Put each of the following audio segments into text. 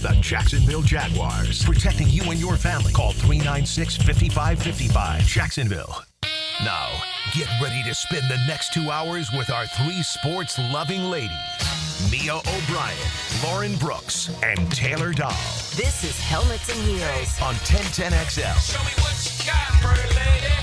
The Jacksonville Jaguars, protecting you and your family. Call 396-5555. Jacksonville. Now, get ready to spend the next 2 hours with our three sports-loving ladies. Mia O'Brien, Lauren Brooks, and Taylor Dahl. This is Helmets and Heels on 1010XL. Show me what you got, pretty lady.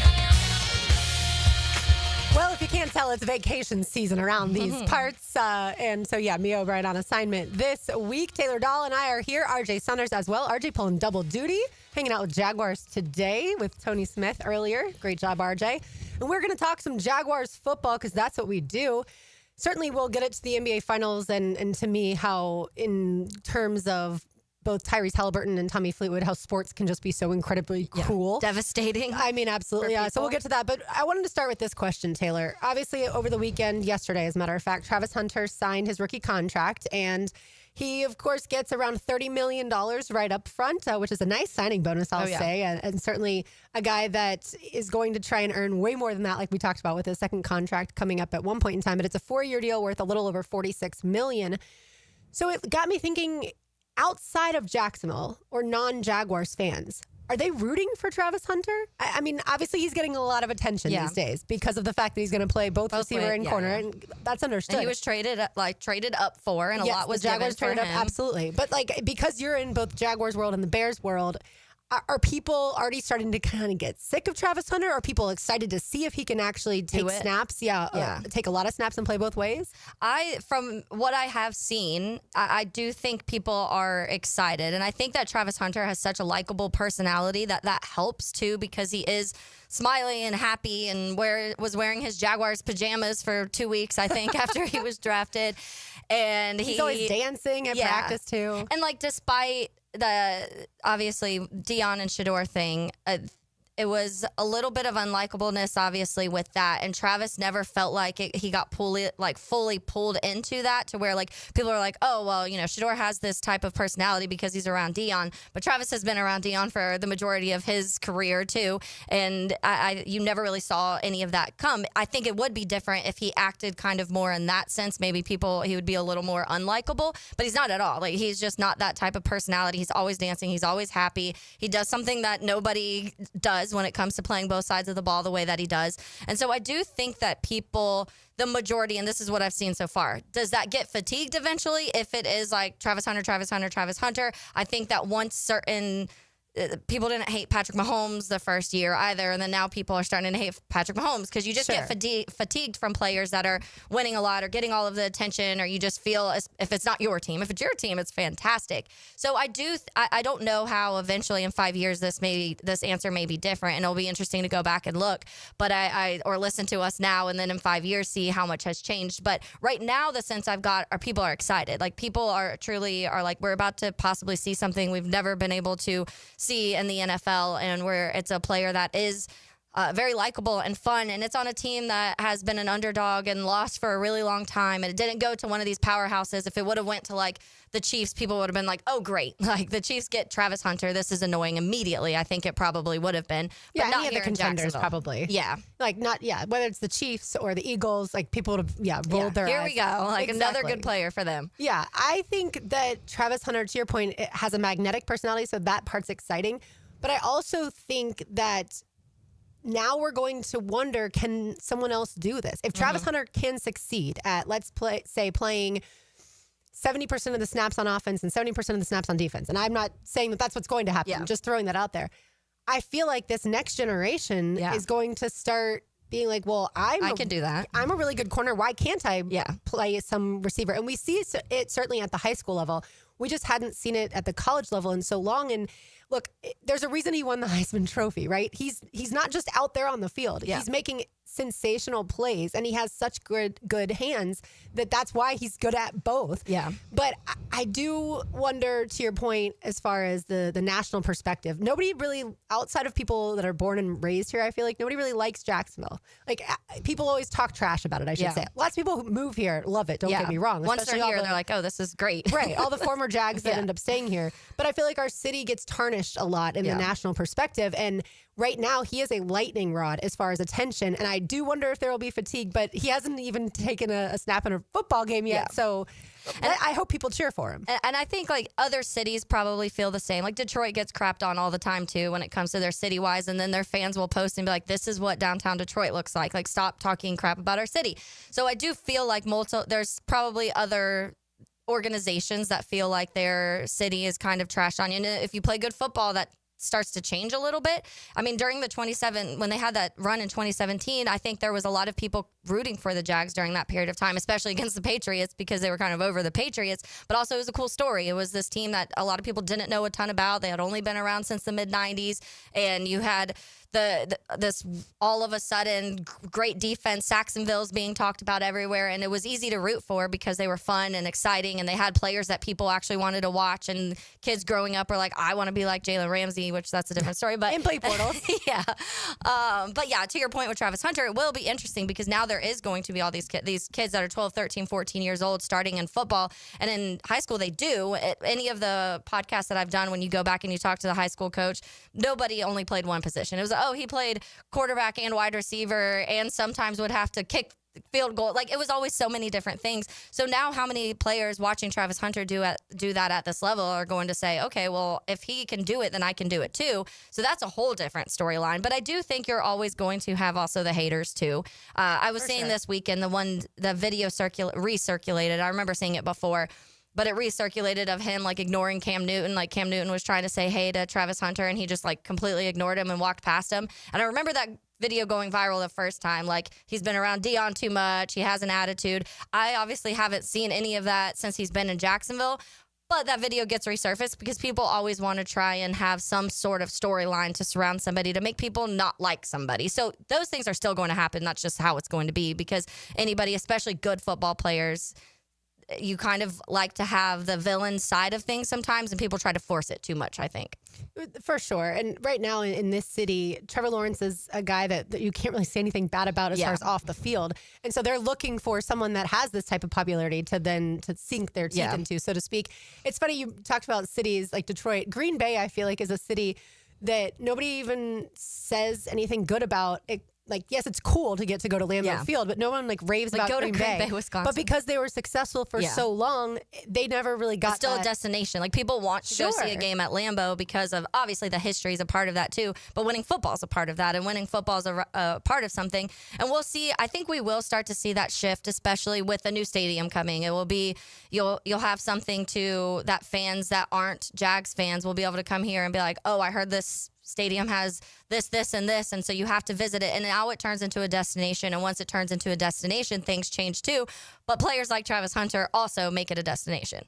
Well, if you can't tell, it's vacation season around these parts. And so, Mia O'Brien on assignment this week. Taylor Dahl and I are here. RJ Saunders as well. RJ pulling double duty, hanging out with Jaguars today with Tony Smith earlier. Great job, RJ. And we're going to talk some Jaguars football because that's what we do. Certainly, we'll get it to the NBA Finals and to me, how in terms of both Tyrese Haliburton and Tommy Fleetwood, how sports can just be so incredibly cruel. Devastating. I mean, absolutely. Yeah. So we'll get to that. But I wanted to start with this question, Taylor. Obviously, over the weekend, yesterday, as a matter of fact, Travis Hunter signed his rookie contract. And he, of course, gets around $30 million right up front, which is a nice signing bonus, I'll say. And certainly a guy that is going to try and earn way more than that, like we talked about with his second contract coming up at one point in time. But it's a 4-year deal worth a little over $46 million. So it got me thinking, outside of Jacksonville or non-Jaguars fans, are they rooting for Travis Hunter? I mean, obviously he's getting a lot of attention these days because of the fact that he's going to play both receiver and corner, and that's understood. And he was traded up for, and a lot was the Jaguars given for traded him. up, absolutely. But because you're in both Jaguars world and the Bears world, are people already starting to kind of get sick of Travis Hunter? Are people excited to see if he can actually take snaps? Take a lot of snaps and play both ways? From what I have seen, I do think people are excited. And I think that Travis Hunter has such a likable personality that helps too, because he is smiley and happy and was wearing his Jaguars pajamas for 2 weeks, I think, after he was drafted. And he's always dancing at practice too. And despite the obviously Dion and Shador thing, it was a little bit of unlikableness, obviously, with that. And Travis never felt like he got fully pulled into that, to where people are like, oh, well, Shador has this type of personality because he's around Dion. But Travis has been around Dion for the majority of his career, too. And you never really saw any of that come. I think it would be different if he acted kind of more in that sense. Maybe he would be a little more unlikable. But he's not at all. He's just not that type of personality. He's always dancing. He's always happy. He does something that nobody does when it comes to playing both sides of the ball the way that he does. And so I do think that people, the majority, and this is what I've seen so far, does that get fatigued eventually if it is like Travis Hunter, Travis Hunter, Travis Hunter? I think that once certain people didn't hate Patrick Mahomes the first year either, and then now people are starting to hate Patrick Mahomes because you just get fatigued from players that are winning a lot or getting all of the attention, or you just feel if it's not your team. If it's your team, it's fantastic. So I don't know how eventually in 5 years this answer may be different, and it'll be interesting to go back and look, but or listen to us now and then in 5 years see how much has changed. But right now the sense I've got are people are excited. People are truly we're about to possibly see something we've never been able to see in the NFL, and where it's a player that is very likable and fun, and it's on a team that has been an underdog and lost for a really long time, and it didn't go to one of these powerhouses. If it would have went to the Chiefs, people would have been like, oh great, the Chiefs get Travis Hunter, this is annoying immediately. I think it probably would have been, but not any of the contenders probably. Whether it's the Chiefs or the Eagles, people would have rolled their here eyes. we go, another good player for them. I think that Travis Hunter, to your point, it has a magnetic personality, so that part's exciting. But I also think that now we're going to wonder, can someone else do this? If Travis Hunter can succeed at, playing 70% of the snaps on offense and 70% of the snaps on defense, and I'm not saying that that's what's going to happen, I'm just throwing that out there. I feel like this next generation is going to start being like, well, I can do that. I'm a really good corner. Why can't I play some receiver? And we see it certainly at the high school level. We just hadn't seen it at the college level in so long. And look, there's a reason he won the Heisman Trophy, right? He's not just out there on the field. He's making sensational plays, and he has such good hands that's why he's good at both. But I do wonder, to your point, as far as the national perspective, nobody really, outside of people that are born and raised here, I feel like nobody really likes Jacksonville. People always talk trash about it, I should say. Lots of people who move here love it, don't get me wrong. Once they're here, they're like, oh, this is great. Right, all the former Jags that end up staying here. But I feel like our city gets tarnished a lot in the national perspective, and right now he is a lightning rod as far as attention. And I do wonder if there will be fatigue, but he hasn't even taken a snap in a football game yet. Yeah. So I hope people cheer for him. And I think like other cities probably feel the same. Like Detroit gets crapped on all the time too when it comes to their city-wise, and then their fans will post and be like, this is what downtown Detroit looks like. Like, stop talking crap about our city. So I do feel like there's probably other organizations that feel like their city is kind of trashed on you. And if you play good football, that starts to change a little bit. I mean, during when they had that run in 2017, I think there was a lot of people rooting for the Jags during that period of time, especially against the Patriots, because they were kind of over the Patriots. But also, it was a cool story. It was this team that a lot of people didn't know a ton about. They had only been around since the mid-90s, and you had this all of a sudden great defense. Jacksonville's being talked about everywhere, and it was easy to root for because they were fun and exciting, and they had players that people actually wanted to watch. And kids growing up are like, I want to be like Jalen Ramsey, which that's a different story. But and play portals. Yeah. But yeah, to your point with Travis Hunter, it will be interesting because now there is going to be all these kids that are 12, 13, 14 years old starting in football. And in high school, they do. At any of the podcasts that I've done, when you go back and you talk to the high school coach, nobody only played one position. It was, he played quarterback and wide receiver and sometimes would have to kick field goal. Like, it was always so many different things. So now how many players watching Travis Hunter do that at this level are going to say, okay, well, if he can do it, then I can do it too. So that's a whole different storyline. But I do think you're always going to have also the haters too. I was seeing this weekend, the video recirculated. I remember seeing it before, but it recirculated of him like ignoring Cam Newton. Like, Cam Newton was trying to say hey to Travis Hunter, and he just like completely ignored him and walked past him. And I remember that video going viral the first time. Like, he's been around Dion too much. He has an attitude. I obviously haven't seen any of that since he's been in Jacksonville. But that video gets resurfaced because people always want to try and have some sort of storyline to surround somebody to make people not like somebody. So those things are still going to happen. That's just how it's going to be, because anybody, especially good football players, you kind of like to have the villain side of things sometimes, and people try to force it too much, I think. For sure. And right now in this city, Trevor Lawrence is a guy that you can't really say anything bad about as far as off the field. And so they're looking for someone that has this type of popularity to sink their teeth into, so to speak. It's funny, you talked about cities like Detroit. Green Bay, I feel like, is a city that nobody even says anything good about. Like, yes, it's cool to get to go to Lambeau Field, but no one like raves about go Green to Green Bay, Wisconsin. But because they were successful for so long, they never really got. It's still a destination. Like, people want to go see a game at Lambeau because of, obviously, the history is a part of that too. But winning football is a part of that, and winning football is a part of something. And we'll see. I think we will start to see that shift, especially with the new stadium coming. It will be you'll have something to that fans that aren't Jags fans will be able to come here and be like, oh, I heard this stadium has this, and this, and so you have to visit it. And now it turns into a destination, and once it turns into a destination, things change too. But players like Travis Hunter also make it a destination.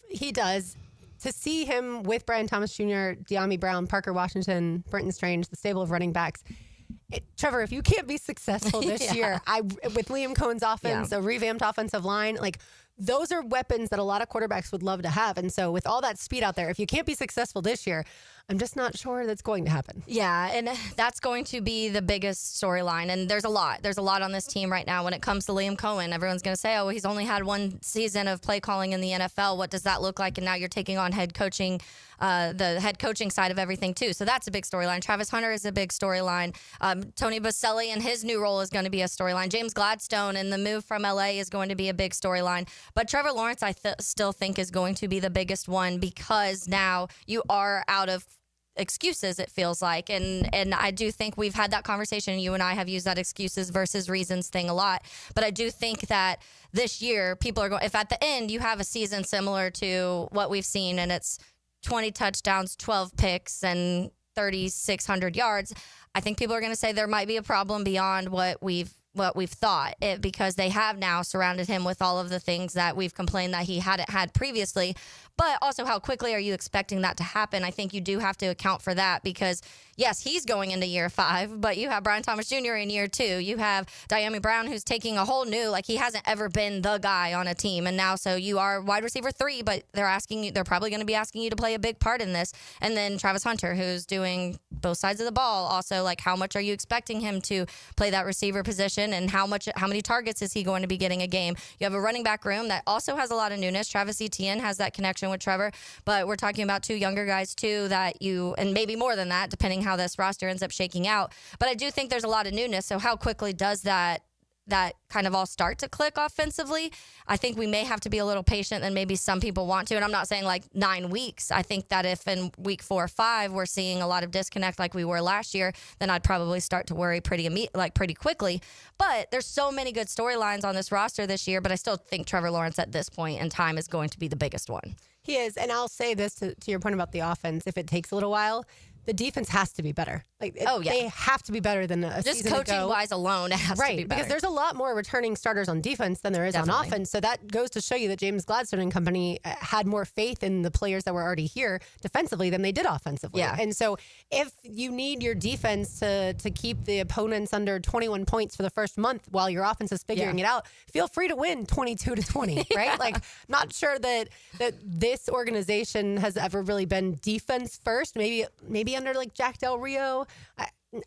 He does. To see him with Brian Thomas Jr., De'Ami Brown, Parker Washington, Brenton Strange, the stable of running backs. Trevor, if you can't be successful this year, with Liam Cohen's offense, a revamped offensive line, like, those are weapons that a lot of quarterbacks would love to have. And so with all that speed out there, if you can't be successful this year, I'm just not sure that's going to happen. Yeah, and that's going to be the biggest storyline. And there's a lot. There's a lot on this team right now when it comes to Liam Cohen. Everyone's going to say, oh, he's only had one season of play calling in the NFL. What does that look like? And now you're taking on head coaching, the head coaching side of everything too. So that's a big storyline. Travis Hunter is a big storyline. Tony Boselli and his new role is going to be a storyline. James Gladstone and the move from LA is going to be a big storyline. But Trevor Lawrence, I still think, is going to be the biggest one, because now you are out of excuses, it feels like. And I do think we've had that conversation. You and I have used that excuses versus reasons thing a lot. But I do think that this year people are going, if at the end you have a season similar to what we've seen and it's 20 touchdowns, 12 picks, and 3,600 yards, I think people are going to say there might be a problem beyond what we've thought, because they have now surrounded him with all of the things that we've complained that he hadn't had previously. But also, how quickly are you expecting that to happen? I think you do have to account for that, because yes, he's going into year 5, but you have Brian Thomas Jr. in year 2. You have De'Ami Brown, who's taking a whole new, like, he hasn't ever been the guy on a team. And now, so you are wide receiver 3, but they're probably going to be asking you to play a big part in this. And then Travis Hunter, who's doing both sides of the ball. Also, like, how much are you expecting him to play that receiver position? situation and how many targets is he going to be getting a game. You have a running back room that also has a lot of newness. Travis Etienne has that connection with Trevor, but we're talking about 2 younger guys too and maybe more than that, depending how this roster ends up shaking out. But I do think there's a lot of newness. So how quickly does that kind of all start to click offensively? I think we may have to be a little patient than maybe some people want to. And I'm not saying like 9 weeks. I think that if in week 4 or 5 we're seeing a lot of disconnect like we were last year, then I'd probably start to worry pretty quickly. But there's so many good storylines on this roster this year, but I still think Trevor Lawrence at this point in time is going to be the biggest one. He is. And I'll say this to your point about the offense. If it takes a little while, the defense has to be better. They have to be better than a just season ago. Just coaching-wise alone, it has to be better. Because there's a lot more returning starters on defense than there is on offense. So that goes to show you that James Gladstone and company had more faith in the players that were already here defensively than they did offensively. Yeah. And so if you need your defense to keep the opponents under 21 points for the first month while your offense is figuring it out, feel free to win 22-20, right? Like, not sure that this organization has ever really been defense first. Maybe under like Jack Del Rio.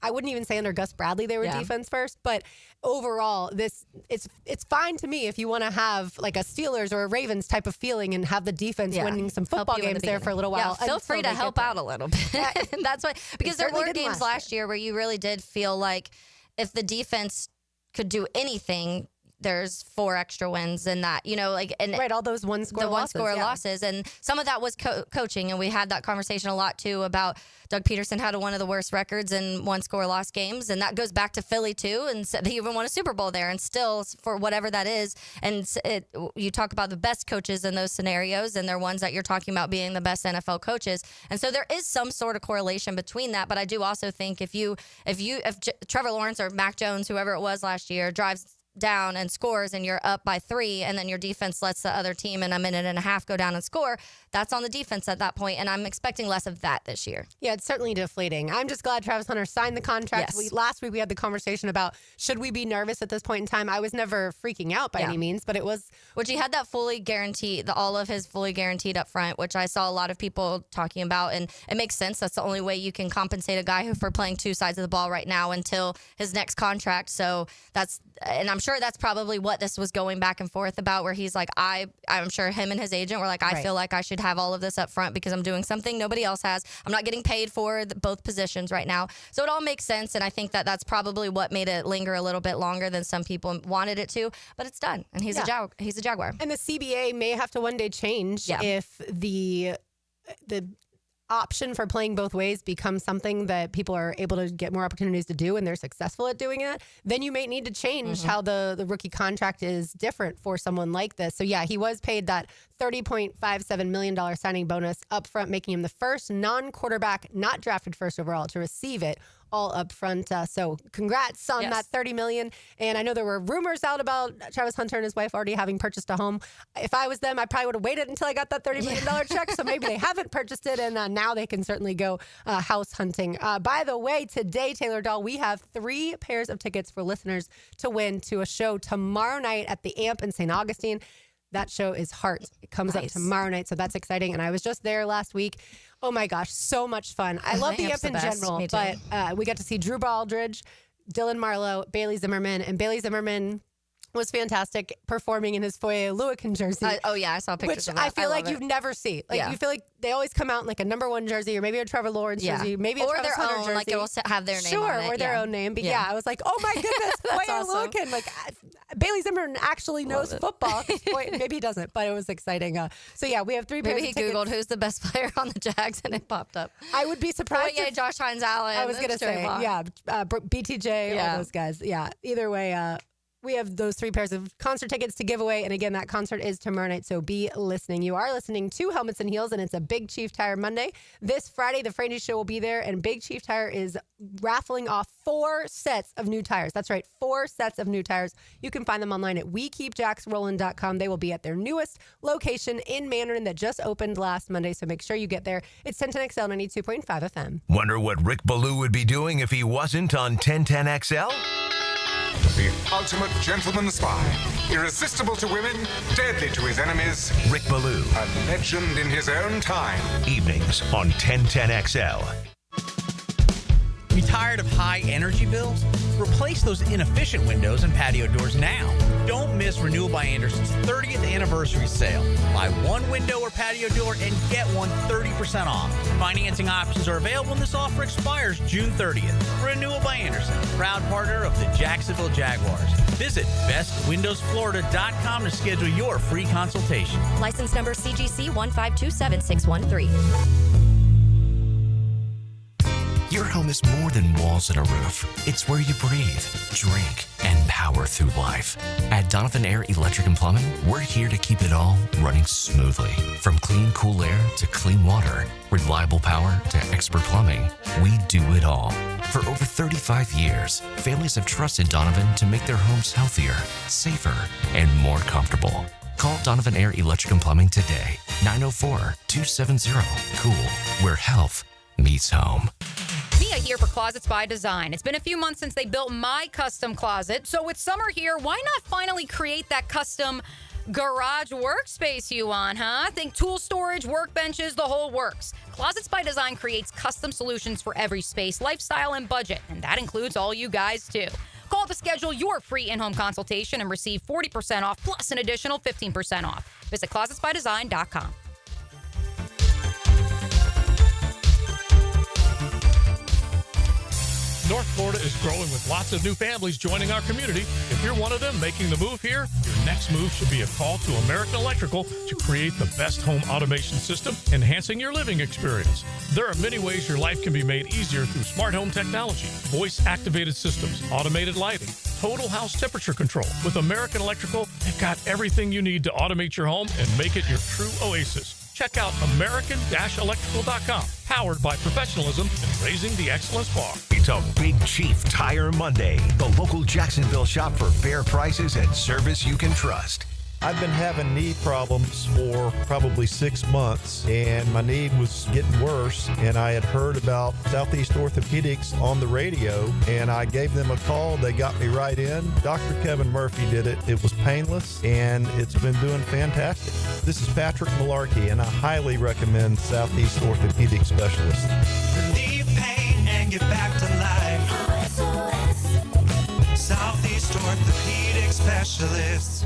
I wouldn't even say under Gus Bradley they were defense first, but overall, it's fine to me if you want to have like a Steelers or a Ravens type of feeling and have the defense winning some football games there for a little while. Yeah, feel free to help out a little bit. That's why, because there were games last year where you really did feel like if the defense could do anything, there's 4 extra wins and that, all those one-score losses. And some of that was coaching. And we had that conversation a lot, too, about Doug Peterson had one of the worst records in one-score loss games. And that goes back to Philly, too. And he even won a Super Bowl there. And still, for whatever that is, and you talk about the best coaches in those scenarios, and they're ones that you're talking about being the best NFL coaches. And so there is some sort of correlation between that. But I do also think if Trevor Lawrence or Mac Jones, whoever it was last year, drives down and scores and you're up by 3 and then your defense lets the other team in a minute and a half go down and score, that's on the defense at that point, and I'm expecting less of that this year. Yeah, it's certainly deflating. I'm just glad Travis Hunter signed the contract. Yes. Last week we had the conversation about should we be nervous at this point in time. I was never freaking out by any means, but it was... Which he had that fully guaranteed, all of his fully guaranteed up front, which I saw a lot of people talking about, and it makes sense. That's the only way you can compensate a guy for playing 2 sides of the ball right now until his next contract. So and I'm sure that's probably what this was going back and forth about, where he's like, I'm sure him and his agent were like, I feel like I should have all of this up front because I'm doing something nobody else has. I'm not getting paid for both positions right now. So it all makes sense. And I think that that's probably what made it linger a little bit longer than some people wanted it to, but it's done. And he's a Jaguar. And the CBA may have to one day change if the option for playing both ways becomes something that people are able to get more opportunities to do and they're successful at doing it, then you may need to change how the rookie contract is different for someone like this. So yeah, he was paid that $30.57 million signing bonus up front, making him the first non-quarterback not drafted first overall to receive it all up front. So congrats on that $30 million. And I know there were rumors out about Travis Hunter and his wife already having purchased a home. If I was them, I probably would have waited until I got that $30 million check. So maybe they haven't purchased it, and now they can certainly go house hunting. By the way, today, Taylor Dahl, we have 3 pairs of tickets for listeners to win to a show tomorrow night at the Amp in St. Augustine. That show is Heart. It comes up tomorrow night, so that's exciting. And I was just there last week. Oh my gosh, so much fun. I love the Amp in general, but we got to see Drew Baldridge, Dylan Marlowe, Bailey Zimmerman, and Bailey Zimmerman was fantastic performing in his Foye Lewickin jersey. I saw pictures of that. I feel like you've never see. You feel like they always come out in like a number 1 jersey or maybe a Trevor Lawrence jersey, maybe a Travis Hunter jersey. Like it will have their name on it. Or their own name. But I was like, oh my goodness, Foye awesome. Lewickin. Like Bailey Zimmerman actually knows football. Maybe he doesn't, but it was exciting. So yeah, we have 3 pairs of tickets. Maybe he Googled who's the best player on the Jags and it popped up. I would be surprised. Josh Hines-Allen. I was going to say, BTJ, all those guys. Yeah, either way, we have those 3 pairs of concert tickets to give away. And again, that concert is tomorrow night, so be listening. You are listening to Helmets and Heels, and it's a Big Chief Tire Monday. This Friday, the Frangie Show will be there, and Big Chief Tire is raffling off 4 sets of new tires. That's right, 4 sets of new tires. You can find them online at WeKeepJacksRollin.com. They will be at their newest location in Mandarin that just opened last Monday, so make sure you get there. It's 1010XL 92.5 FM. Wonder what Rick Ballou would be doing if he wasn't on 1010XL? The ultimate gentleman spy. Irresistible to women, deadly to his enemies. Rick Ballou. A legend in his own time. Evenings on 1010XL. Are you tired of high energy bills? Replace those inefficient windows and patio doors now. Don't miss Renewal by Anderson's 30th anniversary sale. Buy one window or patio door and get one 30% off. Financing options are available and this offer expires June 30th. Renewal by Anderson, proud partner of the Jacksonville Jaguars. Visit bestwindowsflorida.com to schedule your free consultation. License number CGC 1527613. Your home is more than walls and a roof. It's where you breathe, drink, and power through life. At Donovan Air Electric and Plumbing, we're here to keep it all running smoothly. From clean, cool air to clean water, reliable power to expert plumbing, we do it all. For over 35 years, families have trusted Donovan to make their homes healthier, safer, and more comfortable. Call Donovan Air Electric and Plumbing today. 904-270-COOL, where health meets home. Mia here for Closets by Design. It's been a few months since they built my custom closet, so with summer here, why not finally create that custom garage workspace you want, huh? Think tool storage, workbenches, the whole works. Closets by Design creates custom solutions for every space, lifestyle, and budget, and that includes all you guys, too. Call to schedule your free in-home consultation and receive 40% off plus an additional 15% off. Visit closetsbydesign.com. North Florida is growing with lots of new families joining our community. If you're one of them making the move here, your next move should be a call to American Electrical to create the best home automation system, enhancing your living experience. There are many ways your life can be made easier through smart home technology, voice-activated systems, automated lighting, total house temperature control. With American Electrical, they've got everything you need to automate your home and make it your true oasis. Check out American-Electrical.com, powered by professionalism and raising the excellence bar. It's a Big Chief Tire Monday, the local Jacksonville shop for fair prices and service you can trust. I've been having knee problems for probably 6 months, and my knee was getting worse, and I had heard about Southeast Orthopedics on the radio, and I gave them a call. They got me right in. Dr. Kevin Murphy did it. It was painless, and it's been doing fantastic. This is Patrick Malarkey, and I highly recommend Southeast Orthopedic Specialists. Relieve pain and get back to life. Southeast Orthopedic Specialists.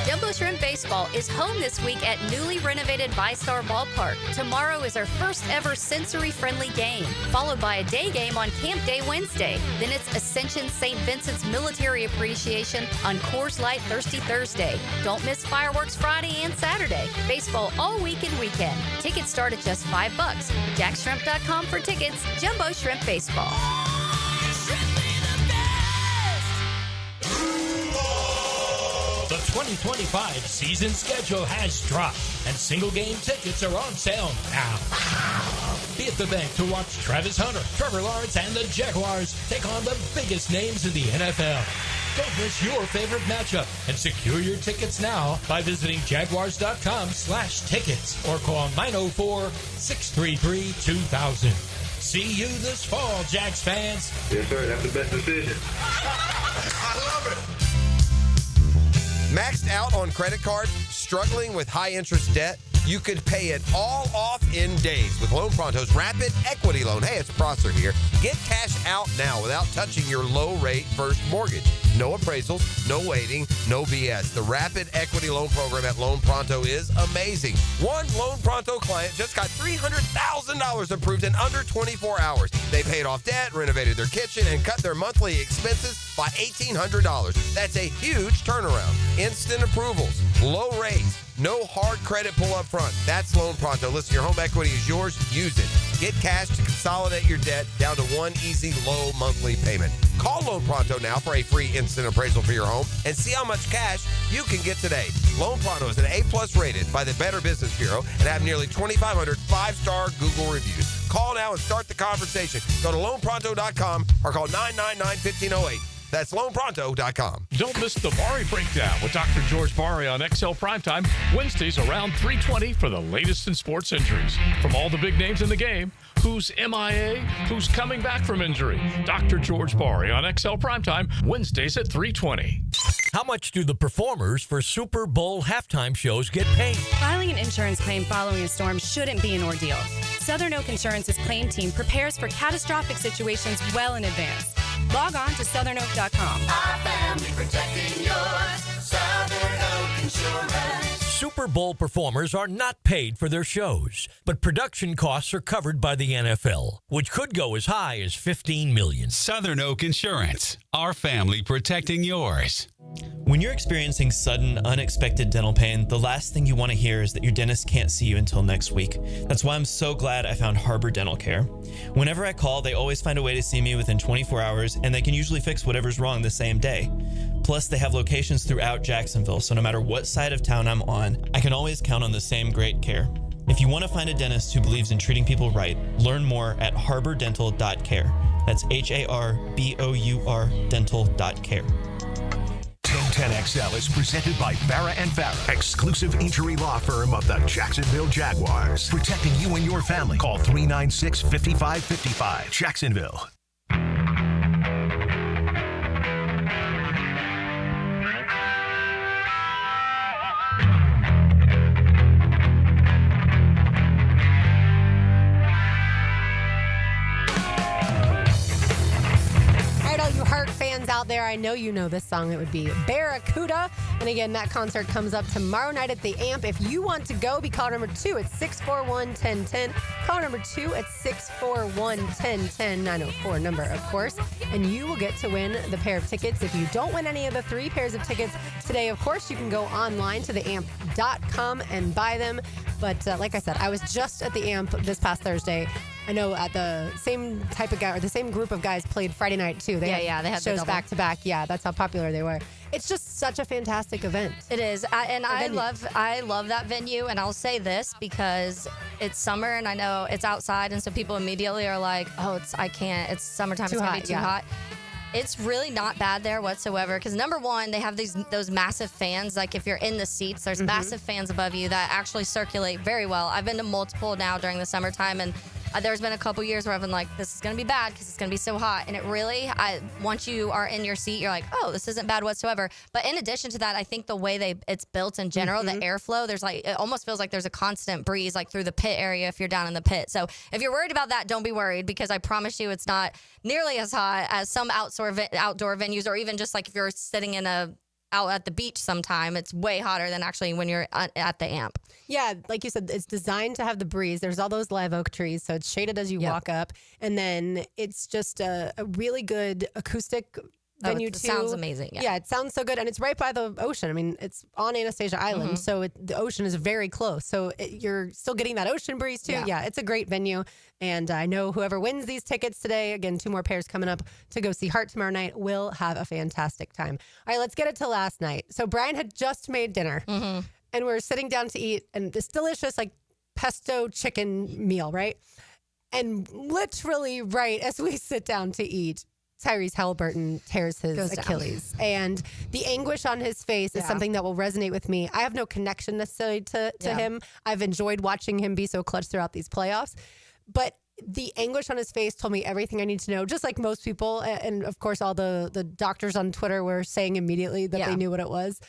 Jumbo Shrimp Baseball is home this week at newly renovated VyStar Ballpark. Tomorrow is our first ever sensory-friendly game, followed by a day game on Camp Day Wednesday. Then it's Ascension St. Vincent's Military Appreciation on Coors Light Thirsty Thursday. Don't miss fireworks Friday and Saturday. Baseball all week and weekend. Tickets start at just $5. JackShrimp.com for tickets. Jumbo Shrimp Baseball. The 2025 season schedule has dropped, and single-game tickets are on sale now. Be at the bank to watch Travis Hunter, Trevor Lawrence, and the Jaguars take on the biggest names in the NFL. Don't miss your favorite matchup and secure your tickets now by visiting jaguars.com/tickets or call 904-633-2000. See you this fall, Jags fans. Yes, sir. That's the best decision. I love it. Maxed out on credit cards, struggling with high interest debt? You could pay it all off in days with Loan Pronto's Rapid Equity Loan. Hey, it's Prosser here. Get cash out now without touching your low-rate first mortgage. No appraisals, no waiting, no BS. The Rapid Equity Loan Program at Loan Pronto is amazing. One Loan Pronto client just got $300,000 approved in under 24 hours. They paid off debt, renovated their kitchen, and cut their monthly expenses by $1,800. That's a huge turnaround. Instant approvals, low rates, no hard credit pull up front. That's Loan Pronto. Listen, your home equity is yours. Use it. Get cash to consolidate your debt down to one easy, low monthly payment. Call Loan Pronto now for a free instant appraisal for your home and see how much cash you can get today. Loan Pronto is an A+ rated by the Better Business Bureau and have nearly 2,500 5-star Google reviews. Call now and start the conversation. Go to loanpronto.com or call 999-1508. That's loanpronto.com. Don't miss the Bari Breakdown with Dr. George Bari on XL Primetime, Wednesdays around 3:20 for the latest in sports injuries. From all the big names in the game, who's MIA, who's coming back from injury. Dr. George Bari on XL Primetime, Wednesdays at 3:20. How much do the performers for Super Bowl halftime shows get paid? Filing an insurance claim following a storm shouldn't be an ordeal. Southern Oak Insurance's claim team prepares for catastrophic situations well in advance. Log on to southernoak.com. Our family protecting yours. Southern Oak Insurance. Super Bowl performers are not paid for their shows, but production costs are covered by the NFL, which could go as high as $15 million. Southern Oak Insurance. Our family protecting yours. When you're experiencing sudden, unexpected dental pain, the last thing you want to hear is that your dentist can't see you until next week. That's why I'm so glad I found Harbor Dental Care. Whenever I call, they always find a way to see me within 24 hours, and they can usually fix whatever's wrong the same day. Plus, they have locations throughout Jacksonville, so no matter what side of town I'm on, I can always count on the same great care. If you want to find a dentist who believes in treating people right, learn more at harbordental.care. That's HARBOUR dental.care. 1010XL is presented by Farah and Farah, exclusive injury law firm of the Jacksonville Jaguars. Protecting you and your family. Call 396-5555. Jacksonville. Fans out there, I know you know this song. It would be Barracuda. And again, that concert comes up tomorrow night at the Amp. If you want to go, be caller number 2 at 641-1010. Caller number 2 at 641-1010. 904 number, of course. And you will get to win the pair of tickets. If you don't win any of the 3 pairs of tickets today, of course, you can go online to theamp.com and buy them. But like I said, I was just at the Amp this past Thursday. I know at the same type of guy or the same group of guys played Friday night too. They had shows back to back. Yeah, that's how popular they were. It's just such a fantastic event. It is, I love that venue. And I'll say this because it's summer and I know it's outside, and so people immediately are like, "Oh, I can't. It's summertime. It's gonna be too hot." It's really not bad there whatsoever because number one, they have those massive fans. Like if you're in the seats, there's massive fans above you that actually circulate very well. I've been to multiple now during the summertime, and there's been a couple years where I've been like, this is going to be bad because it's going to be so hot. And it really, once you are in your seat, you're like, oh, this isn't bad whatsoever. But in addition to that, I think the way it's built in general, the airflow, there's like, it almost feels like there's a constant breeze like through the pit area if you're down in the pit. So if you're worried about that, don't be worried because I promise you it's not nearly as hot as some outdoor venues, or even just like if you're sitting out at the beach sometime, it's way hotter than actually when you're at the Amp. Yeah, like you said, it's designed to have the breeze. There's all those live oak trees, so it's shaded as you walk up. And then it's just a really good acoustic venue too. Sounds amazing. Yeah, it sounds so good. And it's right by the ocean. I mean, it's on Anastasia Island, so the ocean is very close. So you're still getting that ocean breeze too. Yeah, it's a great venue. And I know whoever wins these tickets today, again, 2 more pairs coming up to go see Heart tomorrow night, will have a fantastic time. All right, let's get it to last night. So Brian had just made dinner, and we're sitting down to eat, and this delicious like pesto chicken meal, right? And literally right as we sit down to eat, Tyrese Haliburton tears his Achilles. And the anguish on his face is something that will resonate with me. I have no connection necessarily to him. I've enjoyed watching him be so clutch throughout these playoffs. But the anguish on his face told me everything I need to know, just like most people. And of course, all the doctors on Twitter were saying immediately that they knew what it was.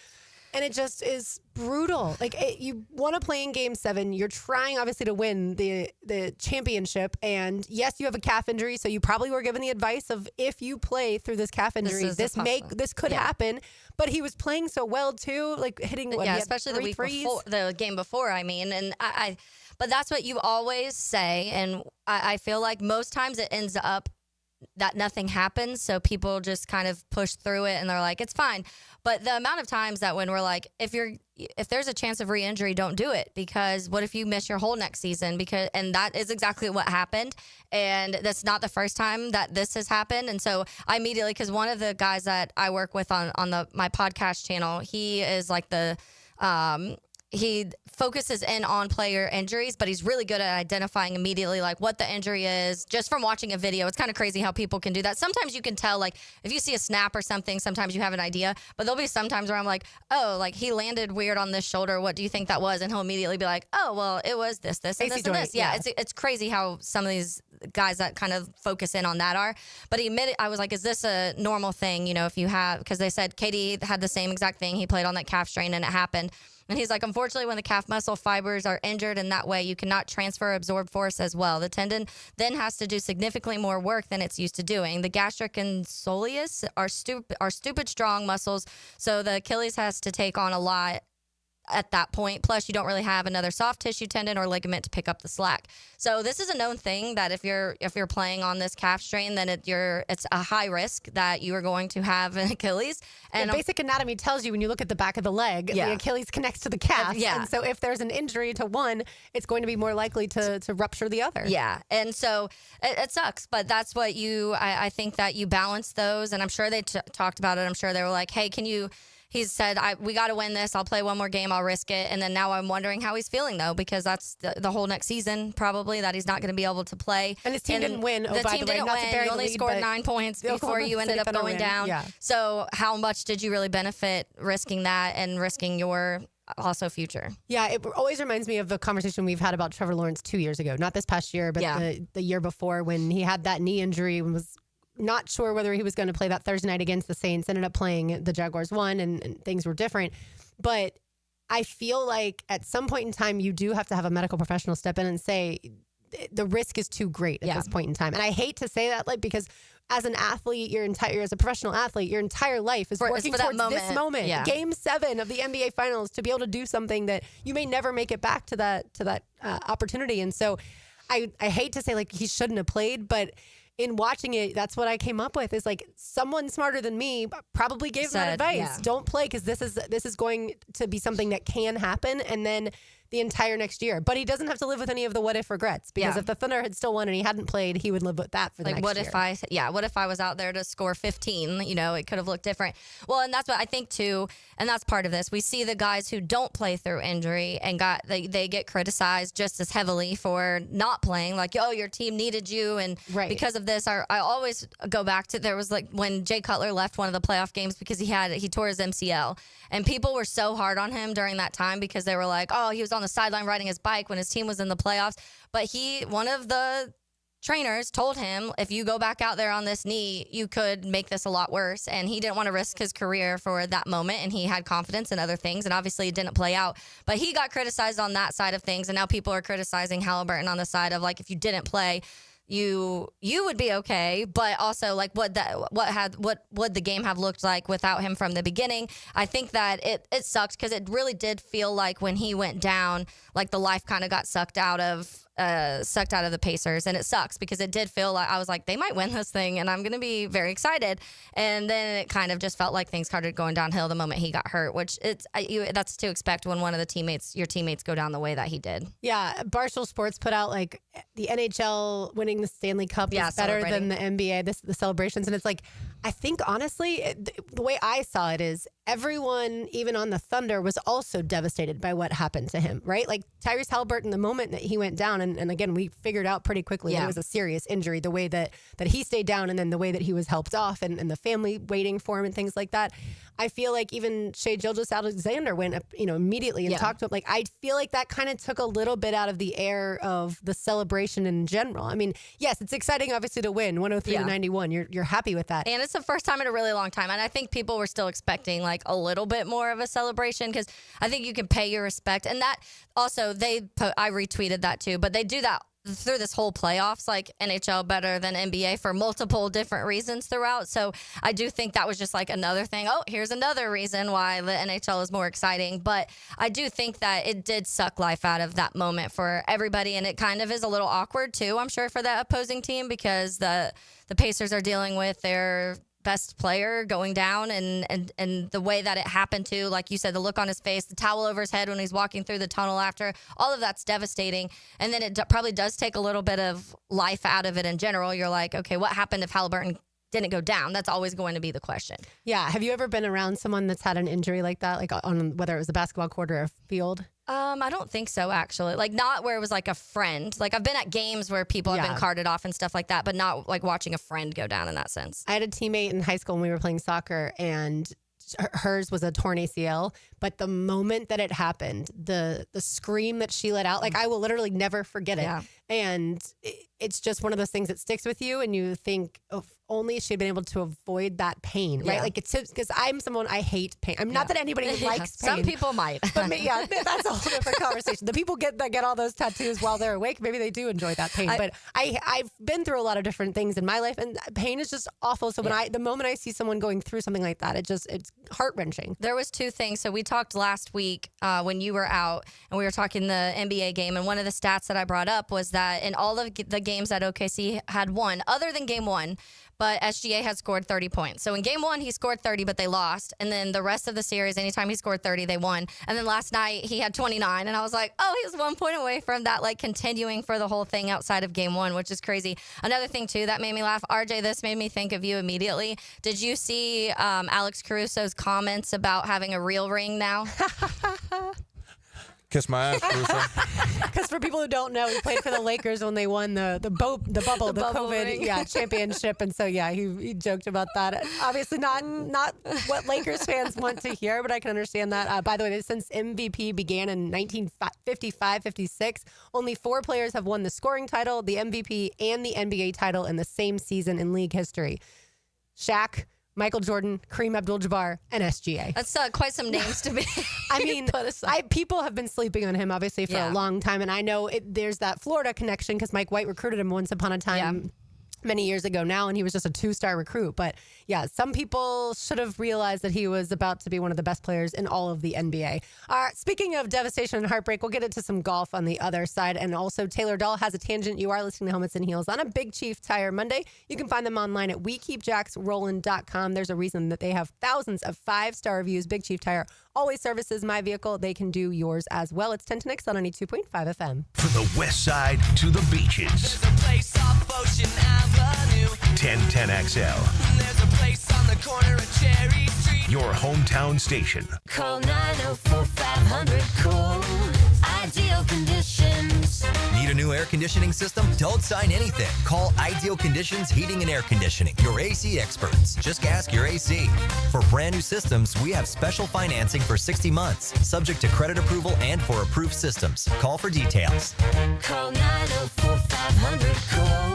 And it just is brutal. Like you want to play in Game 7. You're trying, obviously, to win the championship. And yes, you have a calf injury, so you probably were given the advice of if you play through this calf injury, this could happen. But he was playing so well too, like hitting especially the week before, the game before. I mean, and but that's what you always say, and I feel like most times it ends up that nothing happens, so people just kind of push through it and they're like, it's fine. But the amount of times that when we're like, if there's a chance of re-injury, don't do it, because what if you miss your whole next season? And that is exactly what happened, and that's not the first time that this has happened. And so I immediately, because one of the guys that I work with on my podcast channel, he is like the he focuses in on player injuries, but he's really good at identifying immediately like what the injury is just from watching a video. It's kind of crazy how people can do that. Sometimes you can tell, like if you see a snap or something, sometimes you have an idea, but there'll be sometimes where I'm like, oh, like he landed weird on this shoulder. What do you think that was? And he'll immediately be like, oh, well, it was this, and AC this, joint, and this. Yeah, it's crazy how some of these guys that kind of focus in on that are. But he admitted, I was like, is this a normal thing? You know, if you have, because they said KD had the same exact thing. He played on that calf strain and it happened. And he's like, unfortunately, when the calf muscle fibers are injured in that way, you cannot transfer or absorb force as well. The tendon then has to do significantly more work than it's used to doing. The gastric and soleus are stupid strong muscles, so the Achilles has to take on a lot at that point. Plus, you don't really have another soft tissue tendon or ligament to pick up the slack. So this is a known thing that if you're playing on this calf strain, then it's a high risk that you are going to have an Achilles. And basic anatomy tells you when you look at the back of the leg, the Achilles connects to the calf. Yeah. And so if there's an injury to one, it's going to be more likely to rupture the other. Yeah. And so it sucks, but that's what I think that you balance those. And I'm sure they talked about it. I'm sure they were like, hey, he said, we got to win this. I'll play one more game. I'll risk it. And then now I'm wondering how he's feeling, though, because that's the whole next season, probably, that he's not going to be able to play. And his team didn't win. The team didn't win. You only scored 9 points before you ended up going down. Yeah. So how much did you really benefit risking that and risking your also future? Yeah, it always reminds me of the conversation we've had about Trevor Lawrence 2 years ago. Not this past year, but the year before, when he had that knee injury and was not sure whether he was going to play that Thursday night against the Saints. Ended up playing. The Jaguars won, and things were different. But I feel like at some point in time, you do have to have a medical professional step in and say the risk is too great at this point in time. And I hate to say that, like, because as an athlete, as a professional athlete, your entire life is working towards this moment. Yeah. Game 7 of the NBA Finals, to be able to do something that you may never make it back to that opportunity. And so I hate to say, like, he shouldn't have played, but in watching it, that's what I came up with, is like someone smarter than me probably gave that advice. Don't play, because this is going to be something that can happen, and then the entire next year. But he doesn't have to live with any of the what if regrets, because if the Thunder had still won and he hadn't played, he would live with that for the next year. What if I was out there to score 15? You know, it could have looked different. Well, and that's what I think too, and that's part of this. We see the guys who don't play through injury and they get criticized just as heavily for not playing. Like, oh, your team needed you, and because of this, I always go back to, there was like when Jay Cutler left one of the playoff games because he tore his MCL, and people were so hard on him during that time because they were like, oh, he was on the sideline riding his bike when his team was in the playoffs. But one of the trainers told him, if you go back out there on this knee, you could make this a lot worse. And he didn't want to risk his career for that moment. And he had confidence in other things. And obviously it didn't play out. But he got criticized on that side of things. And now people are criticizing Haliburton on the side of, like, if you didn't play, you would be okay, but also, like, what would the game have looked like without him from the beginning? I think that it sucked, because it really did feel like when he went down, like the life kind of got sucked out of the Pacers, and it sucks because it did feel like I was like, they might win this thing, and I'm going to be very excited. And then it kind of just felt like things started going downhill the moment he got hurt, which that's to expect when one of your teammates go down the way that he did. Yeah, Barstool Sports put out, like, the NHL winning the Stanley Cup is better than the NBA. The celebrations, and it's like, I think honestly, the way I saw it is everyone, even on the Thunder, was also devastated by what happened to him, right? Like Tyrese Haliburton, the moment that he went down, and again, we figured out pretty quickly that it was a serious injury, the way that he stayed down, and then the way that he was helped off, and the family waiting for him and things like that. I feel like even Shai Gilgeous-Alexander went up, immediately and talked to him. Like, I feel like that kind of took a little bit out of the air of the celebration in general. I mean, yes, it's exciting, obviously, to win 103-91. You're happy with that. And it's the first time in a really long time. And I think people were still expecting, like, a little bit more of a celebration, because I think you can pay your respect. And that also, I retweeted that too, but they do that through this whole playoffs, like NHL better than NBA for multiple different reasons throughout. So I do think that was just like another thing. Oh, here's another reason why the NHL is more exciting. But I do think that it did suck life out of that moment for everybody. And it kind of is a little awkward too, I'm sure, for the opposing team, because the Pacers are dealing with their best player going down, and the way that it happened too, like you said, the look on his face, the towel over his head when he's walking through the tunnel after, all of that's devastating. And then it probably does take a little bit of life out of it in general. You're like, okay, what happened if Haliburton didn't go down? That's always going to be the question. Yeah. Have you ever been around someone that's had an injury like that, like on whether it was a basketball court or a field? I don't think so, actually. Like, not where it was like a friend. Like, I've been at games where people have been carted off and stuff like that, but not like watching a friend go down in that sense. I had a teammate in high school when we were playing soccer, and hers was a torn ACL. But the moment that it happened, the scream that she let out, like, I will literally never forget it. Yeah. And it's just one of those things that sticks with you, and you think, if only she'd been able to avoid that pain, right? Yeah. Like, it's because I'm someone, I hate pain. I'm not that anybody likes pain. Some people might. But that's a whole different conversation. The people that get all those tattoos while they're awake, maybe they do enjoy that pain. But I've been through a lot of different things in my life, and pain is just awful. So the moment I see someone going through something like that, it's heart-wrenching. There was two things. So we talked last week when you were out, and we were talking the NBA game, and one of the stats that I brought up was that in all of the games that OKC had won, other than game one, but SGA had scored 30 points. So in game one, he scored 30, but they lost. And then the rest of the series, anytime he scored 30, they won. And then last night, he had 29. And I was like, oh, he was 1 point away from that, like, continuing for the whole thing outside of game one, which is crazy. Another thing, too, that made me laugh. RJ, this made me think of you immediately. Did you see Alex Caruso's comments about having a real ring now? Kiss my ass, Caruso. Because for people who don't know, he played for the Lakers when they won the bubble COVID ring. championship, and so he joked about that. Obviously, not what Lakers fans want to hear, but I can understand that. By the way, since MVP began in 1955-56, only 4 players have won the scoring title, the MVP, and the NBA title in the same season in league history. Shaq, Michael Jordan, Kareem Abdul-Jabbar, and SGA. That's quite some names to be. I mean, people have been sleeping on him, obviously, for a long time. And I know there's that Florida connection because Mike White recruited him once upon a time. Many years ago now, and he was just a 2-star recruit. But yeah, some people should have realized that he was about to be one of the best players in all of the NBA. Speaking of devastation and heartbreak, we'll get into some golf on the other side. And also, Taylor Dahl has a tangent. You are listening to Helmets and Heels on a Big Chief Tire Monday. You can find them online at WeKeepJacksRollin.com. There's a reason that they have thousands of 5-star reviews. Big Chief Tire always services my vehicle. They can do yours as well. It's 10 to Next on 92.5 FM. From the west side to the beaches. There's a place off Ocean Avenue. 1010XL. There's a place on the corner of Cherry Street. Your hometown station. Call 904-500-COOL. Ideal Conditions. Need a new air conditioning system? Don't sign anything. Call Ideal Conditions Heating and Air Conditioning, your AC experts. Just ask your AC. For brand new systems, we have special financing for 60 months, subject to credit approval and for approved systems. Call for details. Call 904-500-COOL.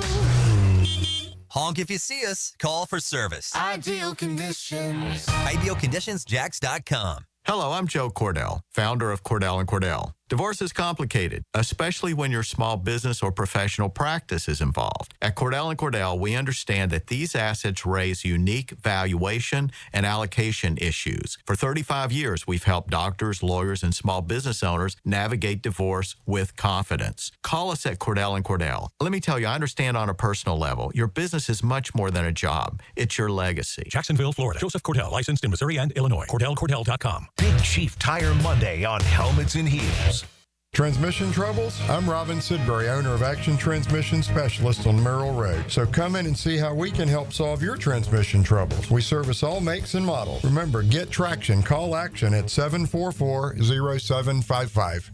Honk if you see us. Call for service. Ideal Conditions. IdealConditionsJacks.com. Hello, I'm Joe Cordell, founder of Cordell & Cordell. Divorce is complicated, especially when your small business or professional practice is involved. At Cordell & Cordell, we understand that these assets raise unique valuation and allocation issues. For 35 years, we've helped doctors, lawyers, and small business owners navigate divorce with confidence. Call us at Cordell & Cordell. Let me tell you, I understand on a personal level, your business is much more than a job. It's your legacy. Jacksonville, Florida. Joseph Cordell, licensed in Missouri and Illinois. CordellCordell.com. Big Chief Tire Monday on Helmets and Heels. Transmission troubles? I'm Robin Sidbury, owner of Action Transmission Specialist on Merrill Road. So come in and see how we can help solve your transmission troubles. We service all makes and models. Remember, get traction. Call Action at 744-0755.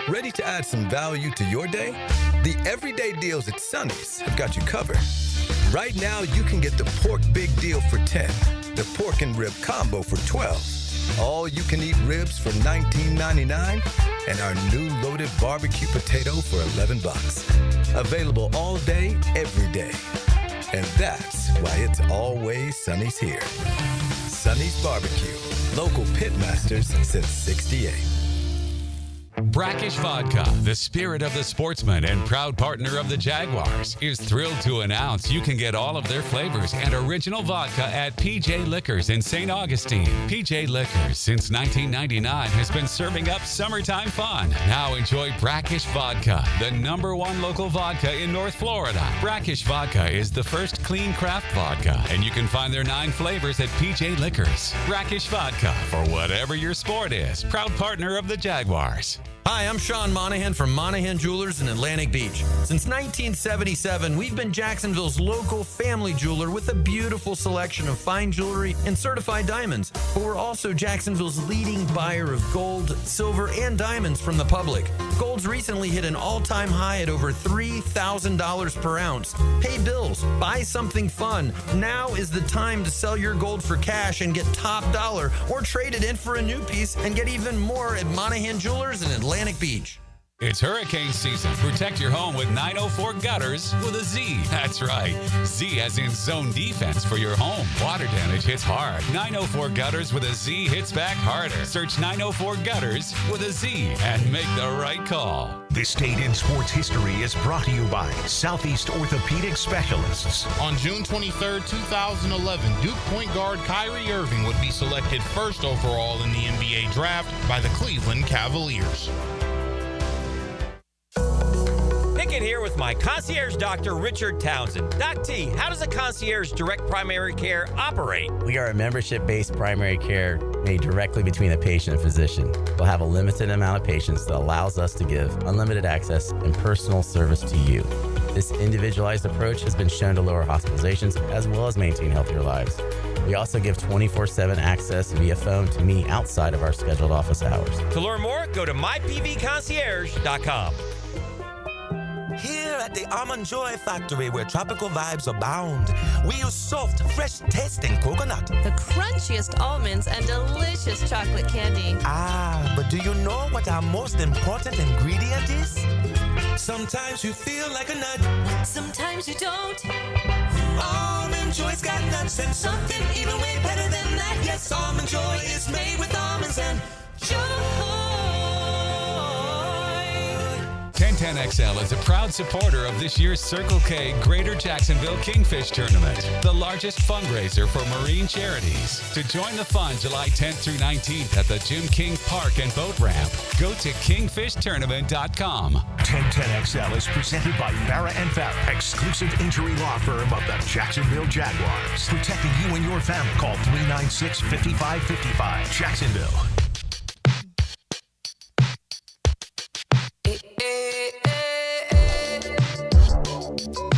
Ready to add some value to your day? The everyday deals at Sonny's have got you covered. Right now, you can get the pork big deal for 10, the pork and rib combo for 12. All you can eat ribs for $19.99 and our new loaded barbecue potato for $11. Available all day, every day. And that's why it's always Sonny's here. Sonny's Barbecue, local pitmasters since '68. Brackish Vodka, the spirit of the sportsman and proud partner of the Jaguars, is thrilled to announce you can get all of their flavors and original vodka at PJ Liquors in St. Augustine. PJ Liquors, since 1999, has been serving up summertime fun. Now enjoy Brackish Vodka, the #1 local vodka in North Florida. Brackish Vodka is the first clean craft vodka, and you can find their 9 flavors at PJ Liquors. Brackish Vodka, for whatever your sport is, proud partner of the Jaguars. Hi, I'm Sean Monahan from Monahan Jewelers in Atlantic Beach. Since 1977, we've been Jacksonville's local family jeweler with a beautiful selection of fine jewelry and certified diamonds. But we're also Jacksonville's leading buyer of gold, silver, and diamonds from the public. Gold's recently hit an all-time high at over $3,000 per ounce. Pay bills, buy something fun. Now is the time to sell your gold for cash and get top dollar, or trade it in for a new piece and get even more at Monahan Jewelers in Atlantic Beach. It's hurricane season. Protect your home with 904 Gutters with a Z. That's right. Z as in zone defense for your home. Water damage hits hard. 904 Gutters with a Z hits back harder. Search 904 Gutters with a Z and make the right call. This Date in Sports History is brought to you by Southeast Orthopedic Specialists. On June 23, 2011, Duke point guard Kyrie Irving would be selected first overall in the NBA draft by the Cleveland Cavaliers. Pickett here with my concierge doctor, Richard Townsend. Doc T, how does a concierge direct primary care operate? We are a membership-based primary care made directly between a patient and physician. We'll have a limited amount of patients that allows us to give unlimited access and personal service to you. This individualized approach has been shown to lower hospitalizations as well as maintain healthier lives. We also give 24/7 access via phone to me outside of our scheduled office hours. To learn more, go to mypvconcierge.com. Here at the Almond Joy Factory, where tropical vibes abound, we use soft, fresh-tasting coconut. The crunchiest almonds and delicious chocolate candy. Ah, but do you know what our most important ingredient is? Sometimes you feel like a nut. Sometimes you don't. Almond Joy's got nuts and something even way better than that. Yes, Almond Joy is made with almonds and joy. 1010XL is a proud supporter of this year's Circle K Greater Jacksonville Kingfish Tournament, the largest fundraiser for marine charities. To join the fun July 10th through 19th at the Jim King Park and Boat Ramp, go to kingfishtournament.com. 1010XL is presented by Farah & Farah, exclusive injury law firm of the Jacksonville Jaguars. Protecting you and your family. Call 396-5555. Jacksonville.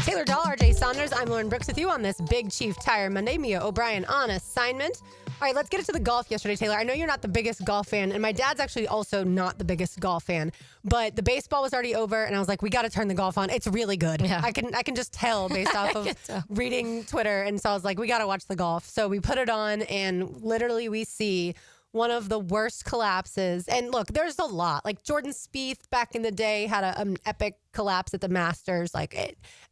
Taylor Dahl, RJ Saunders. I'm Lauren Brooks with you on this Big Chief Tire Monday. Mia O'Brien on assignment. All right, let's get into the golf yesterday, Taylor. I know you're not the biggest golf fan, and my dad's actually also not the biggest golf fan, but the baseball was already over, and I was like, we got to turn the golf on. It's really good. Yeah. I can just tell based off of reading Twitter, and so I was like, we got to watch the golf. So we put it on, and literally we see one of the worst collapses. And look, there's a lot. Like Jordan Spieth back in the day had an epic collapse at the Masters.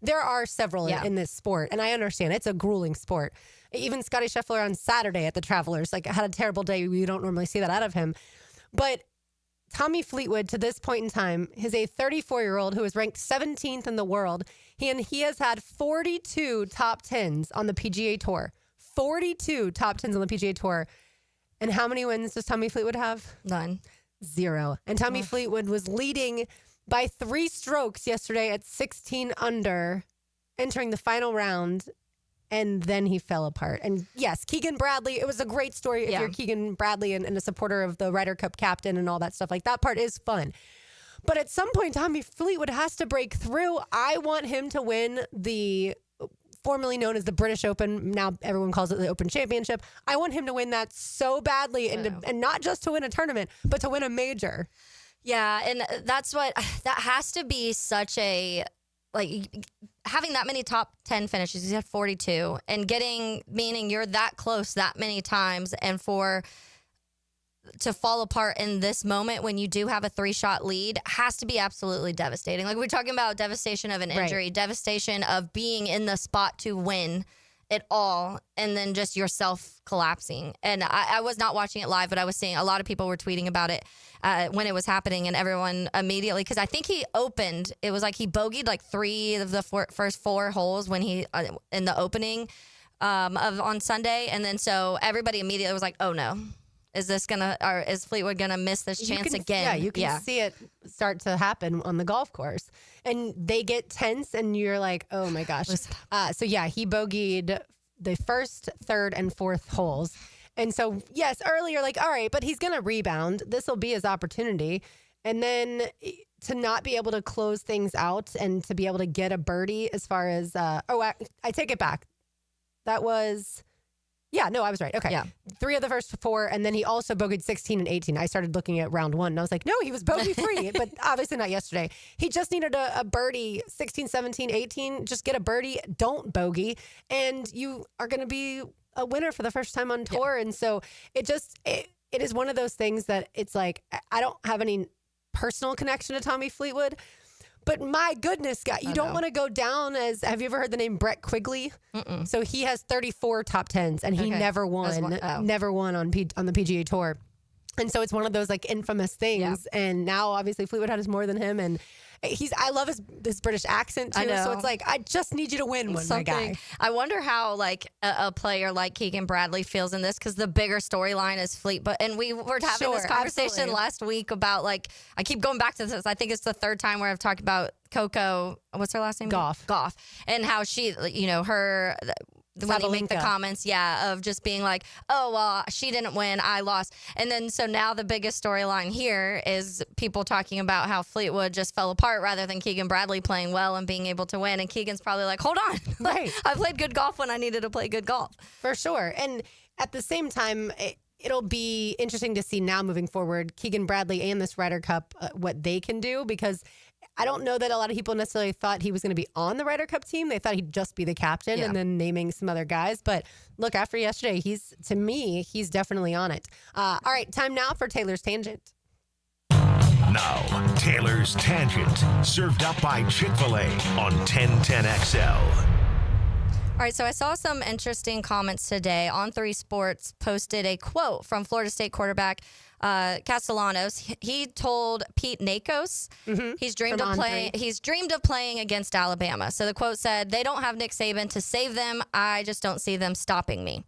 There are several in this sport, and I understand it's a grueling sport. Even Scotty Scheffler on Saturday at the Travelers had a terrible day. We don't normally see that out of him. But Tommy Fleetwood, to this point in time, is a 34-year-old who is ranked 17th in the world. He has had 42 top 10s on the PGA Tour. 42 top 10s on the PGA Tour. And how many wins does Tommy Fleetwood have? None. 0. And Tommy Fleetwood was leading by 3 strokes yesterday at 16 under, entering the final round, and then he fell apart. And yes, Keegan Bradley, it was a great story if you're Keegan Bradley and a supporter of the Ryder Cup captain and all that stuff. That part is fun. But at some point, Tommy Fleetwood has to break through. I want him to win the formerly known as the British Open. Now everyone calls it the Open Championship. I want him to win that so badly, and not just to win a tournament, but to win a major. Yeah, and that has to be such a, having that many top 10 finishes. He's had 42, and meaning you're that close that many times, and to fall apart in this moment when you do have a 3-shot lead has to be absolutely devastating. We're talking about devastation of an injury, devastation of being in the spot to win it all, and then just yourself collapsing. And I was not watching it live, but I was seeing a lot of people were tweeting about it when it was happening, and everyone immediately, because I think he opened, it was he bogeyed 3 of the first 4 holes when he in the opening on Sunday, and then so everybody immediately was like, oh no. Is Fleetwood gonna miss this chance again? Yeah, you can see it start to happen on the golf course, and they get tense, and you're like, oh my gosh. So yeah, he bogeyed the first, third, and fourth holes, and so yes, earlier all right, but he's gonna rebound. This will be his opportunity, And then to not be able to close things out and to be able to get a birdie as far as, I take it back. That was, I was right. Okay. Yeah. 3 of the first 4, and then he also bogeyed 16 and 18. I started looking at round 1, and I was like, no, he was bogey free, but obviously not yesterday. He just needed a birdie, 16, 17, 18. Just get a birdie, don't bogey, and you are going to be a winner for the first time on tour. And so it is one of those things that it's like, I don't have any personal connection to Tommy Fleetwood, but my goodness, God, you don't want to go down as, have you ever heard the name Brett Quigley? Mm-mm. So he has 34 top 10s and he never won on the PGA Tour. And so it's one of those like infamous things. Yeah. And now obviously Fleetwood has more than him. And I love his British accent too. So it's like, I just need you to win one, my guy. I wonder how like a player like Keegan Bradley feels in this, because the bigger storyline is Fleetwood. And we were having this conversation last week about like, I keep going back to this. I think it's the 3rd time where I've talked about Coco. What's her last name? Goff. And how she, her... when you make the comments, of just being like, oh, well, she didn't win, I lost. And then so now the biggest storyline here is people talking about how Fleetwood just fell apart rather than Keegan Bradley playing well and being able to win. And Keegan's probably like, hold on. Right. I played good golf when I needed to play good golf. For sure. And at the same time, it'll be interesting to see now moving forward, Keegan Bradley and this Ryder Cup, what they can do, because I don't know that a lot of people necessarily thought he was going to be on the Ryder Cup team. They thought he'd just be the captain and then naming some other guys. But look, after yesterday, he's definitely on it. All right, time now for Taylor's Tangent. Now, Taylor's Tangent, served up by Chick-fil-A on 1010XL. All right, so I saw some interesting comments today. On 3 Sports posted a quote from Florida State quarterback Castellanos. He told Pete Nakos he's dreamed of playing against Alabama. So the quote said, "They don't have Nick Saban to save them. I just don't see them stopping me."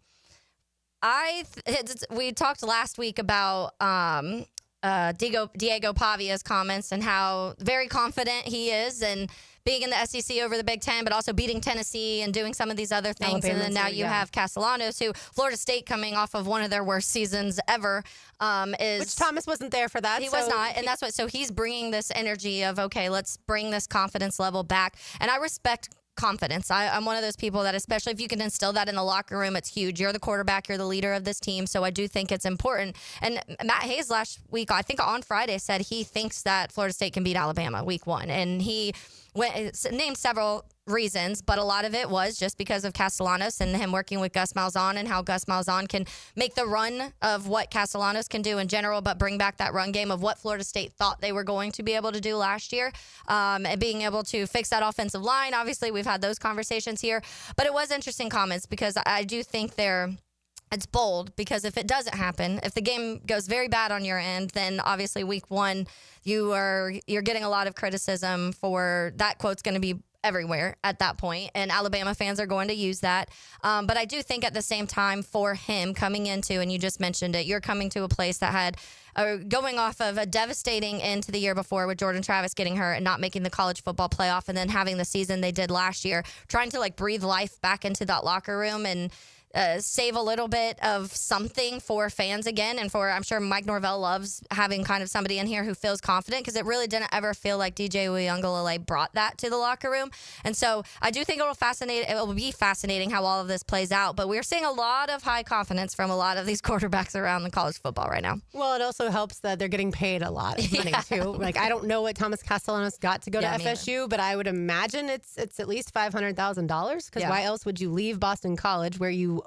We talked last week about Diego Pavia's comments and how very confident he is and being in the SEC over the Big Ten, but also beating Tennessee and doing some of these other things. Alabama and then now you have Castellanos, who Florida State coming off of one of their worst seasons ever. Which Thomas wasn't there for that. He was not. And that's what, so he's bringing this energy of, okay, let's bring this confidence level back. And I respect confidence. I'm one of those people that, especially if you can instill that in the locker room, it's huge. You're the quarterback, you're the leader of this team. So I do think it's important. And Matt Hayes last week, I think on Friday, said he thinks that Florida State can beat Alabama week 1. And he named several reasons, but a lot of it was just because of Castellanos and him working with Gus Malzahn and how Gus Malzahn can make the run of what Castellanos can do in general, but bring back that run game of what Florida State thought they were going to be able to do last year, and being able to fix that offensive line. Obviously, we've had those conversations here, but it was interesting comments because I do think it's bold, because if it doesn't happen, if the game goes very bad on your end, then obviously week 1, you're getting a lot of criticism for that. Quote's going to be everywhere at that point, and Alabama fans are going to use that. But I do think at the same time, for him coming into, and you just mentioned it, you're coming to a place that had going off of a devastating end to the year before with Jordan Travis getting hurt and not making the college football playoff, and then having the season they did last year, trying to like breathe life back into that locker room and save a little bit of something for fans again. And I'm sure Mike Norvell loves having kind of somebody in here who feels confident, because it really didn't ever feel like DJ Uiagalelei brought that to the locker room. And so I do think it will be fascinating how all of this plays out. But we're seeing a lot of high confidence from a lot of these quarterbacks around the college football right now. Well, it also helps that they're getting paid a lot of money too. Like, I don't know what Thomas Castellanos got to go to FSU, but I would imagine it's at least $500,000, because why else would you leave Boston College, where you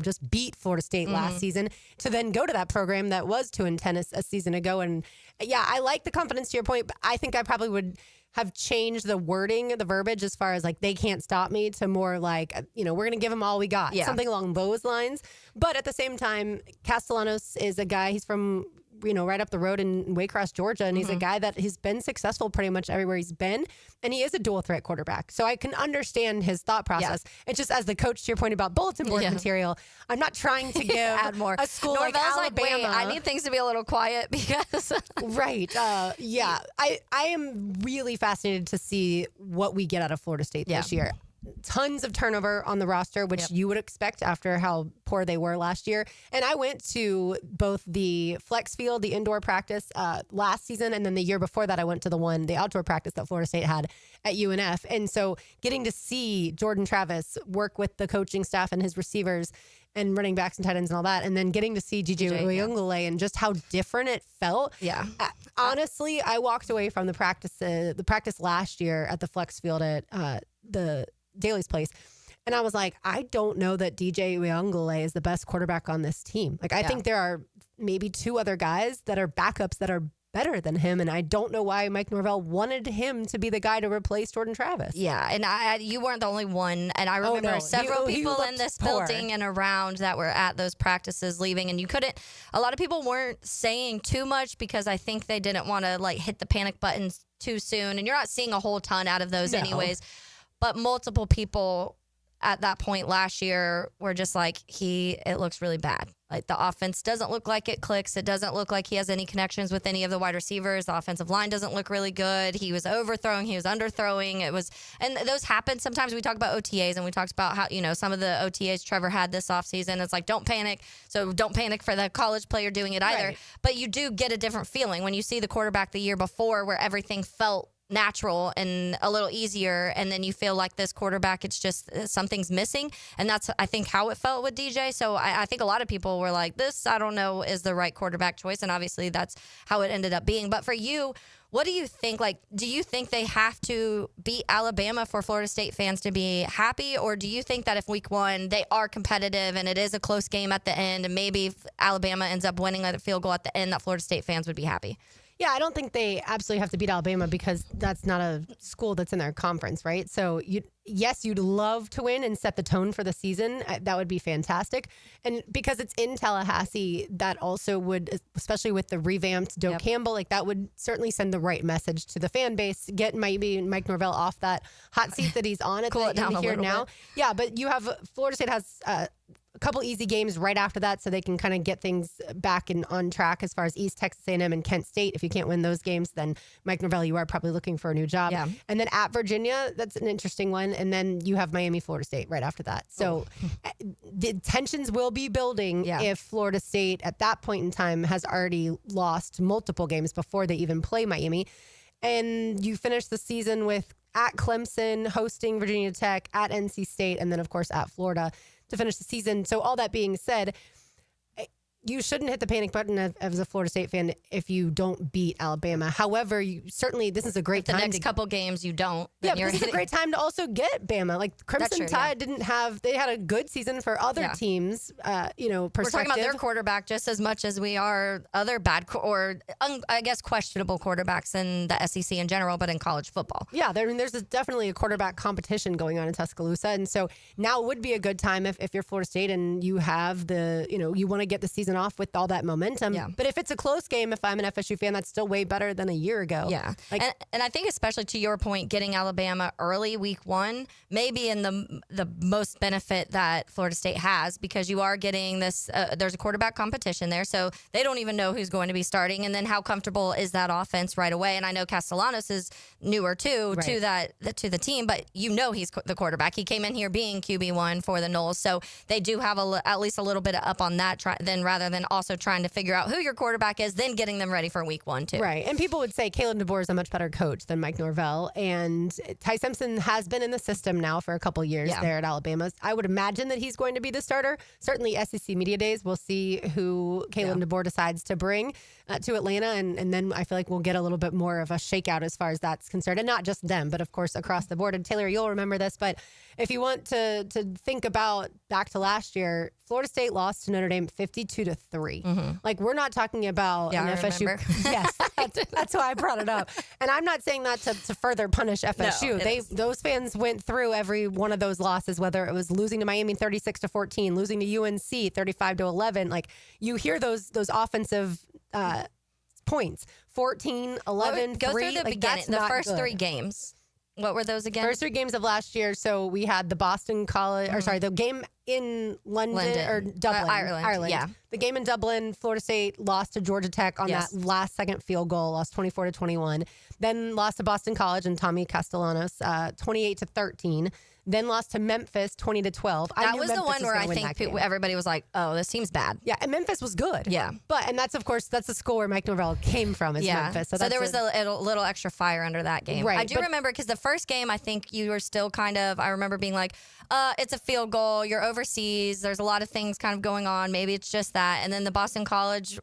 just beat Florida State last season, to then go to that program that was 2-10 a season ago. And I like the confidence to your point, but I think I probably would have changed the wording, the verbiage, as far as like, they can't stop me, to more like, we're going to give them all we got. Something along those lines. But at the same time, Castellanos is a guy, he's from right up the road in Waycross, Georgia. And he's a guy that has been successful pretty much everywhere he's been. And he is a dual threat quarterback. So I can understand his thought process. It's just, as the coach, to your point about bulletin board material, I'm not trying to give add more. A school Norvell's like Alabama. Wait, I need things to be a little quiet because. Right. I am really fascinated to see what we get out of Florida State this year. tons of turnover on the roster, which you would expect after how poor they were last year. And I went to both the flex field, the indoor practice last season, and then the year before that, I went to the outdoor practice that Florida State had at UNF. And so getting to see Jordan Travis work with the coaching staff and his receivers and running backs and tight ends and all that, and then getting to see Gigi Uyunglele and just how different it felt. Yeah. Honestly, I walked away from the practice last year at the flex field at the Daly's place, and I was like, I don't know that DJ Uyunglele is the best quarterback on this team. Like, I think there are maybe 2 other guys that are backups that are better than him, and I don't know why Mike Norvell wanted him to be the guy to replace Jordan Travis. Yeah, and you weren't the only one, and I remember several people in this building and around that were at those practices leaving, and a lot of people weren't saying too much because I think they didn't want to like hit the panic button too soon, and you're not seeing a whole ton out of those anyways, but multiple people at that point last year were just like, it looks really bad. Like, the offense doesn't look like it clicks. It doesn't look like he has any connections with any of the wide receivers. The offensive line doesn't look really good. He was overthrowing. He was underthrowing. And those happen. Sometimes we talk about OTAs, and we talked about how, some of the OTAs Trevor had this offseason. It's like, don't panic. So don't panic for the college player doing it either. Right. But you do get a different feeling when you see the quarterback the year before where everything felt natural and a little easier, and then you feel like this quarterback, it's just something's missing, and that's I think how it felt with DJ. So I think a lot of people were like, this I don't know is the right quarterback choice, and obviously that's how it ended up being. But for you, what do you think? Like, do you think they have to beat Alabama for Florida State fans to be happy, or do you think that if week 1 they are competitive and it is a close game at the end, and maybe if Alabama ends up winning a field goal at the end, that Florida State fans would be happy? Yeah, I don't think they absolutely have to beat Alabama because that's not a school that's in their conference, right? So, you'd love to win and set the tone for the season. That would be fantastic. And because it's in Tallahassee, that also would, especially with the revamped Doak Campbell, like that would certainly send the right message to the fan base, get maybe Mike Norvell off that hot seat that he's on at Cool it down a here little now. bit. Yeah, but you have Florida State has a couple easy games right after that, so they can kind of get things back and on track as far as East Texas A&M and Kent State. If you can't win those games, then Mike Norvell, you are probably looking for a new job. Yeah. And then at Virginia, that's an interesting one. And then you have Miami, Florida State right after that. So the tensions will be building if Florida State at that point in time has already lost multiple games before they even play Miami. And you finish the season with at Clemson, hosting Virginia Tech, at NC State, and then, of course, at Florida to finish the season. So all that being said, you shouldn't hit the panic button as a Florida State fan if you don't beat Alabama. However, this is a great time. The next couple games you don't. Yeah, this is a great time to also get Bama. Like Crimson Tide they had a good season for other teams. Perspective. We're talking about their quarterback just as much as we are other bad I guess questionable quarterbacks in the SEC in general, but in college football. Yeah, there's definitely a quarterback competition going on in Tuscaloosa, and so now would be a good time if you're Florida State and you have you want to get the season off with all that momentum. Yeah. But if it's a close game, if I'm an FSU fan, that's still way better than a year ago. Yeah. And I think especially to your point, getting Alabama early week 1 may be in the most benefit that Florida State has, because you are getting this, there's a quarterback competition there. So they don't even know who's going to be starting. And then how comfortable is that offense right away? And I know Castellanos is newer too, to the team, but he's the quarterback. He came in here being QB1 for the Noles. So they do have at least a little bit up on that rather than also trying to figure out who your quarterback is, then getting them ready for week 1 too. Right. And people would say Kalen DeBoer is a much better coach than Mike Norvell. And Ty Simpson has been in the system now for a couple years there at Alabama. I would imagine that he's going to be the starter. Certainly SEC Media Days, we'll see who Kalen DeBoer decides to bring to Atlanta. And then I feel like we'll get a little bit more of a shakeout as far as that's concerned. And not just them, but of course across the board. And Taylor, you'll remember this, but if you want to think about back to last year, Florida State lost to Notre Dame 52-3. Mm-hmm. Like, we're not talking about an FSU. Yes, that's why I brought it up. And I'm not saying that to further punish FSU. Those fans went through every one of those losses, whether it was losing to Miami 36-14, losing to UNC 35-11. Like, you hear those offensive points, 14, 11, Go 3. through the beginning, the first 3 games. What were those again? First 3 games of last year. So we had the Boston College, the game in London or Dublin, Ireland. Yeah. The game in Dublin, Florida State lost to Georgia Tech on that last second field goal, lost 24-21. Then lost to Boston College and Tommy Castellanos, 28-13. then lost to Memphis 20-12. That was the one where I think everybody was like, oh, this seems bad. Yeah, and Memphis was good. Yeah. And that's, of course, that's the school where Mike Norvell came from, is Memphis. So there was a little extra fire under that game. Right, I do remember, because the first game, I think you were still I remember being like, it's a field goal, you're overseas, there's a lot of things kind of going on, maybe it's just that. And then the Boston College,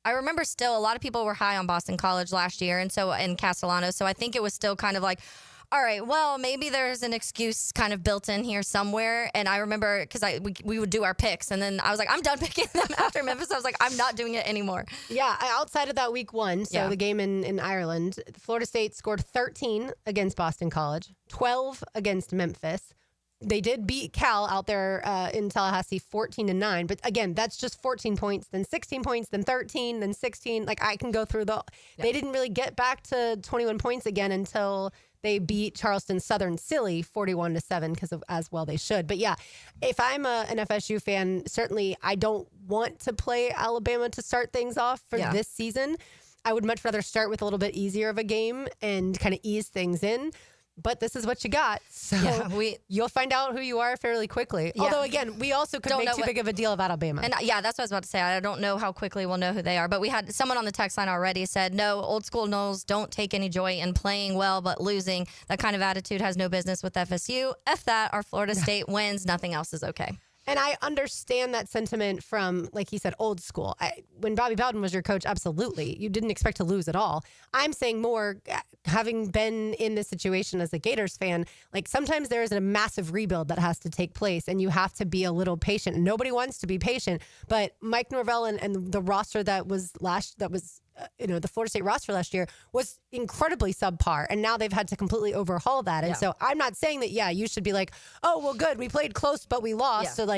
I remember still a lot of people were high on Boston College last year, and so in Castellano, so I think it was still kind of like, all right, well, maybe there's an excuse kind of built in here somewhere. And I remember, because we would do our picks, and then I was like, I'm done picking them after Memphis. I was like, I'm not doing it anymore. Yeah, outside of that week 1, so the game in Ireland, Florida State scored 13 against Boston College, 12 against Memphis. They did beat Cal out there in Tallahassee 14-9. But again, that's just 14 points, then 16 points, then 13, then 16. Like, I can go through They didn't really get back to 21 points again until they beat Charleston Southern Silly 41-7, because of as well they should. But yeah, if I'm an FSU fan, certainly I don't want to play Alabama to start things off for this season. I would much rather start with a little bit easier of a game and kind of ease things in. But this is what you got. So you'll find out who you are fairly quickly. Yeah. Although, again, we also could make too big of a deal of Alabama. And that's what I was about to say. I don't know how quickly we'll know who they are. But we had someone on the text line already said, no, old school Noles don't take any joy in playing well but losing. That kind of attitude has no business with FSU. F that. Our Florida State wins. Nothing else is okay. And I understand that sentiment from, like he said, old school. When Bobby Bowden was your coach, absolutely. You didn't expect to lose at all. I'm saying more, having been in this situation as a Gators fan, like sometimes there is a massive rebuild that has to take place, and you have to be a little patient. Nobody wants to be patient, but Mike Norvell and the roster that was the Florida State roster last year was incredibly subpar, and now they've had to completely overhaul that. And so I'm not saying that, you should be like, oh, well, good, we played close, but we lost. So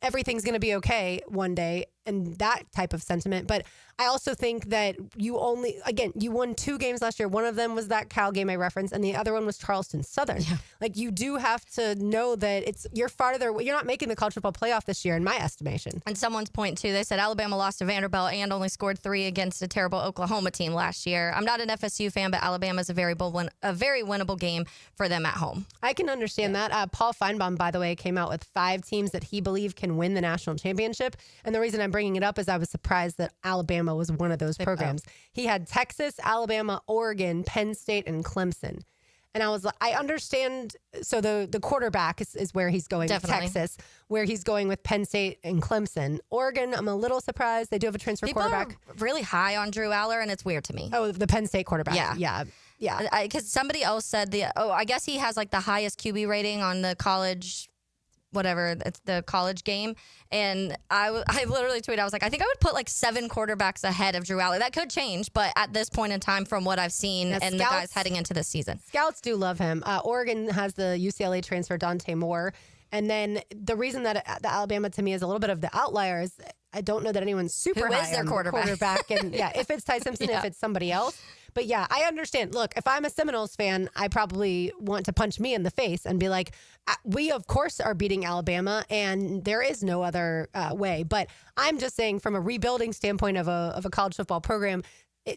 everything's going to be okay one day, and that type of sentiment. But I also think that you won 2 games last year. One of them was that Cal game I referenced, and the other one was Charleston Southern. Yeah. Like, you do have to know that you're not making the college football playoff this year, in my estimation. And someone's point too, they said Alabama lost to Vanderbilt and only scored 3 against a terrible Oklahoma team last year. I'm not an FSU fan, but Alabama's a very winnable game for them at home. I can understand that. Paul Feinbaum, by the way, came out with 5 teams that he believed can win the national championship. And the reason I'm bringing it up is I was surprised that Alabama was one of those programs. He had Texas, Alabama, Oregon, Penn State, and Clemson. And I was like, I understand. So the quarterback is where he's going. Definitely. Texas, where he's going with Penn State and Clemson. Oregon, I'm a little surprised. They do have a transfer quarterback. People are really high on Drew Aller, and it's weird to me. Oh, the Penn State quarterback. Yeah. Because somebody else said I guess he has like the highest QB rating on the college, whatever, it's the college game. And I literally tweeted, I was like, I think I would put like 7 quarterbacks ahead of Drew Aller. That could change, but at this point in time, from what I've seen the guys heading into this season. Scouts do love him. Oregon has the UCLA transfer, Dante Moore. And then the reason that the Alabama to me is a little bit of the outlier is I don't know that anyone's super Who high is their on quarterback? And if it's Ty Simpson, if it's somebody else. But I understand. Look, if I'm a Seminoles fan, I probably want to punch me in the face and be like, we, of course, are beating Alabama, and there is no other way. But I'm just saying, from a rebuilding standpoint of a college football program,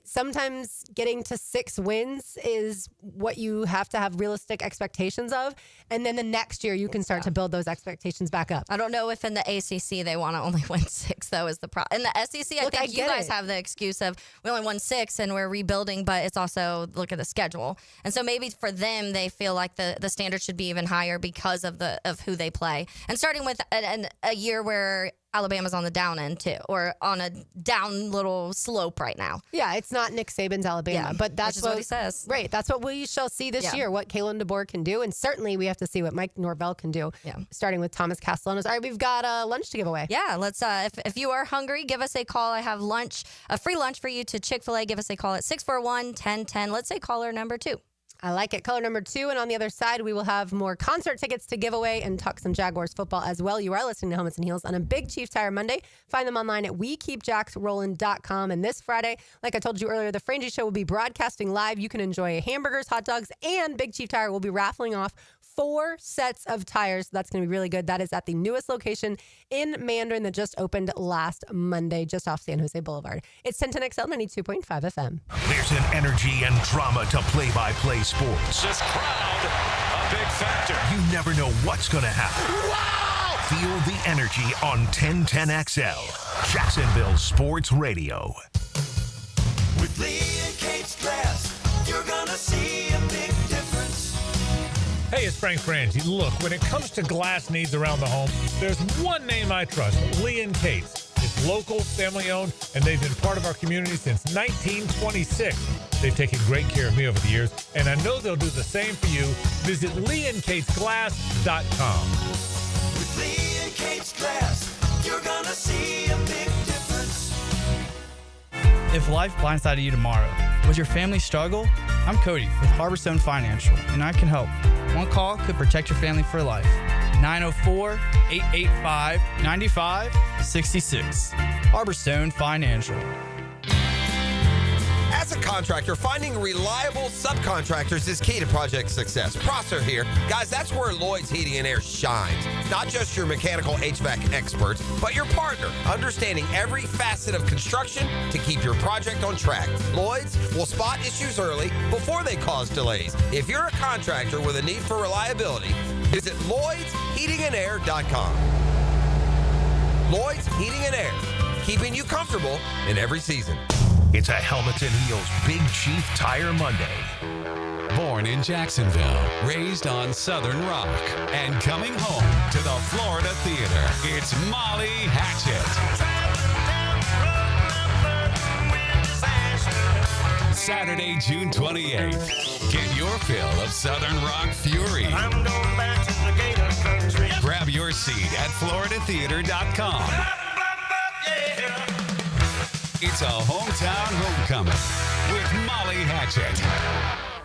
sometimes getting to 6 wins is what you have to have realistic expectations of. And then the next year you can start to build those expectations back up. I don't know if in the ACC they want to only win 6, though, is the problem. In the SEC, I think you guys have the excuse of we only won 6 and we're rebuilding, but it's also look at the schedule. And so maybe for them, they feel like the standard should be even higher because of who they play. And starting with a year where Alabama's on the down end too, or on a down little slope right now. Yeah, it's not Nick Saban's Alabama, but that's what he says. Right, that's what we shall see this year, what Kalen DeBoer can do, and certainly we have to see what Mike Norvell can do, starting with Thomas Castellanos. All right, we've got lunch to give away. Yeah, let's. If you are hungry, give us a call. I have a free lunch for you to Chick-fil-A. Give us a call at 641-1010. Let's say caller number 2. I like it. Caller number 2. And on the other side, we will have more concert tickets to give away and talk some Jaguars football as well. You are listening to Helmets and Heels on a Big Chief Tire Monday. Find them online at WeKeepJacksRollin.com. And this Friday, like I told you earlier, the Frangie Show will be broadcasting live. You can enjoy hamburgers, hot dogs, and Big Chief Tire will be raffling off 4 sets of tires. That's going to be really good. That is at the newest location in Mandarin that just opened last Monday, just off San Jose Boulevard. It's 1010XL 92.5 FM. There's an energy and drama to play-by-play sports. This crowd up big factor. You never know what's going to happen. Wow! Feel the energy on 1010XL, Jacksonville Sports Radio. With Lee and Kate's Glass, you're gonna see a big difference. Hey, it's Frank Frangie. Look, when it comes to glass needs around the home, there's one name I trust, Lee and Kate's. It's local, family-owned, and they've been part of our community since 1926. They've taken great care of me over the years, and I know they'll do the same for you. Visit leeandkatesglass.com. With Lee and Kate's Glass, you're gonna see a big difference. If life blindsided you tomorrow, would your family struggle? I'm Cody with Harborstone Financial, and I can help. One call could protect your family for life. 904-885-9566. Harborstone Financial. As a contractor, finding reliable subcontractors is key to project success. Prosser here. Guys, that's where Lloyd's Heating and Air shines. Not just your mechanical HVAC experts, but your partner, understanding every facet of construction to keep your project on track. Lloyd's will spot issues early before they cause delays. If you're a contractor with a need for reliability, visit LloydsHeatingandAir.com. Lloyd's Heating and Air, keeping you comfortable in every season. It's a Helmets and Heels Big Chief Tire Monday. Born in Jacksonville, raised on Southern Rock, and coming home to the Florida Theater, it's Molly Hatchet. Saturday, June 28th. Get your fill of Southern Rock fury. Grab your seat at floridatheater.com. It's a hometown homecoming with Molly Hatchet.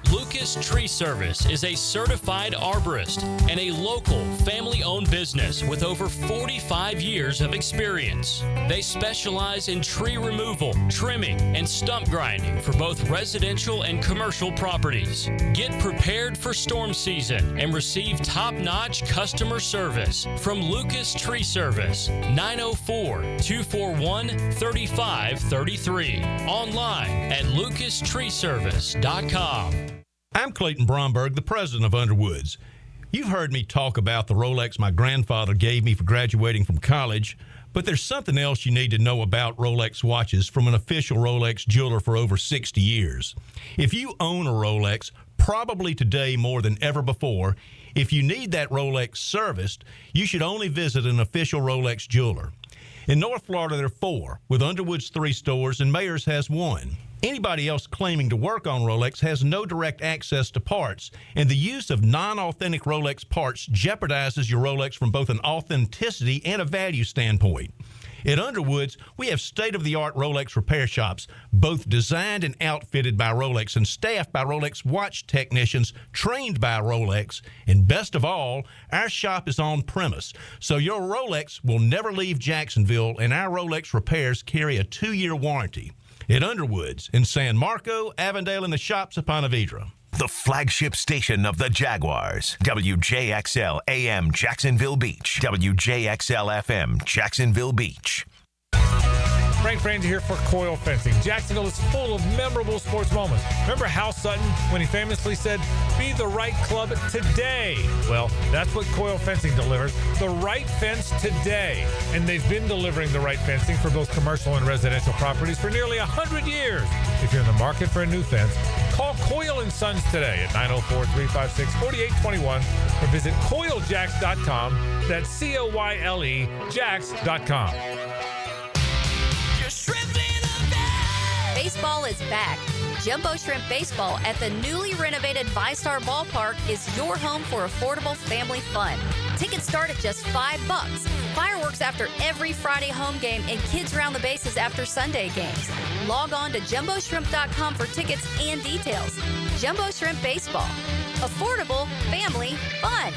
Lucas Tree Service is a certified arborist and a local family-owned business with over 45 years of experience. They specialize in tree removal, trimming, and stump grinding for both residential and commercial properties. Get prepared for storm season and receive top-notch customer service from Lucas Tree Service, 904-241-3533. Online at lucastreeservice.com. I'm Clayton Bromberg, the president of Underwoods. You've heard me talk about the Rolex my grandfather gave me for graduating from college, but there's something else you need to know about Rolex watches from an official Rolex jeweler for over 60 years. If you own a Rolex, probably today more than ever before, if you need that Rolex serviced, you should only visit an official Rolex jeweler. In North Florida, there are 4, with Underwood's 3 stores, and Mayors has 1. Anybody else claiming to work on Rolex has no direct access to parts, and the use of non-authentic Rolex parts jeopardizes your Rolex from both an authenticity and a value standpoint. At Underwoods, we have state-of-the-art Rolex repair shops, both designed and outfitted by Rolex and staffed by Rolex watch technicians trained by Rolex. And best of all, our shop is on premise, so your Rolex will never leave Jacksonville, and our Rolex repairs carry a 2-year warranty. At Underwoods in San Marco, Avondale, and the shops of Ponte Vedra. The flagship station of the Jaguars. WJXL AM Jacksonville Beach. WJXL FM Jacksonville Beach. Frank Frangie here for Coil Fencing. Jacksonville is full of memorable sports moments. Remember Hal Sutton when he famously said, "Be the right club today"? Well, that's what Coil Fencing delivers. The right fence today. And they've been delivering the right fencing for both commercial and residential properties for nearly 100 years. If you're in the market for a new fence, call Coil & Sons today at 904-356-4821 or visit coiljacks.com. That's COYLE Jacks.com. Baseball is back. Jumbo Shrimp Baseball at the newly renovated VyStar Ballpark is your home for affordable family fun. Tickets start at just $5. Fireworks after every Friday home game and kids round the bases after Sunday games. Log on to jumboshrimp.com for tickets and details. Jumbo Shrimp Baseball. Affordable family fun.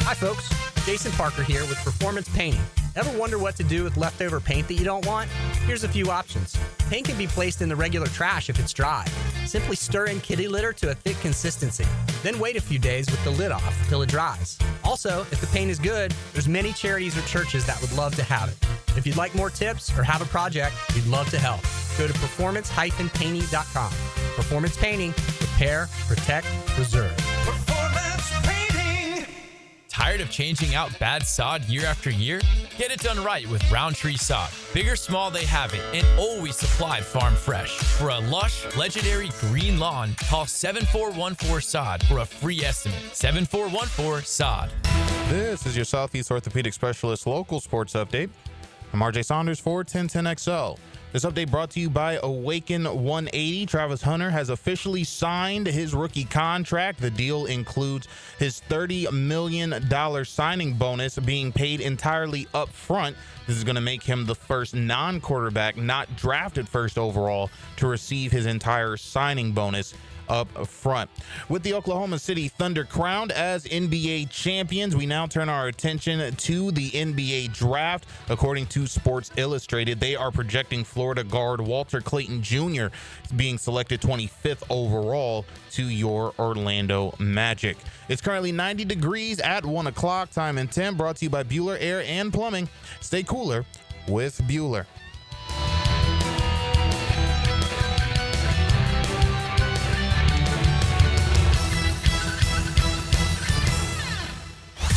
Hi, folks. Jason Parker here with Performance Painting. Ever wonder what to do with leftover paint that you don't want? Here's a few options. Paint can be placed in the regular trash if it's dry. Simply stir in kitty litter to a thick consistency. Then wait a few days with the lid off till it dries. Also, if the paint is good, there's many charities or churches that would love to have it. If you'd like more tips or have a project, we'd love to help. Go to performance-painting.com. Performance Painting. Repair, protect, preserve. Performance painting. Tired of changing out bad sod year after year? Get it done right with Roundtree Sod. Big or small, they have it, and always supplied farm fresh. For a lush, legendary green lawn, call 7414-SOD for a free estimate. 7414-SOD. This is your Southeast Orthopedic Specialist local sports update. I'm RJ Saunders for 1010XL. This update brought to you by Awaken 180. Travis Hunter has officially signed his rookie contract. The deal includes his $30 million signing bonus being paid entirely up front. This is going to make him the first non-quarterback not drafted first overall to receive his entire signing bonus up front. With the Oklahoma City Thunder crowned as NBA champions, we now turn our attention to the NBA draft. According to Sports Illustrated, they are projecting Florida guard Walter Clayton Jr. being selected 25th overall to your Orlando Magic. It's currently 90 degrees at 1 o'clock. Time and 10 brought to you by Bueller Air and Plumbing. Stay cooler with Bueller.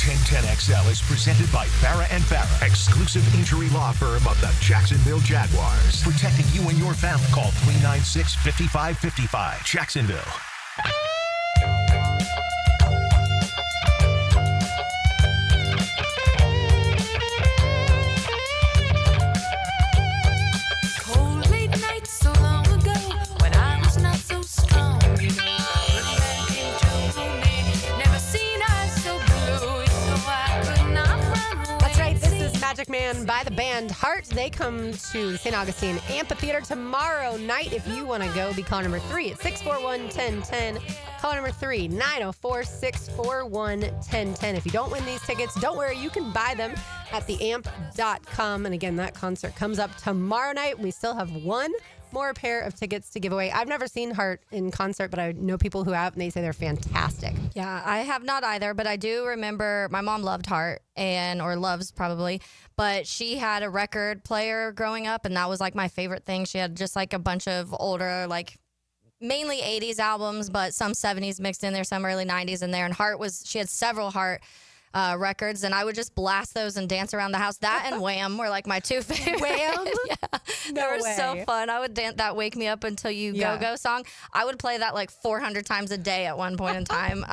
1010XL is presented by Farah & Farah, exclusive injury law firm of the Jacksonville Jaguars. Protecting you and your family. Call 396-5555. Jacksonville. Cold late nights so long ago when I was not so strong, you know. Magic Man by the band Heart. They come to St. Augustine Amphitheater tomorrow night. If you want to go, be call number 3 at 641-1010. Call number 3, 904-641-1010. If you don't win these tickets, don't worry. You can buy them at theamp.com. And again, that concert comes up tomorrow night. We still have one more pair of tickets to give away. I've never seen Heart in concert, but I know people who have, and they say they're fantastic. Yeah, I have not either, but I do remember my mom loved Heart, or loves probably, but she had a record player growing up, and that was like my favorite thing. She had just like a bunch of older, like mainly 80s albums, but some 70s mixed in there, some early 90s in there, and she had several Heart records, and I would just blast those and dance around the house. That and Wham were like my two favorites. Wham? Yeah. They were so fun. I would dance that Wake Me Up Until You Go song. I would play that like 400 times a day at one point in time,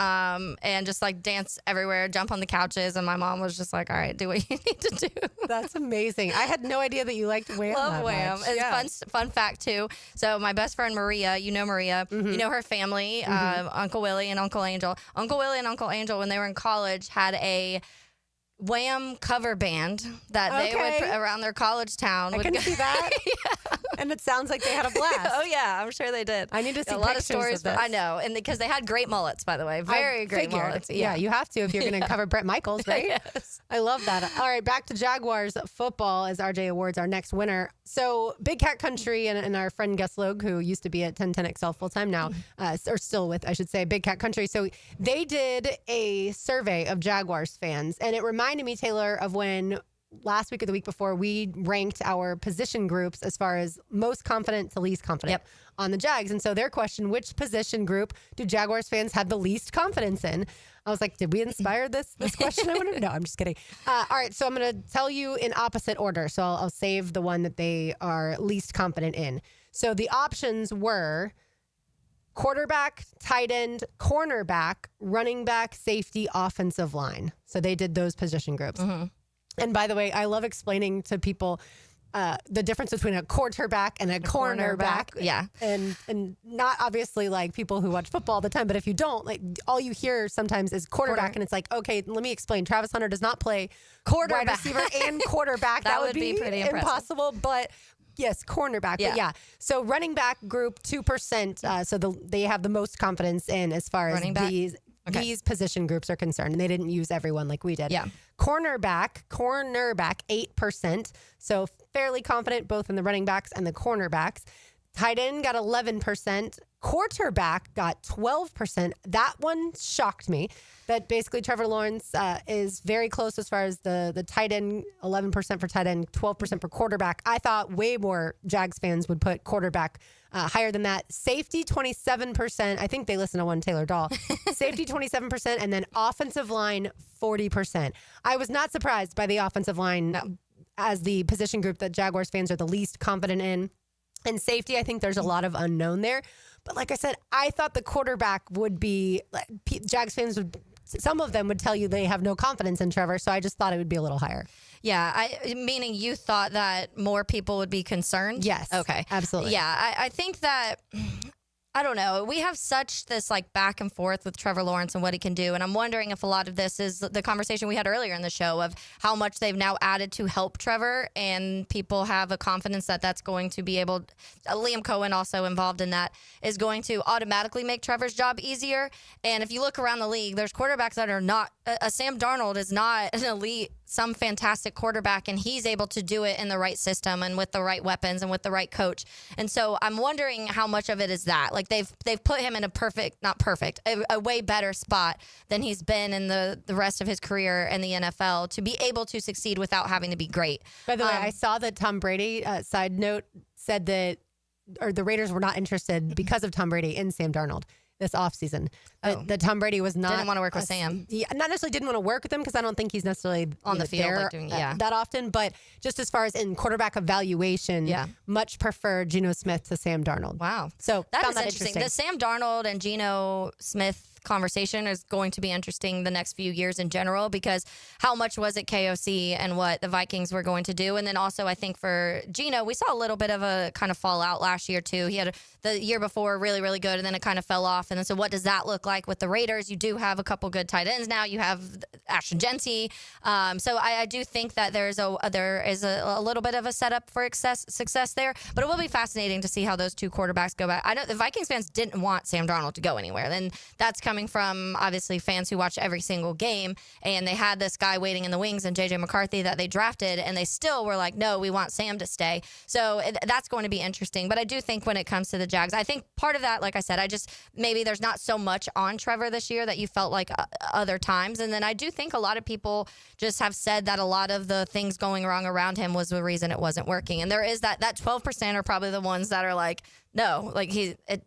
and just like dance everywhere, jump on the couches, and my mom was just like, all right, do what you need to do. That's amazing. I had no idea that you liked Wham. Love Wham. It's fun fact too. So my best friend Maria, you know Maria, you know her family, Uncle Willie and Uncle Angel. Uncle Willie and Uncle Angel, when they were in college, had a Wham cover band that they would around their college town. I can see that. And it sounds like they had a blast. Oh yeah, I'm sure they did. I need to see a lot pictures of stories. of this. I know, and because they had great mullets, by the way, very great mullets. Yeah, you have to if you're going to cover Bret Michaels, right? Yes. I love that. All right, back to Jaguars football as RJ awards our next winner. So Big Cat Country and our friend Gus Logue, who used to be at 1010XL full time now, or still with, I should say, Big Cat Country. So they did a survey of Jaguars fans, and it reminded me, Taylor, of when last week or the week before we ranked our position groups as far as most confident to least confident on the Jags. And so their question, which position group do Jaguars fans have the least confidence in? I was like, did we inspire this question? I wonder. No, I'm just kidding. All right, so I'm going to tell you in opposite order. So I'll save the one that they are least confident in. So the options were quarterback, tight end, cornerback, running back, safety, offensive line. So they did those position groups. And by the way, I love explaining to people the difference between a quarterback and a cornerback. Yeah. And not obviously like people who watch football all the time, but if you don't, like all you hear sometimes is quarterback. And it's like, okay, let me explain. Travis Hunter does not play wide receiver and quarterback. that would be pretty impossible. But yes, cornerback. Yeah. But yeah. So running back group, 2%. So they have the most confidence in as far as these position groups are concerned. And they didn't use everyone like we did. Yeah. Cornerback, 8%. So fairly confident both in the running backs and the cornerbacks. Tight end got 11%. Quarterback got 12%. That one shocked me. That basically Trevor Lawrence is very close as far as the tight end, 11% for tight end, 12% for quarterback. I thought way more Jags fans would put quarterback higher than that. Safety, 27%. I think they listen to one Taylor Dahl. Safety, 27%. And then offensive line, 40%. I was not surprised by the offensive line as the position group that Jaguars fans are the least confident in. And safety, I think there's a lot of unknown there. But like I said, I thought the quarterback would be, Jags fans would, some of them would tell you they have no confidence in Trevor. So I just thought it would be a little higher. Yeah, meaning you thought that more people would be concerned? Yes. Okay. Absolutely. Yeah, I think that, I don't know. We have such this like back and forth with Trevor Lawrence and what he can do. And I'm wondering if a lot of this is the conversation we had earlier in the show of how much they've now added to help Trevor, and people have a confidence that that's going to be able, Liam Cohen also involved in that, is going to automatically make Trevor's job easier. And if you look around the league, there's quarterbacks that are not, Sam Darnold is not an elite, some fantastic quarterback, and he's able to do it in the right system and with the right weapons and with the right coach. And so I'm wondering how much of it is that. Like they've put him in a way better spot than he's been in the rest of his career in the NFL to be able to succeed without having to be great. By the way, I saw that Tom Brady, side note, said that, or the Raiders were not interested because of Tom Brady in Sam Darnold this offseason. That Tom Brady was not... Didn't want to work with Sam. Yeah, not necessarily didn't want to work with him because I don't think he's necessarily on the field there, like doing, that often. But just as far as in quarterback evaluation, much prefer Geno Smith to Sam Darnold. Wow. So that found is that interesting. The Sam Darnold and Geno Smith conversation is going to be interesting the next few years in general, because how much was it KOC and what the Vikings were going to do? And then also I think for Geno, we saw a little bit of a kind of fallout last year too. He had the year before really, really good, and then it kind of fell off. And then so what does that look like with the Raiders? You do have a couple good tight ends now. You have Ashton Genty. So I do think that there is a little bit of a setup for success there, but it will be fascinating to see how those two quarterbacks go back. I know the Vikings fans didn't want Sam Darnold to go anywhere, and that's coming from obviously fans who watch every single game, and they had this guy waiting in the wings and JJ McCarthy that they drafted, and they still were like, no, we want Sam to stay. So that's going to be interesting. But I do think when it comes to the Jags, I think part of that, like I said, maybe there's not so much on Trevor this year that you felt like other times. And then I do think a lot of people just have said that a lot of the things going wrong around him was the reason it wasn't working. And there is that 12% are probably the ones that are like, no, like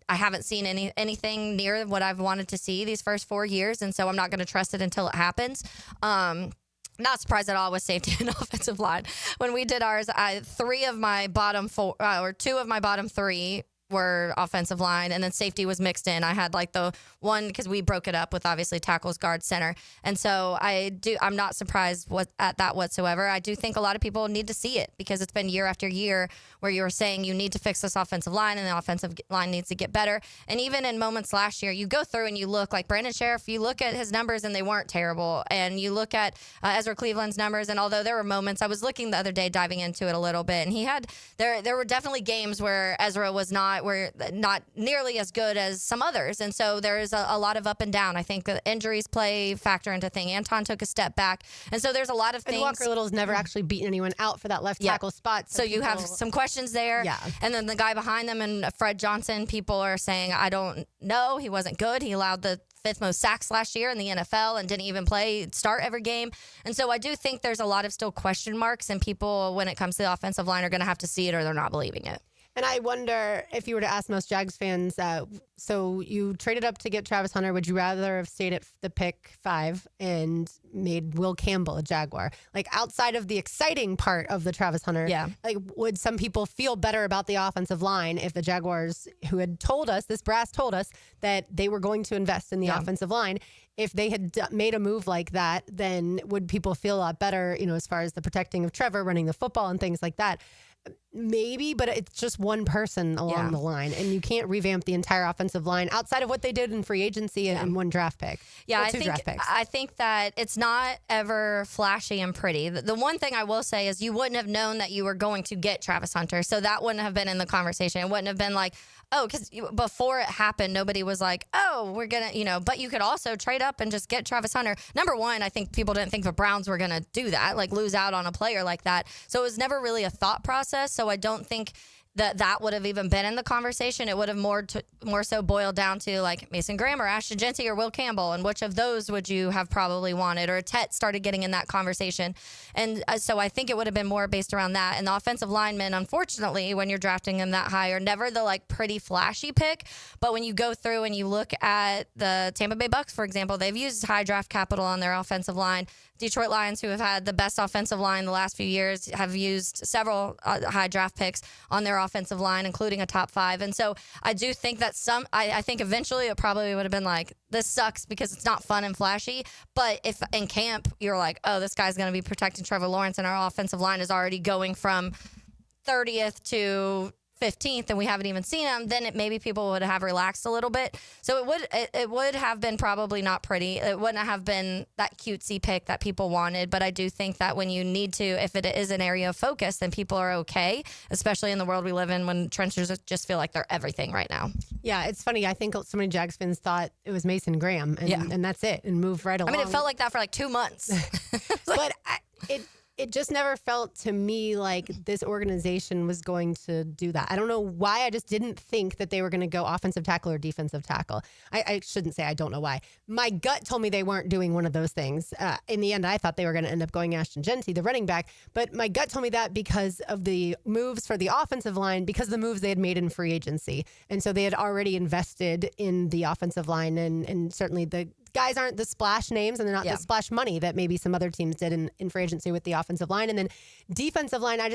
I haven't seen anything near what I've wanted to see these first 4 years, and so I'm not going to trust it until it happens. Not surprised at all with safety and offensive line. When we did ours, 2 of my bottom 3 were offensive line, and then safety was mixed in. I had like the one, because we broke it up with obviously tackles, guard, center. And so I'm not surprised at that whatsoever. I do think a lot of people need to see it, because it's been year after year where you were saying you need to fix this offensive line and the offensive line needs to get better. And even in moments last year, you go through and you look like Brandon Sheriff, you look at his numbers and they weren't terrible. And you look at Ezra Cleveland's numbers, and although there were moments, I was looking the other day, diving into it a little bit, and there were definitely games where Ezra was not nearly as good as some others. And so there is a lot of up and down. I think the injuries factor into thing. Anton took a step back. And so there's a lot of things. And Walker Little's never actually beaten anyone out for that left tackle spot. So you have some questions there. Yeah. And then the guy behind them and Fred Johnson, people are saying, I don't know. He wasn't good. He allowed the 5th most sacks last year in the NFL and didn't even start every game. And so I do think there's a lot of still question marks, and people, when it comes to the offensive line, are going to have to see it or they're not believing it. And I wonder if you were to ask most Jags fans, so you traded up to get Travis Hunter. Would you rather have stayed at the pick 5 and made Will Campbell a Jaguar? Like, outside of the exciting part of the Travis Hunter, like, would some people feel better about the offensive line if the Jaguars, who had told us, this brass told us, that they were going to invest in the offensive line, if they had made a move like that, then would people feel a lot better, as far as the protecting of Trevor, running the football and things like that? Maybe, but it's just one person along the line, and you can't revamp the entire offensive line outside of what they did in free agency and one draft pick. Yeah, well, I think that it's not ever flashy and pretty. The one thing I will say is you wouldn't have known that you were going to get Travis Hunter, so that wouldn't have been in the conversation. It wouldn't have been like, oh, because before it happened, nobody was like, oh, we're going to, but you could also trade up and just get Travis Hunter. Number one, I think people didn't think the Browns were going to do that, like lose out on a player like that. So it was never really a thought process. So I don't think that would have even been in the conversation. It would have more so boiled down to like Mason Graham or Ashton Genty or Will Campbell, and which of those would you have probably wanted? Or Tet started getting in that conversation. And so I think it would have been more based around that. And the offensive linemen, unfortunately, when you're drafting them that high, are never the like pretty flashy pick. But when you go through and you look at the Tampa Bay Bucks, for example, they've used high draft capital on their offensive line. Detroit Lions, who have had the best offensive line the last few years, have used several high draft picks on their offensive line, including a top 5. And so I do think that I think eventually it probably would have been like, this sucks because it's not fun and flashy. But if in camp you're like, oh, this guy's going to be protecting Trevor Lawrence and our offensive line is already going from 30th to 15th and we haven't even seen him, then maybe people would have relaxed a little bit. So it would have been probably not pretty. It wouldn't have been that cutesy pick that people wanted. But I do think that when you need to, if it is an area of focus, then people are okay, especially in the world we live in when trenches just feel like they're everything right now. Yeah, it's funny. I think so many Jags fans thought it was Mason Graham, and that's it, and moved right along. I mean, it felt like that for like 2 months. But it just never felt to me like this organization was going to do that. I don't know why. I just didn't think that they were going to go offensive tackle or defensive tackle. I shouldn't say I don't know why. My gut told me they weren't doing one of those things. In the end, I thought they were going to end up going Ashton Genty, the running back. But my gut told me that because of the moves for the offensive line, because of the moves they had made in free agency. And so they had already invested in the offensive line, and certainly the guys aren't the splash names and they're not the splash money that maybe some other teams did in free agency with the offensive line. And then defensive line, I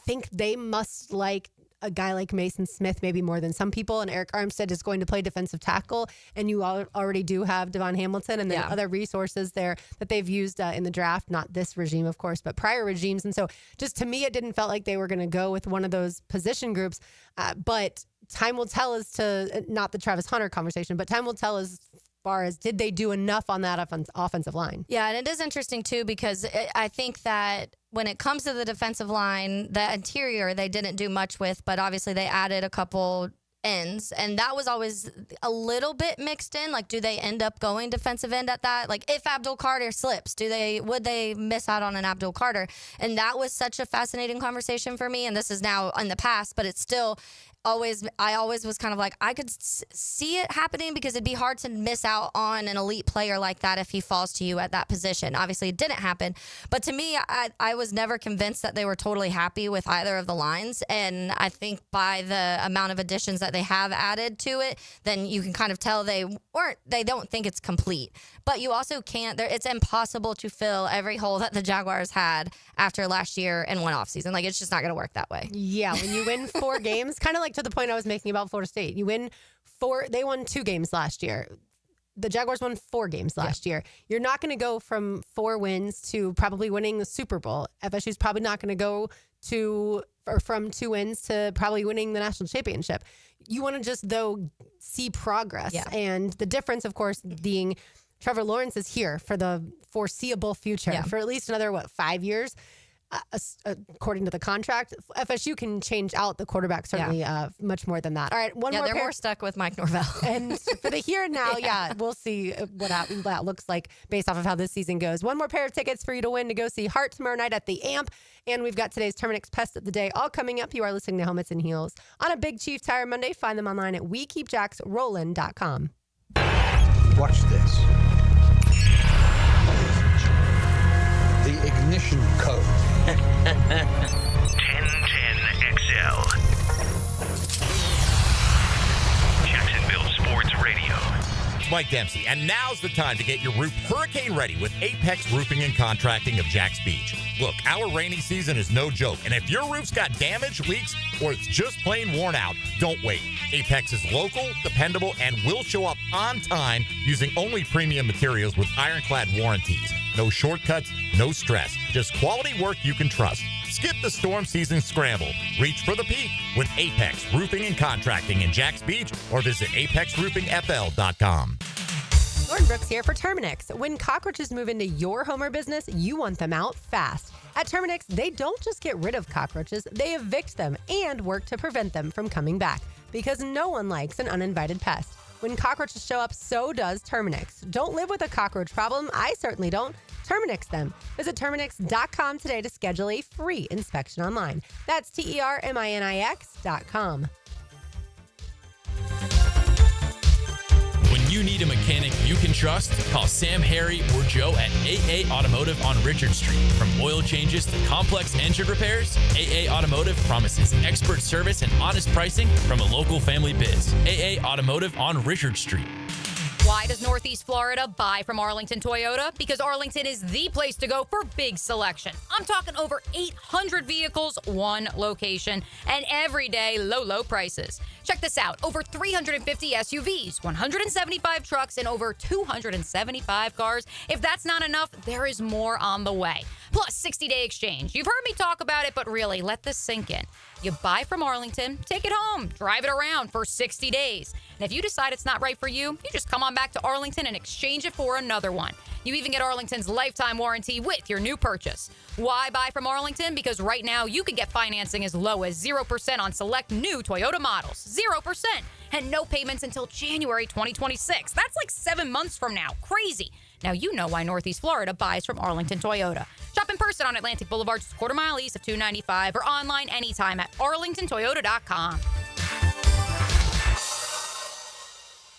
think they must like a guy like Mason Smith maybe more than some people. And Eric Armstead is going to play defensive tackle. And you already do have Devon Hamilton and then other resources there that they've used in the draft. Not this regime, of course, but prior regimes. And so just to me, it didn't feel like they were going to go with one of those position groups. But time will tell as to, not the Travis Hunter conversation, but time will tell as far as did they do enough on that offensive line. Yeah, and it is interesting too because I think that when it comes to the defensive line, the interior they didn't do much with, but obviously they added a couple ends, and that was always a little bit mixed in. Like, do they end up going defensive end at that? Like, if Abdul Carter slips, would they miss out on an Abdul Carter? And that was such a fascinating conversation for me. And this is now in the past, but it's still I always was kind of like, I could see it happening because it'd be hard to miss out on an elite player like that if he falls to you at that position. Obviously, it didn't happen. But to me, I was never convinced that they were totally happy with either of the lines. And I think by the amount of additions that they have added to it, then you can kind of tell they don't think it's complete. But you also can't, it's impossible to fill every hole that the Jaguars had after last year in one offseason. Like, it's just not going to work that way. Yeah, when you win 4 games, kind of like to the point I was making about Florida State. You win 4, they won 2 games last year. The Jaguars won 4 games last year. You're not going to go from 4 wins to probably winning the Super Bowl. FSU's probably not going to go from 2 wins to probably winning the national championship. You want to just, though, see progress. Yeah. And the difference, of course, being Trevor Lawrence is here for the foreseeable future for at least another, 5 years? According to the contract, FSU can change out the quarterback certainly much more than that. All right, they're more stuck with Mike Norvell. And for the here and now, we'll see what that looks like based off of how this season goes. One more pair of tickets for you to win to go see Hart tomorrow night at the Amp. And we've got today's Terminix Pest of the Day all coming up. You are listening to Helmets and Heels on a Big Chief Tire Monday. Find them online at WeKeepJacksRollin.com. Watch this. The ignition code. 1010XL. Jacksonville Sports Radio. It's Mike Dempsey, and now's the time to get your roof hurricane ready with Apex Roofing and Contracting of Jacks Beach. Look, our rainy season is no joke, and if your roof's got damage, leaks, or it's just plain worn out, don't wait. Apex is local, dependable, and will show up on time using only premium materials with ironclad warranties. No shortcuts, no stress, just quality work you can trust. Skip the storm season scramble. Reach for the peak with Apex Roofing and Contracting in Jacks Beach or visit apexroofingfl.com. Lauren Brooks here for Terminix. When cockroaches move into your home or business, you want them out fast. At Terminix, they don't just get rid of cockroaches, they evict them and work to prevent them from coming back because no one likes an uninvited pest. When cockroaches show up, so does Terminix. Don't live with a cockroach problem. I certainly don't. Terminix them. Visit Terminix.com today to schedule a free inspection online. That's TERMINIX.com. When you need a mechanic you can trust, call Sam, Harry, or Joe at AA Automotive on Richard Street. From oil changes to complex engine repairs, AA Automotive promises expert service and honest pricing from a local family biz. AA Automotive on Richard Street. Why does Northeast Florida buy from Arlington Toyota? Because Arlington is the place to go for big selection. I'm talking over 800 vehicles, one location, and everyday low prices. Check this out. Over 350 SUVs, 175 trucks, and over 275 cars. If that's not enough, there is more on the way. Plus 60-day exchange. You've heard me talk about it, but really, let this sink in. You buy from Arlington, take it home, drive it around for 60 days. And if you decide it's not right for you, you just come on back to Arlington and exchange it for another one. You even get Arlington's lifetime warranty with your new purchase. Why buy from Arlington? Because right now you can get financing as low as 0% on select new Toyota models. 0%. And no payments until January 2026. That's like 7 months from now. Crazy. Now you know why Northeast Florida buys from Arlington Toyota. Shop in person on Atlantic Boulevard, just a quarter mile east of 295, or online anytime at arlingtontoyota.com.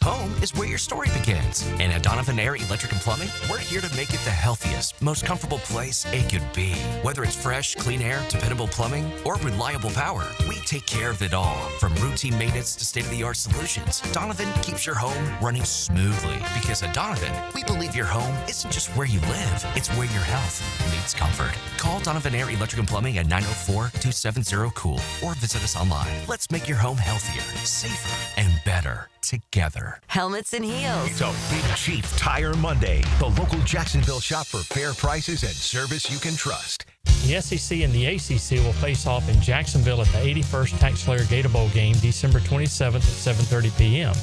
Home is where your story begins. And at Donovan Air Electric and Plumbing, we're here to make it the healthiest, most comfortable place it could be. Whether it's fresh, clean air, dependable plumbing, or reliable power, we take care of it all. From routine maintenance to state-of-the-art solutions, Donovan keeps your home running smoothly. Because at Donovan, we believe your home isn't just where you live, it's where your health meets comfort. Call Donovan Air Electric and Plumbing at 904-270-COOL or visit us online. Let's make your home healthier, safer, and better together. Helmets and heels. It's a Big Chief Tire Monday. The local Jacksonville shop for fair prices and service you can trust. The SEC and the ACC will face off in Jacksonville at the 81st Tax Slayer Gator Bowl game December 27th at 7:30 p.m.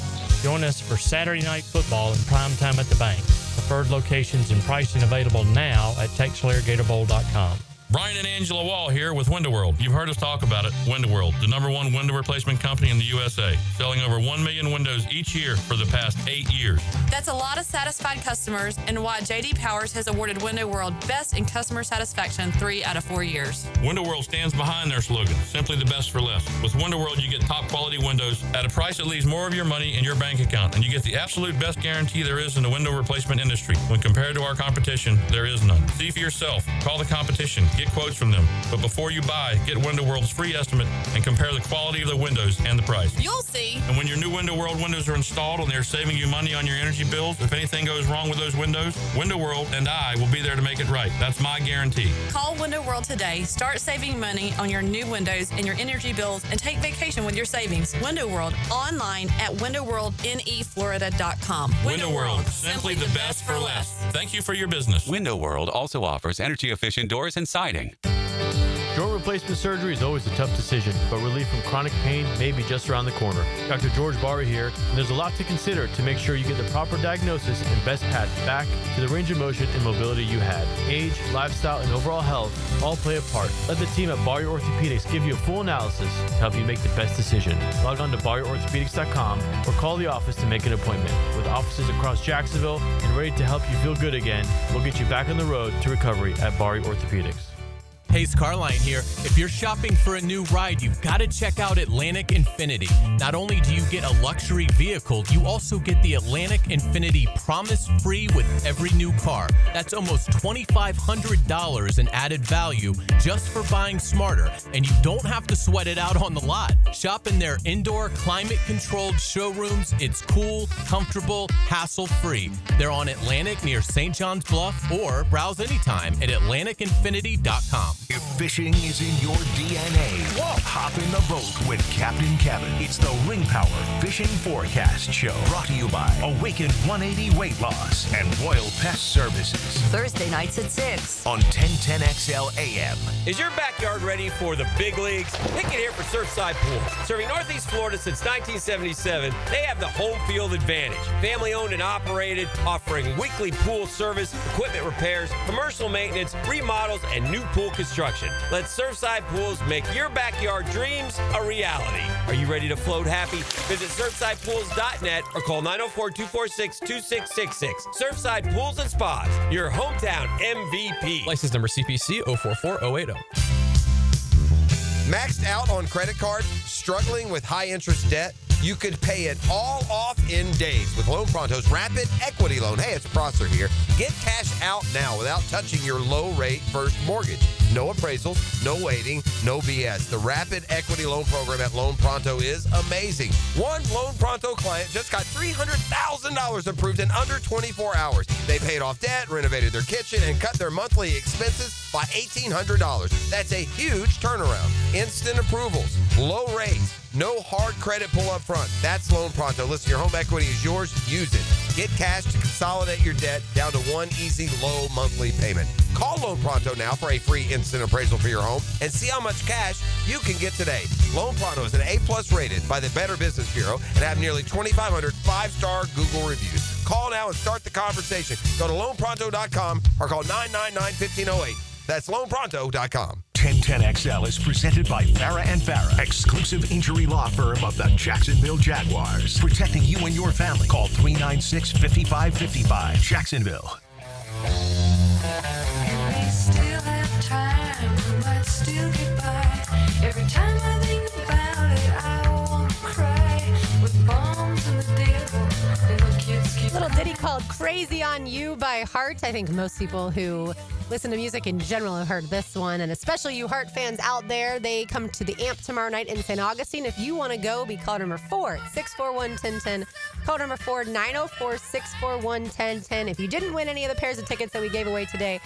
Join us for Saturday night football in prime time at the bank. Preferred locations and pricing available now at TaxSlayerGatorBowl.com. Brian and Angela Wall here with Window World. You've heard us talk about it. Window World, the #1 window replacement company in the USA, selling over 1 million windows each year for the past 8 years. That's a lot of satisfied customers, and why J.D. Powers has awarded Window World Best in Customer Satisfaction 3 out of 4 years. Window World stands behind their slogan, simply the best for less. With Window World, you get top quality windows at a price that leaves more of your money in your bank account, and you get the absolute best guarantee there is in the window replacement industry. When compared to our competition, there is none. See for yourself. Call the competition. Get quotes from them. But before you buy, get Window World's free estimate and compare the quality of the windows and the price. You'll see. And when your new Window World windows are installed and they're saving you money on your energy bills, if anything goes wrong with those windows, Window World and I will be there to make it right. That's my guarantee. Call Window World today. Start saving money on your new windows and your energy bills, and take vacation with your savings. Window World, online at windowworldneflorida.com. Window World, simply the best for less. Thank you for your business. Window World also offers energy-efficient doors and siding. Joint replacement surgery is always a tough decision, but relief from chronic pain may be just around the corner. Dr. George Barber here, and there's a lot to consider to make sure you get the proper diagnosis and best path back to the range of motion and mobility you had. Age, lifestyle, and overall health all play a part. Let the team at Barrier Orthopedics give you a full analysis to help you make the best decision. Log on to BarrierOrthopedics.com or call the office to make an appointment. With offices across Jacksonville and ready to help you feel good again, we'll get you back on the road to recovery at Barrier Orthopedics. Hayes Carline here. If you're shopping for a new ride, you've got to check out Atlantic Infinity. Not only do you get a luxury vehicle, you also get the Atlantic Infinity Promise Free with every new car. That's almost $2,500 in added value just for buying smarter, and you don't have to sweat it out on the lot. Shop in their indoor climate-controlled showrooms. It's cool, comfortable, hassle-free. They're on Atlantic near St. John's Bluff, or browse anytime at AtlanticInfinity.com. If fishing is in your DNA, hop in the boat with Captain Kevin. It's the Ring Power Fishing Forecast Show, brought to you by Awaken 180 Weight Loss and Royal Pest Services. Thursday nights at 6 on 1010XL AM. Is your backyard ready for the big leagues? Pick it here for Surfside Pools. Serving Northeast Florida since 1977, they have the home field advantage. Family owned and operated, offering weekly pool service, equipment repairs, commercial maintenance, remodels, and new pool construction. Let Surfside Pools make your backyard dreams a reality. Are you ready to float happy? Visit SurfsidePools.net or call 904-246-2666. Surfside Pools and Spas, your hometown MVP. License number CPC 044080. Maxed out on credit cards, struggling with high interest debt? You could pay it all off in days with Loan Pronto's Rapid Equity Loan. Hey, it's Prosser here. Get cash out now without touching your low-rate first mortgage. No appraisals, no waiting, no BS. The Rapid Equity Loan Program at Loan Pronto is amazing. One Loan Pronto client just got $300,000 approved in under 24 hours. They paid off debt, renovated their kitchen, and cut their monthly expenses by $1,800. That's a huge turnaround. Instant approvals, low rates, no hard credit pull up front. That's Loan Pronto. Listen, your home equity is yours. Use it. Get cash to consolidate your debt down to one easy, low monthly payment. Call Loan Pronto now for a free instant appraisal for your home and see how much cash you can get today. Loan Pronto is an A+ rated by the Better Business Bureau and have nearly 2,500 five-star Google reviews. Call now and start the conversation. Go to loanpronto.com or call 999-1508. That's loanpronto.com. 1010XL is presented by Farah and Farah, exclusive injury law firm of the Jacksonville Jaguars. Protecting you and your family. Call 396-5555. Jacksonville. We still have time, we might still get by. Every time I think about it, I want to cry. With bombs and the devil, and the kids keep Little ditty called Crazy on You by Heart. I think most people who listen to music in general have heard this one, and especially you Heart fans out there. They come to the AMP tomorrow night in St. Augustine. If you want to go, be call number 4-641-1010. Call number 4-904-641-1010. If you didn't win any of the pairs of tickets that we gave away today,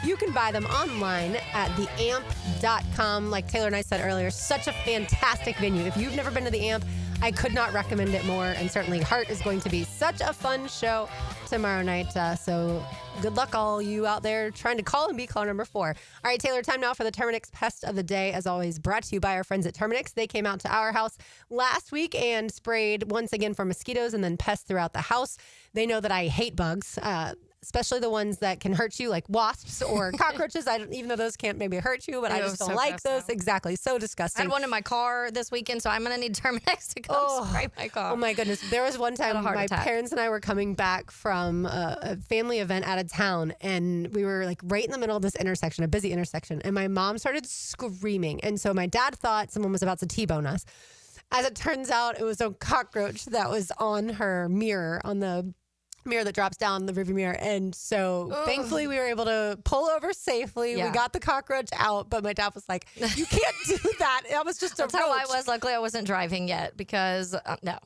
you can buy them online at theamp.com. Like Taylor and I said earlier, such a fantastic venue. If you've never been to the AMP, I could not recommend it more. And certainly Heart is going to be such a fun show tomorrow night. So good luck, all you out there trying to call and be call number 4. All right, Taylor, time now for the Terminix Pest of the Day. As always, brought to you by our friends at Terminix. They came out to our house last week and sprayed once again for mosquitoes and then pests throughout the house. They know that I hate bugs. Especially the ones that can hurt you, like wasps or cockroaches. Even though those can't maybe hurt you, but I just don't like those. Exactly. So disgusting. I had one in my car this weekend, so I'm going to need Terminix to come spray my car. Oh, my goodness. There was one time my parents and I were coming back from a family event out of town, and we were like right in the middle of this intersection, a busy intersection, and my mom started screaming. And so my dad thought someone was about to T-bone us. As it turns out, it was a cockroach that was on her mirror, on the mirror that drops down the rearview mirror. And so thankfully we were able to pull over safely. Yeah. We got the cockroach out, but my dad was like, you can't do that. That was just That's how I was. Luckily I wasn't driving yet because no.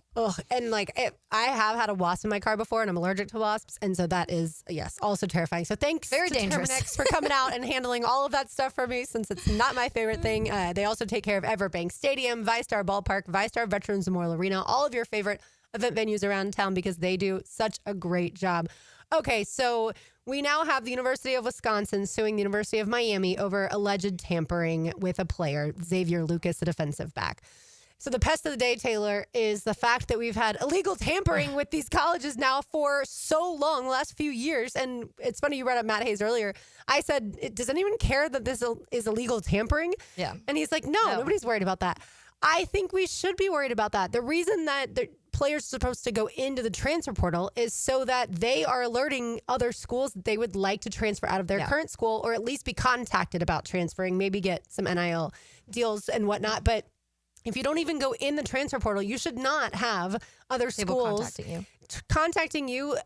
And like I have had a wasp in my car before, and I'm allergic to wasps. And so that is, yes, also terrifying. So thanks Very to dangerous. Terminix for coming out and handling all of that stuff for me, since it's not my favorite thing. They also take care of Everbank Stadium, ViStar Ballpark, ViStar Veterans Memorial Arena, all of your favorite event venues around town, because they do such a great job. Okay, so we now have the University of Wisconsin suing the University of Miami over alleged tampering with a player, Xavier Lucas, a defensive back. So the pest of the day, Taylor, is the fact that we've had illegal tampering with these colleges now for so long, the last few years. And it's funny, you brought up Matt Hayes earlier. I said, does anyone care that this is illegal tampering? Yeah. And he's like, no, nobody's worried about that. I think we should be worried about that. The reason that the players are supposed to go into the transfer portal is so that they are alerting other schools that they would like to transfer out of their current school, or at least be contacted about transferring, maybe get some NIL deals and whatnot. But if you don't even go in the transfer portal, you should not have other schools contacting you.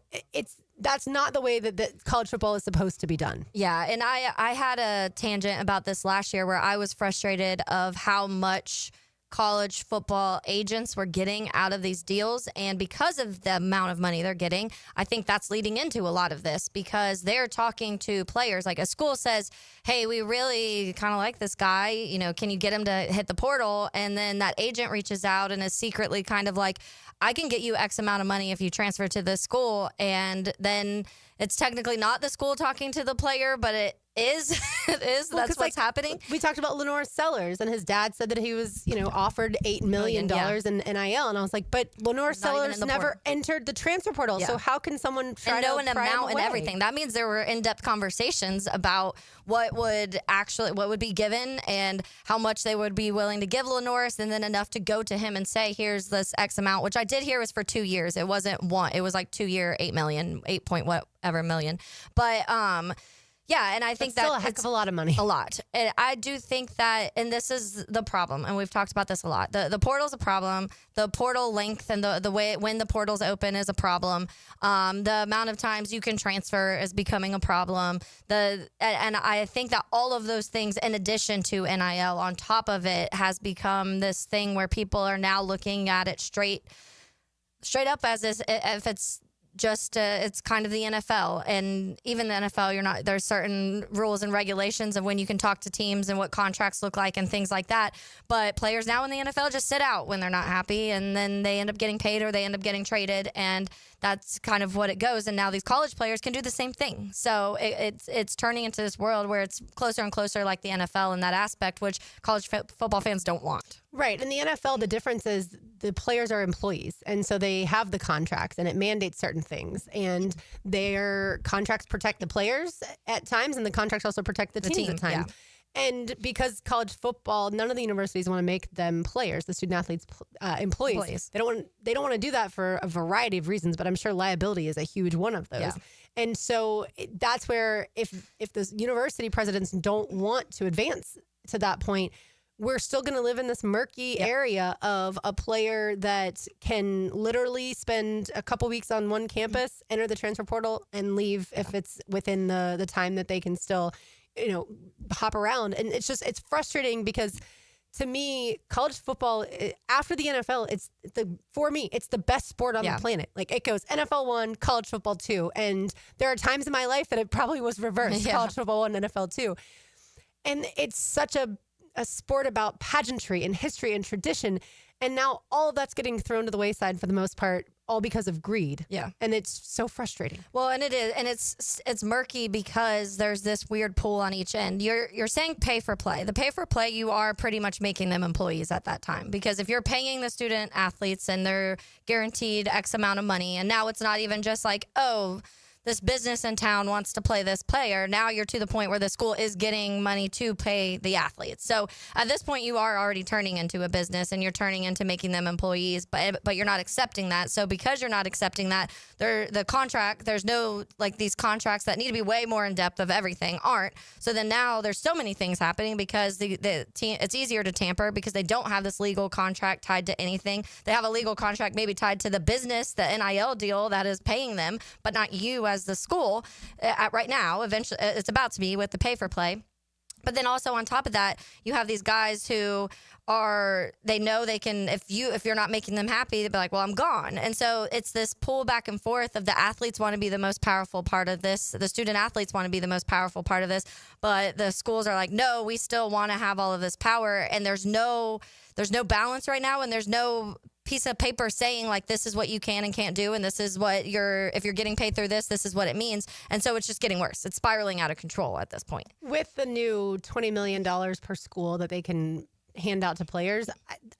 That's not the way that college football is supposed to be done. Yeah, and I had a tangent about this last year where I was frustrated of how much college football agents were getting out of these deals. And because of the amount of money they're getting, I think that's leading into a lot of this, because they're talking to players. Like a school says, hey, we really kind of like this guy. You know, can you get him to hit the portal? And then that agent reaches out and is secretly kind of like, I can get you X amount of money if you transfer to this school. And then it's technically not the school talking to the player, but is. It is. Well, That's 'cause, what's happening. We talked about Lenore Sellers, and his dad said that he was, offered $8 million in NIL, and I was like, but Lenore Not even Sellers in the never portal. entered the transfer portal. Yeah. So how can someone try and know to an pry him amount and away? everything? That means there were in-depth conversations about what would be given and how much they would be willing to give Lenoris, and then enough to go to him and say, here's this X amount, which I did hear was for 2 years. It wasn't one. It was like 2 year, 8 million, 8 point whatever million. But yeah, and I think That's still that a heck of a lot of money. A lot. And I do think that, and this is the problem, and we've talked about this a lot. The portal's a problem. The portal length and the way when the portal's open is a problem. The amount of times you can transfer is becoming a problem. And I think that all of those things, in addition to NIL, on top of it, has become this thing where people are now looking at it straight up as if it's just it's kind of the NFL, and even the NFL, there's certain rules and regulations of when you can talk to teams and what contracts look like and things like that. But players now in the NFL just sit out when they're not happy, and then they end up getting paid or they end up getting traded, and that's kind of what it goes. And now these college players can do the same thing. So it's turning into this world where it's closer and closer like the NFL in that aspect, which college football fans don't want. Right. In the NFL, the difference is the players are employees. And so they have the contracts, and it mandates certain things. And their contracts protect the players at times, and the contracts also protect the teams at times. Yeah. And because college football, none of the universities want to make them players, the student athletes, employees. They don't want to do that for a variety of reasons, but I'm sure liability is a huge one of those. Yeah. And so that's where if the university presidents don't want to advance to that point, we're still going to live in this murky area of a player that can literally spend a couple weeks on one campus, enter the transfer portal, and leave if it's within the time that they can still, hop around. And it's frustrating because, to me, college football, after the NFL, for me, it's the best sport on the planet. Like, it goes NFL 1, college football 2. And there are times in my life that it probably was reversed, college football 1, NFL 2. And it's such a sport about pageantry and history and tradition. And now all of that's getting thrown to the wayside for the most part, all because of greed. Yeah. And it's so frustrating. Well, and it is, and it's murky because there's this weird pool on each end. You're saying pay for play. The pay for play, you are pretty much making them employees at that time, because if you're paying the student athletes and they're guaranteed X amount of money, and now it's not even just like, oh, this business in town wants to play this player. Now you're to the point where the school is getting money to pay the athletes. So at this point, you are already turning into a business, and you're turning into making them employees, but you're not accepting that. So because you're not accepting that, the contract, there's no, like, these contracts that need to be way more in depth of everything aren't. So then now there's so many things happening because the team, it's easier to tamper because they don't have this legal contract tied to anything. They have a legal contract maybe tied to the business, the NIL deal that is paying them, but not you as the school right now. Eventually, it's about to be with the pay for play. But then also on top of that, you have these guys who they know they can, if you're not making them happy, they'll be like, well, I'm gone. And so it's this pull back and forth of the athletes want to be the most powerful part of this. The student athletes want to be the most powerful part of this. But the schools are like, no, we still want to have all of this power. And there's no balance right now. And there's no piece of paper saying, like, this is what you can and can't do, and this is what if you're getting paid through this is what it means. And so it's just getting worse. It's spiraling out of control at this point. With the new $20 million per school that they can hand out to players,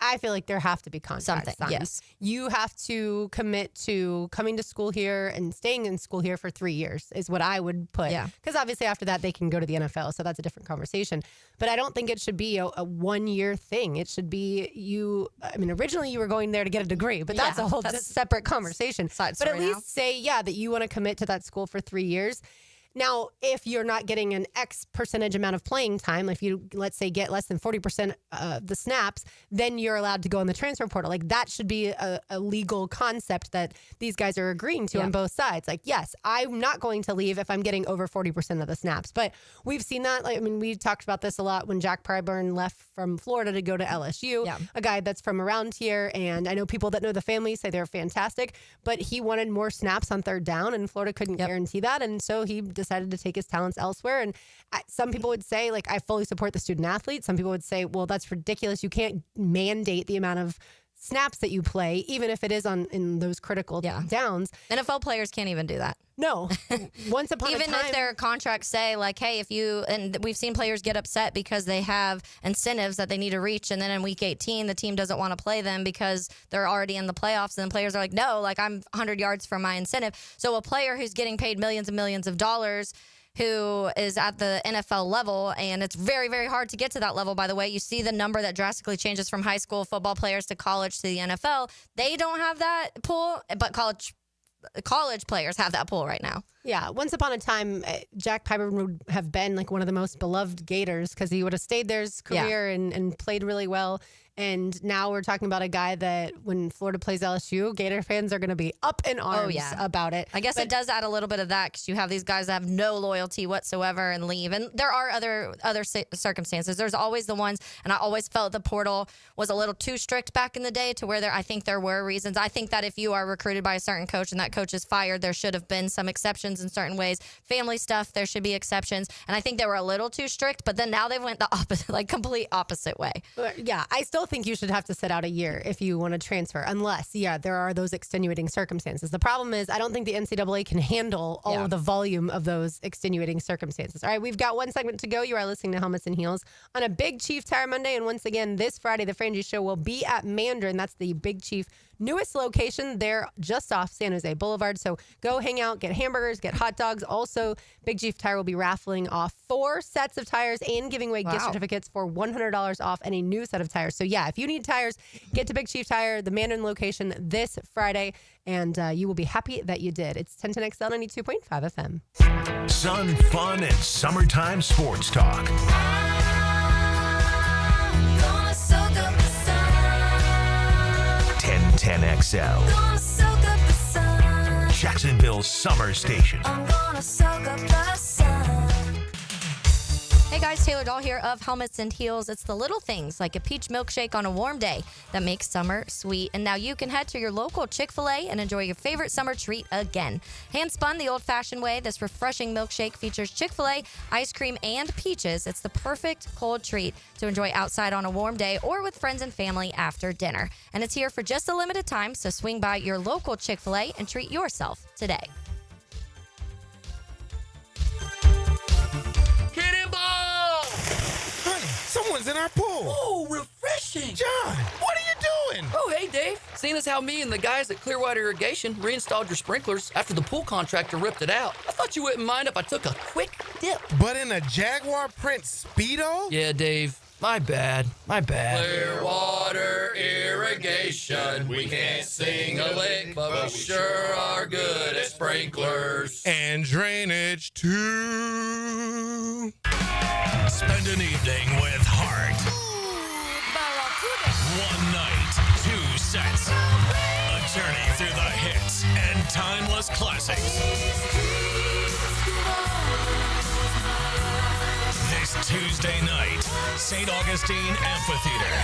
I feel like there have to be contracts signed. Yes. You have to commit to coming to school here and staying in school here for 3 years is what I would put. Yeah. Because obviously after that they can go to the NFL, so that's a different conversation. But I don't think it should be a 1 year thing. It should be originally you were going there to get a degree, but that's a whole separate conversation. But at least say, that you want to commit to that school for 3 years. Now, if you're not getting an X percentage amount of playing time, if you, let's say, get less than 40% of the snaps, then you're allowed to go in the transfer portal. Like, that should be a legal concept that these guys are agreeing to on both sides. Like, yes, I'm not going to leave if I'm getting over 40% of the snaps. But we've seen that. We talked about this a lot when Jack Pryburn left from Florida to go to LSU, a guy that's from around here. And I know people that know the family say they're fantastic, but he wanted more snaps on third down, and Florida couldn't guarantee that. And so he decided to take his talents elsewhere. And some people would say, like, I fully support the student athlete. Some people would say, well, that's ridiculous. You can't mandate the amount of snaps that you play, even if it is in those critical downs. NFL players can't even do that. No. Once upon a time. Even if their contracts say, like, hey, if you, and we've seen players get upset because they have incentives that they need to reach, and then in week 18, the team doesn't want to play them because they're already in the playoffs, and the players are like, no, like, I'm 100 yards from my incentive. So a player who's getting paid millions and millions of dollars who is at the NFL level, and it's very, very hard to get to that level, by the way. You see the number that drastically changes from high school football players to college to the NFL. They don't have that pool, but college players have that pool right now. Yeah, once upon a time, Jack Piper would have been like one of the most beloved Gators because he would have stayed there his career and played really well. And now we're talking about a guy that when Florida plays LSU, Gator fans are going to be up in arms about it. I guess it does add a little bit of that because you have these guys that have no loyalty whatsoever and leave. And there are other circumstances. There's always the ones, and I always felt the portal was a little too strict back in the day to where I think there were reasons. I think that if you are recruited by a certain coach and that coach is fired, there should have been some exceptions in certain ways. Family stuff, there should be exceptions. And I think they were a little too strict, but then now they went the opposite, like complete opposite way. Yeah, I still think you should have to sit out a year if you want to transfer, unless, there are those extenuating circumstances. The problem is I don't think the NCAA can handle all of the volume of those extenuating circumstances. All right, we've got one segment to go. You are listening to Helmets and Heels on a Big Chief Tire Monday. And once again, this Friday, the Frangie Show will be at Mandarin. That's the Big Chief newest location. They're just off San Jose Boulevard. So go hang out, get hamburgers, get hot dogs. Also, Big Chief Tire will be raffling off 4 sets of tires and giving away gift certificates for $100 off any new set of tires. So if you need tires, get to Big Chief Tire, the Mandarin location this Friday, and you will be happy that you did. It's 1010XL 92.5 FM. Sun, fun, and summertime sports talk. 1010XL. Jacksonville's summer station. Hey guys, Taylor Dahl here of Helmets and Heels. It's the little things like a peach milkshake on a warm day that makes summer sweet. And now you can head to your local Chick-fil-A and enjoy your favorite summer treat again. Hand spun the old-fashioned way, this refreshing milkshake features Chick-fil-A, ice cream, and peaches. It's the perfect cold treat to enjoy outside on a warm day or with friends and family after dinner. And it's here for just a limited time, so swing by your local Chick-fil-A and treat yourself today. Someone's in our pool. Oh, refreshing. John, what are you doing? Oh, hey, Dave. Seeing as how me and the guys at Clearwater Irrigation reinstalled your sprinklers after the pool contractor ripped it out, I thought you wouldn't mind if I took a quick dip. But in a Jaguar print Speedo? Yeah, Dave. My bad. Clearwater Irrigation. We can't sing a lick, but we sure are good at sprinklers. And drainage, too. Spend an evening with heart. One night, 2 sets. A journey through the hits and timeless classics. This Tuesday night, St. Augustine Amphitheater.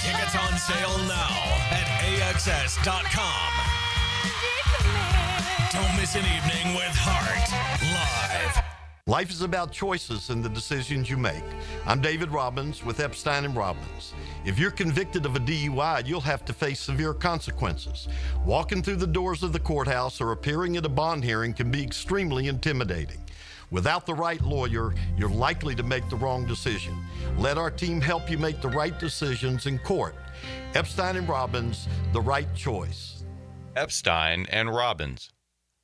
Tickets on sale now at AXS.com. Don't miss an evening with Heart live. Life is about choices and the decisions you make. I'm David Robbins with Epstein & Robbins. If you're convicted of a DUI, you'll have to face severe consequences. Walking through the doors of the courthouse or appearing at a bond hearing can be extremely intimidating. Without the right lawyer, you're likely to make the wrong decision. Let our team help you make the right decisions in court. Epstein & Robbins, the right choice. Epstein & Robbins.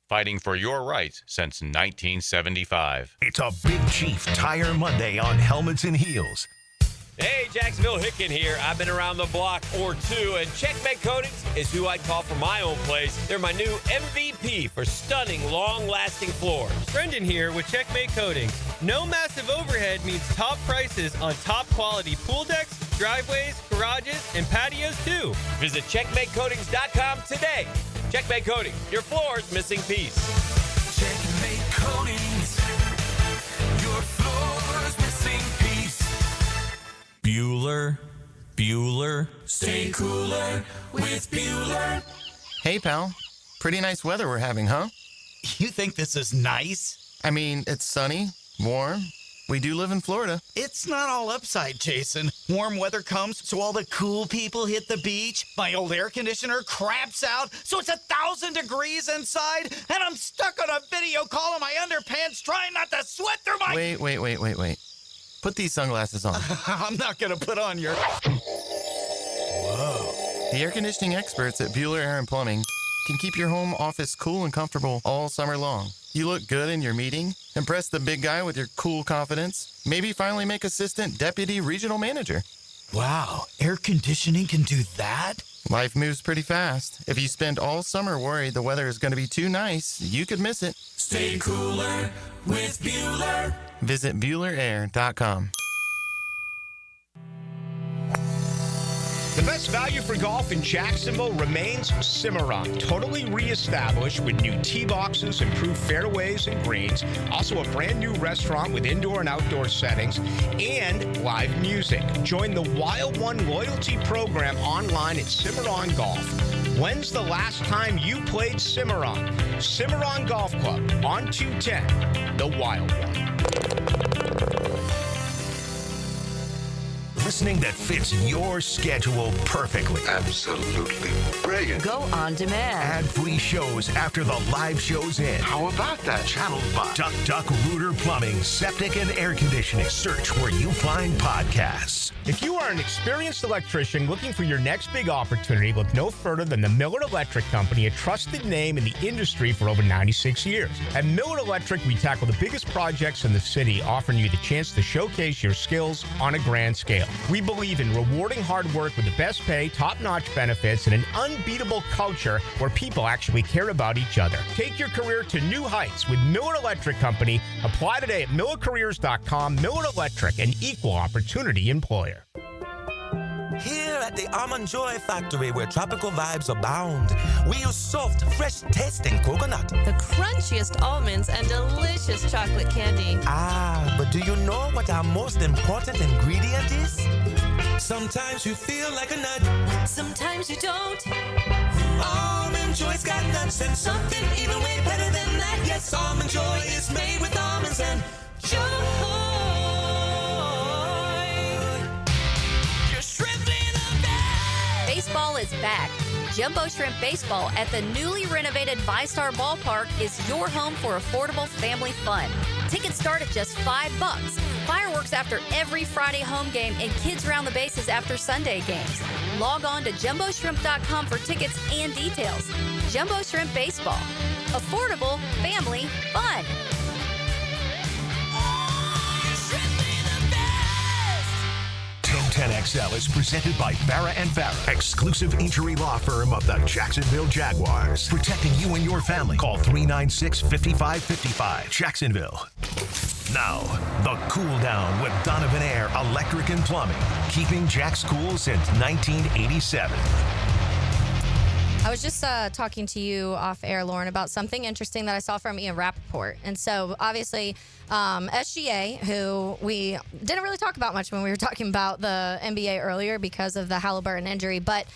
Fighting for your rights since 1975. It's a Big Chief Tire Monday on Helmets and Heels. Hey, Jacksonville, Hicken here. I've been around the block or two, and Checkmate Coatings is who I'd call for my own place. They're my new MVP for stunning, long-lasting floors. Brendan here with Checkmate Coatings. No massive overhead means top prices on top-quality pool decks, driveways, garages, and patios, too. Visit CheckmateCoatings.com today. Checkmate Coatings, your floor's missing piece. Checkmate Coatings, your floor's missing piece. Bueller. Stay cooler with Bueller. Hey, pal. Pretty nice weather we're having, huh? You think this is nice? I mean, it's sunny, warm, We do live in Florida. It's not all upside, Jason. Warm weather comes, so all the cool people hit the beach. My old air conditioner craps out, so it's 1,000 degrees inside, and I'm stuck on a video call in my underpants trying not to sweat through my... Wait. Put these sunglasses on. I'm not going to put on your... Whoa. The air conditioning experts at Bueller Air and Plumbing can keep your home office cool and comfortable all summer long. You look good in your meeting, impress the big guy with your cool confidence, maybe finally make assistant deputy regional manager. Wow, air conditioning can do that? Life moves pretty fast. If you spend all summer worried the weather is going to be too nice, you could miss it. Stay cooler with Bueller. Visit BuellerAir.com. The best value for golf in Jacksonville remains Cimarron. Totally reestablished with new tee boxes, improved fairways and greens. Also a brand new restaurant with indoor and outdoor settings and live music. Join the Wild One loyalty program online at Cimarron Golf. When's the last time you played Cimarron? Cimarron Golf Club on 210, the Wild One. Listening that fits your schedule perfectly. Absolutely brilliant. Go on demand. Ad-free shows after the live shows end. How about that? Channeled by Duck Rooter Plumbing, Septic and Air Conditioning. Search where you find podcasts. If you are an experienced electrician looking for your next big opportunity, look no further than the Miller Electric Company, a trusted name in the industry for over 96 years. At Miller Electric, we tackle the biggest projects in the city, offering you the chance to showcase your skills on a grand scale. We believe in rewarding hard work with the best pay, top-notch benefits, and an unbeatable culture where people actually care about each other. Take your career to new heights with Miller Electric Company. Apply today at millercareers.com. Miller Electric, an equal opportunity employer. Here at the Almond Joy Factory, where tropical vibes abound, we use soft, fresh-tasting coconut. The crunchiest almonds and delicious chocolate candy. Ah, but do you know what our most important ingredient is? Sometimes you feel like a nut. Sometimes you don't. Almond Joy's got nuts and something even way better than that. Yes, Almond Joy is made with almonds and joy. Baseball is back. Jumbo Shrimp Baseball at the newly renovated VyStar Ballpark is your home for affordable family fun. Tickets start at just $5. Fireworks after every Friday home game and kids around the bases after Sunday games. Log on to jumboshrimp.com for tickets and details. Jumbo Shrimp Baseball. Affordable family fun. 1010XL is presented by Farah & Farah, exclusive injury law firm of the Jacksonville Jaguars. Protecting you and your family. Call 396-5555. Jacksonville. Now, the cool down with Donovan Air Electric and Plumbing. Keeping Jack's cool since 1987. I was just talking to you off air, Lauren, about something interesting that I saw from Ian Rappaport. And so, obviously, SGA, who we didn't really talk about much when we were talking about the NBA earlier because of the Haliburton injury, but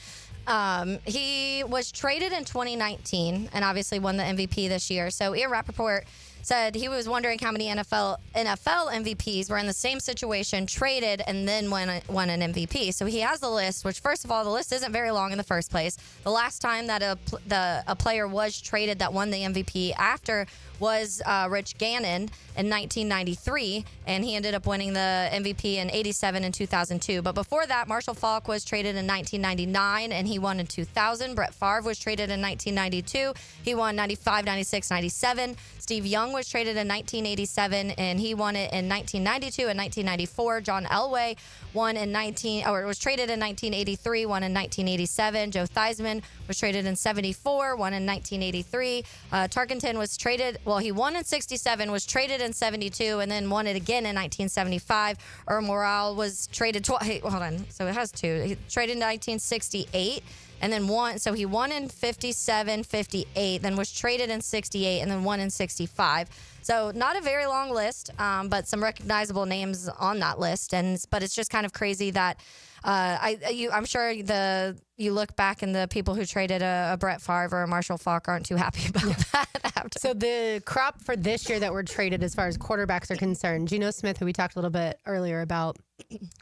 he was traded in 2019 and obviously won the MVP this year. So, Ian Rappaport said he was wondering how many NFL MVPs were in the same situation, traded, and then won an MVP. So he has the list, which, first of all, the list isn't very long in the first place. The last time that a player was traded that won the MVP after was Rich Gannon in 1993, and he ended up winning the MVP in 87 and 2002. But before that, Marshall Faulk was traded in 1999, and he won in 2000. Brett Favre was traded in 1992. He won 95, 96, 97. Steve Young was traded in 1987, and he won it in 1992 and 1994. John Elway was traded in 1983, won in 1987. Joe Theismann was traded in 74, won in 1983. Tarkenton was traded, he won in 67, was traded in 72, and then won it again in 1975. Earl Morrall was traded so it has two. He traded in 1968. And then won, so he won in 57, 58, then was traded in 68, and then won in 65. So not a very long list, but some recognizable names on that list. But it's just kind of crazy that I'm sure you look back and the people who traded a Brett Favre or a Marshall Faulk aren't too happy about that. After. So the crop for this year that were traded as far as quarterbacks are concerned, Geno Smith, who we talked a little bit earlier about,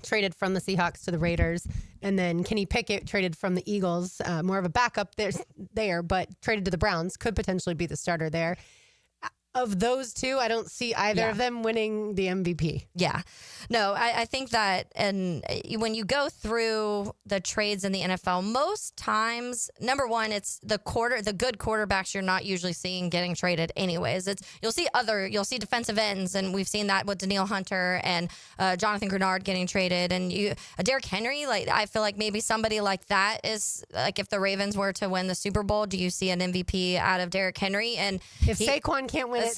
traded from the Seahawks to the Raiders, and then Kenny Pickett traded from the Eagles, more of a backup there, but traded to the Browns, could potentially be the starter there. Of those two, I don't see either of them winning the MVP. Yeah. No, I think that, and when you go through the trades in the NFL, most times, number one, it's the good quarterbacks you're not usually seeing getting traded anyways. You'll see defensive ends, and we've seen that with Danielle Hunter and Jonathan Grenard getting traded, and Derrick Henry, like I feel like maybe somebody like that is, like if the Ravens were to win the Super Bowl, do you see an MVP out of Derrick Henry? And if Saquon can't win yeah,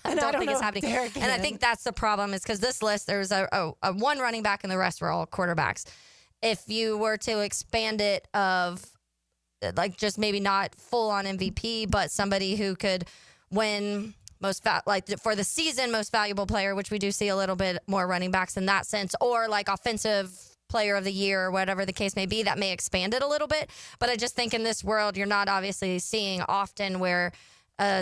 I don't think it's happening. And I think that's the problem, is because this list, there's a one running back and the rest were all quarterbacks. If you were to expand it of like just maybe not full on MVP, but somebody who could win for the season most valuable player, which we do see a little bit more running backs in that sense, or like offensive player of the year or whatever the case may be, that may expand it a little bit. But I just think in this world, you're not obviously seeing often where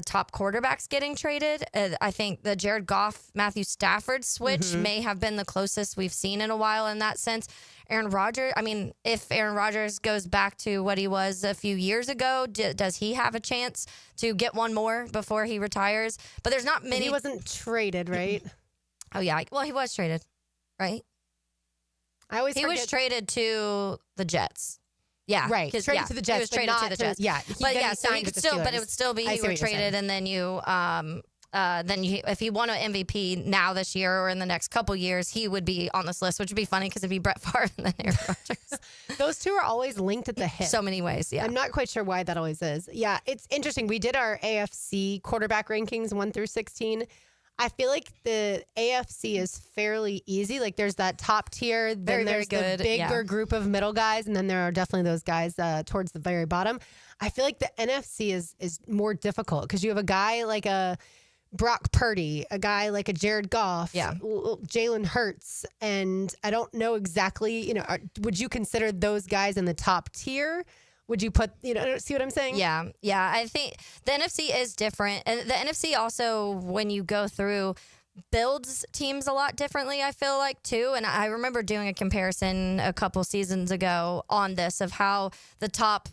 top quarterbacks getting traded. I think the Jared Goff, Matthew Stafford switch may have been the closest we've seen in a while in that sense. Aaron Rodgers, I mean, if Aaron Rodgers goes back to what he was a few years ago, does he have a chance to get one more before he retires? But there's not many. He wasn't traded, right? Oh, yeah. Well, he was traded, right? He was traded to the Jets. Yeah, right. Traded to the Jets. He was traded to the Jets. So he could still, but it would still be you were traded, and then if he won an MVP now this year or in the next couple years, he would be on this list, which would be funny because it'd be Brett Favre and then Aaron Rodgers. Those two are always linked at the hip. So many ways. Yeah, I'm not quite sure why that always is. Yeah, it's interesting. We did our AFC quarterback rankings 1 through 16. I feel like the AFC is fairly easy. Like there's that top tier, then there's the bigger group of middle guys, and then there are definitely those guys towards the very bottom. I feel like the NFC is more difficult because you have a guy like a Brock Purdy, a guy like a Jared Goff, Jalen Hurts, and I don't know exactly, would you consider those guys in the top tier? Would you put, see what I'm saying? Yeah. I think the NFC is different. And the NFC also, when you go through, builds teams a lot differently, I feel like, too. And I remember doing a comparison a couple seasons ago on this of how the top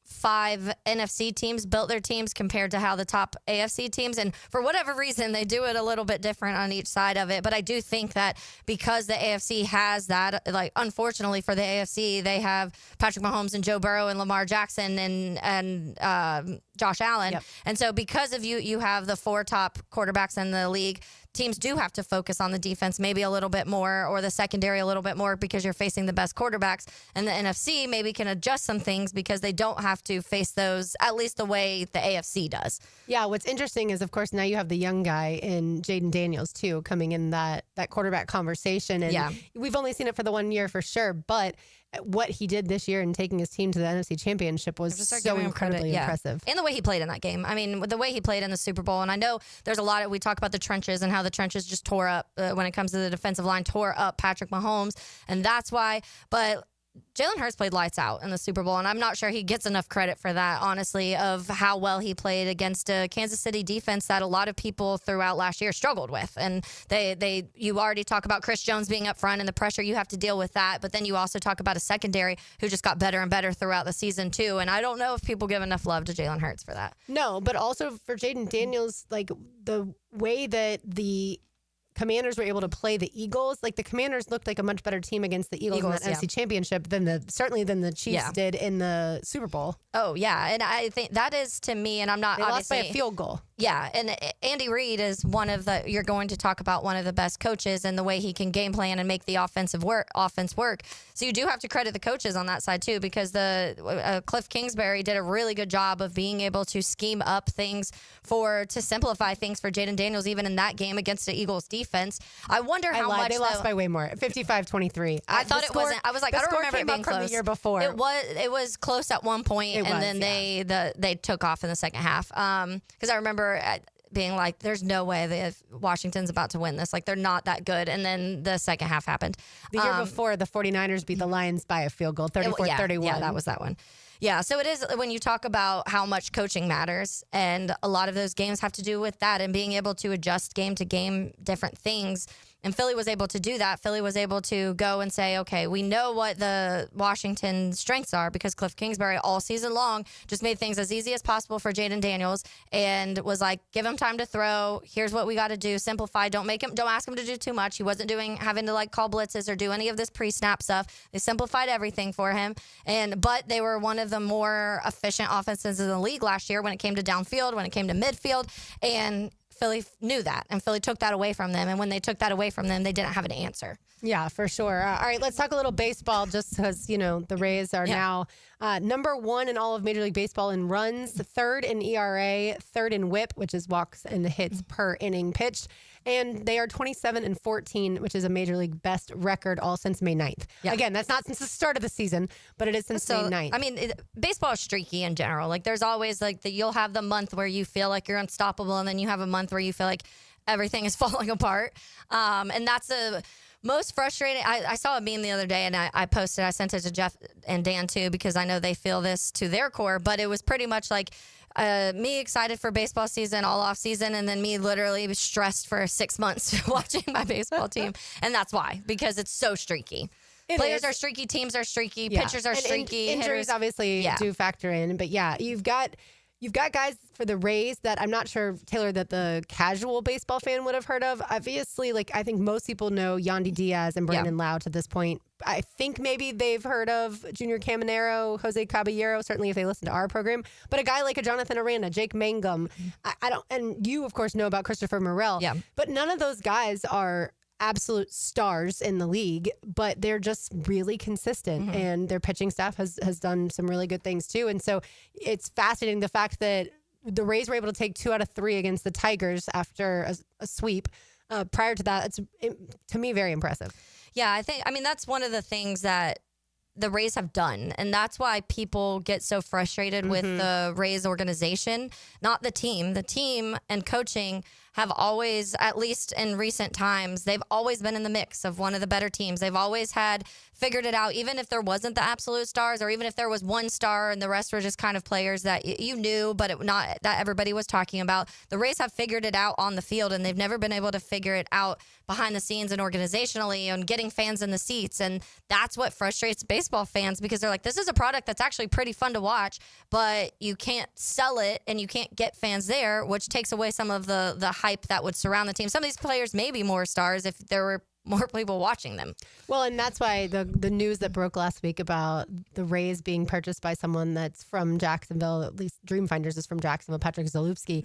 5 NFC teams built their teams compared to how the top AFC teams, and for whatever reason they do it a little bit different on each side of it. But I do think that because the AFC has that, like unfortunately for the AFC, they have Patrick Mahomes and Joe Burrow and Lamar Jackson and Josh Allen. And so because of you have the 4 top quarterbacks in the league, teams do have to focus on the defense maybe a little bit more, or the secondary a little bit more, because you're facing the best quarterbacks. And the NFC maybe can adjust some things because they don't have to face those, at least the way the AFC does. Yeah, what's interesting is, of course, now you have the young guy in Jaden Daniels, too, coming in that quarterback conversation. And we've only seen it for the 1 year for sure, but what he did this year and taking his team to the NFC Championship was so incredibly impressive. And the way he played in that game. I mean, the way he played in the Super Bowl. And I know there's a lot of, we talk about the trenches and how the trenches just tore up when it comes to the defensive line, tore up Patrick Mahomes. And that's why. But Jalen Hurts played lights out in the Super Bowl, and I'm not sure he gets enough credit for that, honestly, of how well he played against a Kansas City defense that a lot of people throughout last year struggled with. And you already talk about Chris Jones being up front and the pressure you have to deal with that, but then you also talk about a secondary who just got better and better throughout the season too. And I don't know if people give enough love to Jalen Hurts for that. No, but also for Jaden Daniels, like the way that the Commanders were able to play the Eagles. Like the Commanders looked like a much better team against the Eagles in the NFC Championship than the Chiefs did in the Super Bowl. Oh yeah, and I think that is, to me, and I'm not they obviously lost by a field goal. Yeah, and Andy Reid is you're going to talk about one of the best coaches and the way he can game plan and make the offense work. So you do have to credit the coaches on that side too, because the Cliff Kingsbury did a really good job of being able to scheme up things to simplify things for Jaden Daniels, even in that game against the Eagles defense. I wonder how much they lost by way more, 55-23. I thought it wasn't. I was like, I don't remember it being close. From the year before. It was close at one point, and then they took off in the second half. Because I remember being like, there's no way that Washington's about to win this. Like, they're not that good. And then the second half happened. The year before, the 49ers beat the Lions by a field goal, 34-31. Yeah, that was that one. Yeah, so it is when you talk about how much coaching matters, and a lot of those games have to do with that and being able to adjust game to game different things. And Philly was able to do that. Philly was able to go and say, okay, we know what the Washington strengths are, because Cliff Kingsbury all season long just made things as easy as possible for Jaden Daniels and was like, give him time to throw. Here's what we got to do. Simplify. Don't ask him to do too much. He wasn't having to like call blitzes or do any of this pre-snap stuff. They simplified everything for him. But they were one of the more efficient offenses in the league last year when it came to downfield, when it came to midfield. And Philly knew that, and Philly took that away from them. And when they took that away from them, they didn't have an answer. Yeah, for sure. All right, let's talk a little baseball, just because, the Rays are now number 1 in all of Major League Baseball in runs, 3rd in ERA, 3rd in WHIP, which is walks and hits per inning pitched. And they are 27-14, which is a Major League best record all since May 9th. Yeah. Again, that's not since the start of the season, but it is since May 9th. I mean, baseball is streaky in general. Like, there's always you'll have the month where you feel like you're unstoppable, and then you have a month where you feel like everything is falling apart. And that's the most frustrating. I saw a meme the other day, and I posted, I sent it to Jeff and Dan too, because I know they feel this to their core, but it was pretty much like, me excited for baseball season all off season, and then me literally stressed for 6 months watching my baseball team. And that's why, because it's so streaky. Players are streaky, teams are streaky, pitchers are streaky. Injuries hitters, obviously do factor in, but yeah, you've got guys for the Rays that I'm not sure, Taylor, that the casual baseball fan would have heard of. Obviously, I think most people know Yandy Diaz and Brandon Lau to this point. I think maybe they've heard of Junior Caminero, Jose Caballero, certainly if they listen to our program. But a guy like a Jonathan Aranda, Jake Mangum, I don't, and you, of course, know about Christopher Morel. Yeah. But none of those guys are absolute stars in the league, but they're just really consistent, and their pitching staff has done some really good things too. And so it's fascinating the fact that the Rays were able to take 2 out of 3 against the Tigers after a sweep. Prior to that, it's to me very impressive. Yeah, I mean, that's one of the things that the Rays have done, and that's why people get so frustrated with the Rays organization, not the team. The team and coaching have always, at least in recent times, they've always been in the mix of one of the better teams. They've always figured it out, even if there wasn't the absolute stars, or even if there was one star and the rest were just kind of players that you knew, but not that everybody was talking about. The Rays have figured it out on the field, and they've never been able to figure it out behind the scenes and organizationally and getting fans in the seats. And that's what frustrates baseball fans, because they're like, this is a product that's actually pretty fun to watch, but you can't sell it and you can't get fans there, which takes away some of the hype that would surround the team. Some of these players may be more stars if there were more people watching them. Well, and that's why the news that broke last week about the Rays being purchased by someone that's from Jacksonville, at least Dreamfinders is from Jacksonville, Patrick Zalewski.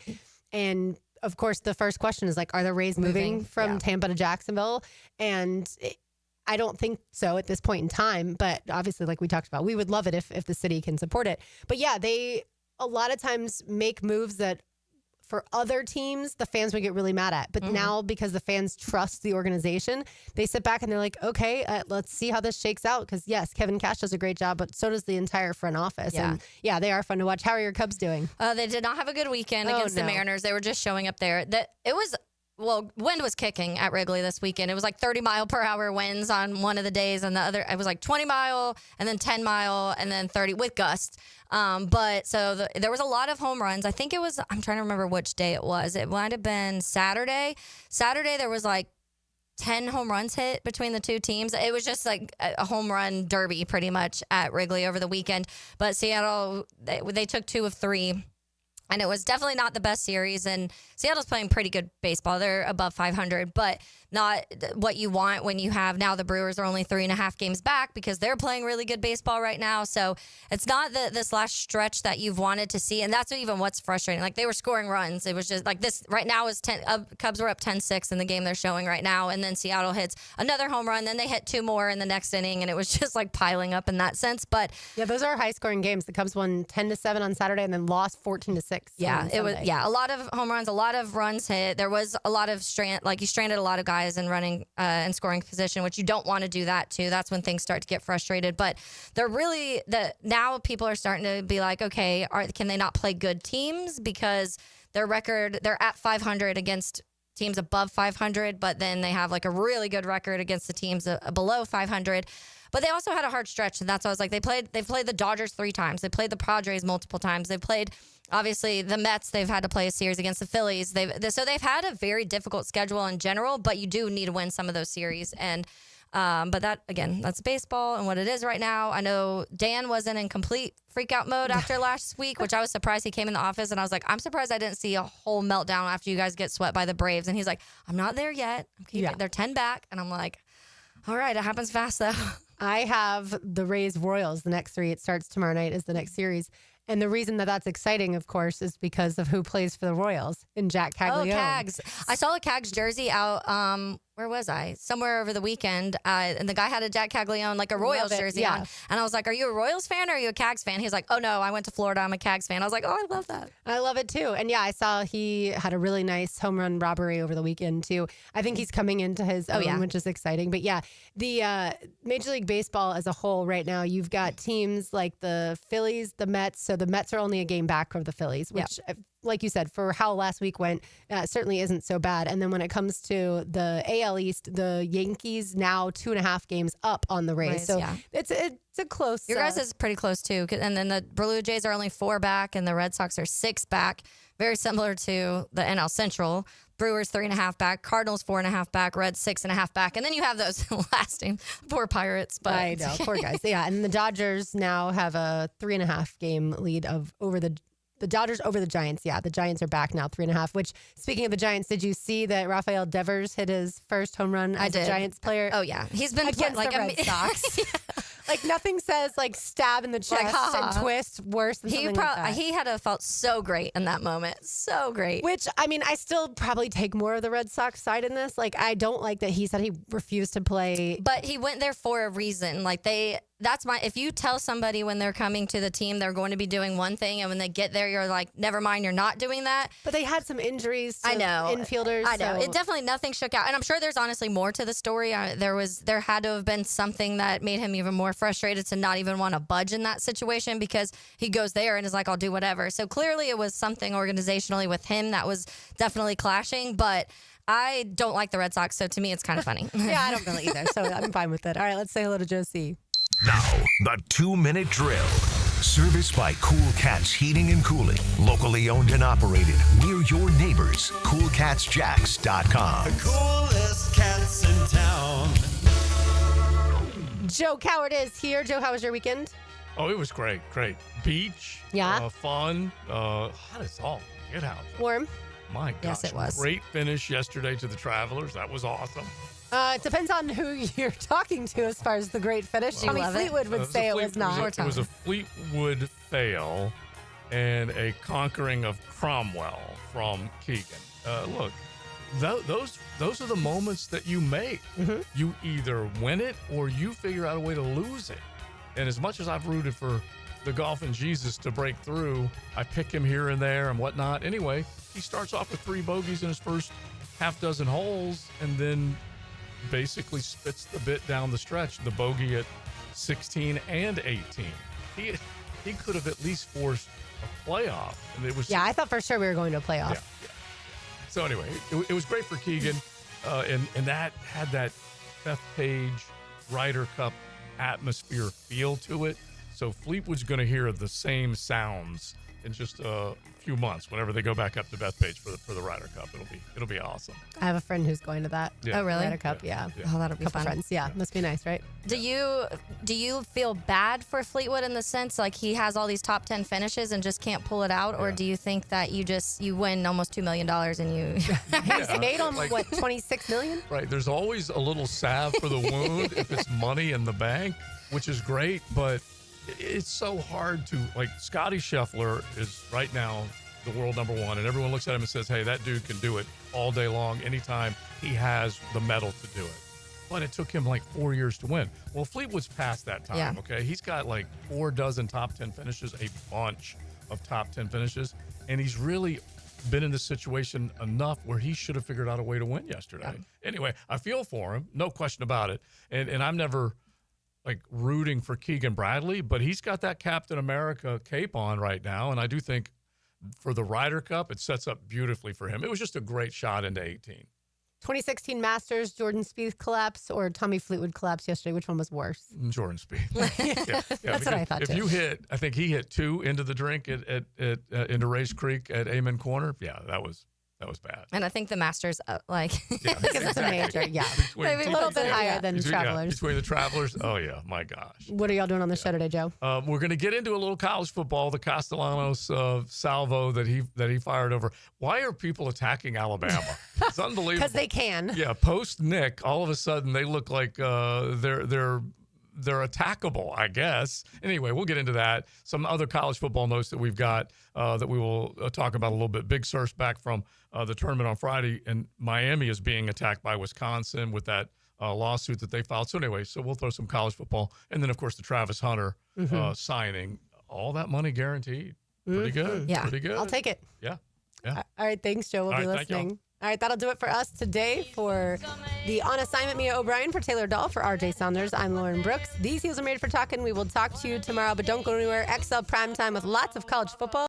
And of course, the first question is are the Rays moving from Tampa to Jacksonville? And I don't think so at this point in time. But obviously, like we talked about, we would love it if the city can support it. But yeah, they a lot of times make moves that for other teams, the fans would get really mad at. But now, because the fans trust the organization, they sit back and they're like, okay, let's see how this shakes out. Because, yes, Kevin Cash does a great job, but so does the entire front office. Yeah. And, yeah, they are fun to watch. How are your Cubs doing? They did not have a good weekend against the Mariners. They were just showing up there. Wind was kicking at Wrigley this weekend. It was 30-mile-per-hour winds on one of the days, and the other, it was 20-mile, and then 10-mile, and then 30 with gusts. There was a lot of home runs. I think it was, I'm trying to remember which day it was. It might have been Saturday. Saturday, there was 10 home runs hit between the two teams. It was just a home run derby pretty much at Wrigley over the weekend. But Seattle, they took 2 of 3. And it was definitely not the best series. And Seattle's playing pretty good baseball. They're above 500, but not what you want when you have now the Brewers are only 3.5 games back because they're playing really good baseball right now. So it's not this last stretch that you've wanted to see. And that's what's frustrating. They were scoring runs. It was just this right now is 10. Cubs were up 10-6 in the game they're showing right now. And then Seattle hits another home run. Then they hit 2 more in the next inning. And it was just piling up in that sense. But yeah, those are high scoring games. The Cubs won 10-7 on Saturday and then lost 14-6. Yeah, it was. Yeah, a lot of home runs, a lot of runs hit. There was a lot of you stranded a lot of guys in running and scoring position, which you don't want to do that too. That's when things start to get frustrated. But they're really now people are starting to be like, okay, can they not play good teams because their record, they're at 500 against teams above 500, but then they have like a really good record against the teams below 500. But they also had a hard stretch, and that's why I was like, they've played the Dodgers 3 times. They played the Padres multiple times. They've played, obviously, the Mets. They've had to play a series against the Phillies. So they've had a very difficult schedule in general, but you do need to win some of those series. And but that, again, that's baseball and what it is right now. I know Dan wasn't in complete freak-out mode after last week, which I was surprised. He came in the office, and I was like, I'm surprised I didn't see a whole meltdown after you guys get swept by the Braves. And he's like, I'm not there yet. They're 10 back. And I'm like, all right, it happens fast, though. I have the Rays Royals, the next 3. It starts tomorrow night is the next series. And the reason that that's exciting, of course, is because of who plays for the Royals in Jack Caglione. Oh, Cags. I saw a Cags jersey out, where was I? Somewhere over the weekend. And the guy had a Jack Caglione, like a Royals jersey on. And I was like, are you a Royals fan or are you a Cags fan? He was like, oh, no, I went to Florida. I'm a Cags fan. I was like, oh, I love that. I love it, too. And, yeah, I saw he had a really nice home run robbery over the weekend, too. I think he's coming into his own, which is exciting. But, yeah, the Major League Baseball as a whole right now, you've got teams like the Phillies, the Mets. So the Mets are only a game back of the Phillies, which like you said, for how last week went, certainly isn't so bad. And then when it comes to the AL East, the Yankees now 2.5 games up on the Rays. So it's a close. Your guys is pretty close too. And then the Blue Jays are only 4 back, and the Red Sox are 6 back. Very similar to the NL Central. Brewers 3.5 back, Cardinals 4.5 back, Reds 6.5 back, and then you have those lasting poor Pirates. But I know, poor guys. Yeah, and the Dodgers now have a 3.5 game lead over the Dodgers over the Giants. Yeah, the Giants are back now, 3.5. Which, speaking of the Giants, did you see that Rafael Devers hit his first home run as a Giants player? Oh yeah, he's been against the Red Sox. Like nothing says like stab in the chest and twist worse than something like that. He had felt so great in that moment, so great. Which I mean, I still probably take more of the Red Sox side in this. Like I don't like that he said he refused to play, but he went there for a reason. Like if you tell somebody when they're coming to the team they're going to be doing one thing, and when they get there you're like, never mind, you're not doing that. But they had some injuries to infielders. I know. It definitely, nothing shook out. And I'm sure there's honestly more to the story. There had to have been something that made him even more frustrated to not even want to budge in that situation, because he goes there and is like, I'll do whatever. So clearly it was something organizationally with him that was definitely clashing, but I don't like the Red Sox, so to me it's kind of funny. Yeah, I don't really either, so I'm fine with it. All right, let's say hello to Josie. Now, the 2-minute drill. Serviced by Cool Cats Heating and Cooling. Locally owned and operated. We're your neighbors. CoolCatsJacks.com. The coolest cats in town. Joe Coward is here. Joe, how was your weekend? Oh, it was great. Beach. Yeah. Fun. Hot as all get out. Warm. My gosh. Yes, it was. Great finish yesterday to the Travelers. That was awesome. It depends on who you're talking to as far as the great finish. Well, Fleetwood would say it was not. It was a Fleetwood fail and a conquering of Cromwell from Keegan. Look, those are the moments that you make. Mm-hmm. You either win it or you figure out a way to lose it. And as much as I've rooted for the golfing Jesus to break through, I pick him here and there and whatnot. Anyway, he starts off with 3 bogeys in his first half dozen holes, and then basically spits the bit down the stretch, the bogey at 16 and 18. He could have at least forced a playoff. And it was I thought for sure we were going to a playoff. Yeah. So anyway, it was great for Keegan, and that had that Bethpage Ryder Cup atmosphere feel to it. So Fleetwood's going to hear the same sounds in just a few months whenever they go back up to Bethpage for the Ryder Cup. It'll be awesome. I have a friend who's going to that. Yeah. Oh, really? Ryder Cup, yeah. Oh, that'll be Couple fun. friends, yeah. Must be nice, right? Do you feel bad for Fleetwood in the sense like he has all these top 10 finishes and just can't pull it out, or do you think that you win almost $2 million and you he's made on what, 26 million? Right. There's always a little salve for the wound if it's money in the bank, which is great, but it's so hard to, like, Scotty Scheffler is right now the world number 1, and everyone looks at him and says, hey, that dude can do it all day long, anytime he has the metal to do it. But it took him like 4 years to win. Well, Fleetwood's past that time, okay? He's got like 4 dozen top 10 finishes, a bunch of top 10 finishes, and he's really been in this situation enough where he should have figured out a way to win yesterday. Anyway, I feel for him, no question about it, and I'm never like rooting for Keegan Bradley, but he's got that Captain America cape on right now, and I do think for the Ryder Cup, it sets up beautifully for him. It was just a great shot into 18. 2016 Masters, Jordan Spieth collapse or Tommy Fleetwood collapse yesterday? Which one was worse? Jordan Spieth. That's what I thought, If too. you hit, I think he hit 2 into the drink into Race Creek at Amen Corner. Yeah, that was bad. And I think the Masters, because it's a major, maybe a little bit higher than Travelers. Between the Travelers, oh yeah, my gosh. What are y'all doing on the show today, Joe? We're going to get into a little college football. The Castellanos salvo that he fired over. Why are people attacking Alabama? It's unbelievable. Because they can. Yeah, post Nick, all of a sudden they look like they're attackable, I guess. Anyway, we'll get into that. Some other college football notes that we've got that we will talk about a little bit. Big surge back from the tournament on Friday, and Miami is being attacked by Wisconsin with that lawsuit that they filed. So anyway, we'll throw some college football. And then, of course, the Travis Hunter signing. All that money guaranteed. Pretty good. Yeah. Pretty good. I'll take it. Yeah. All right. Thanks, Joe. We'll be listening. All right, that'll do it for us today. For the On Assignment, Mia O'Brien, for Taylor Dahl, for RJ Saunders, I'm Lauren Brooks. These heels are made for talking. We will talk to you tomorrow, but don't go anywhere. XL Primetime with lots of college football.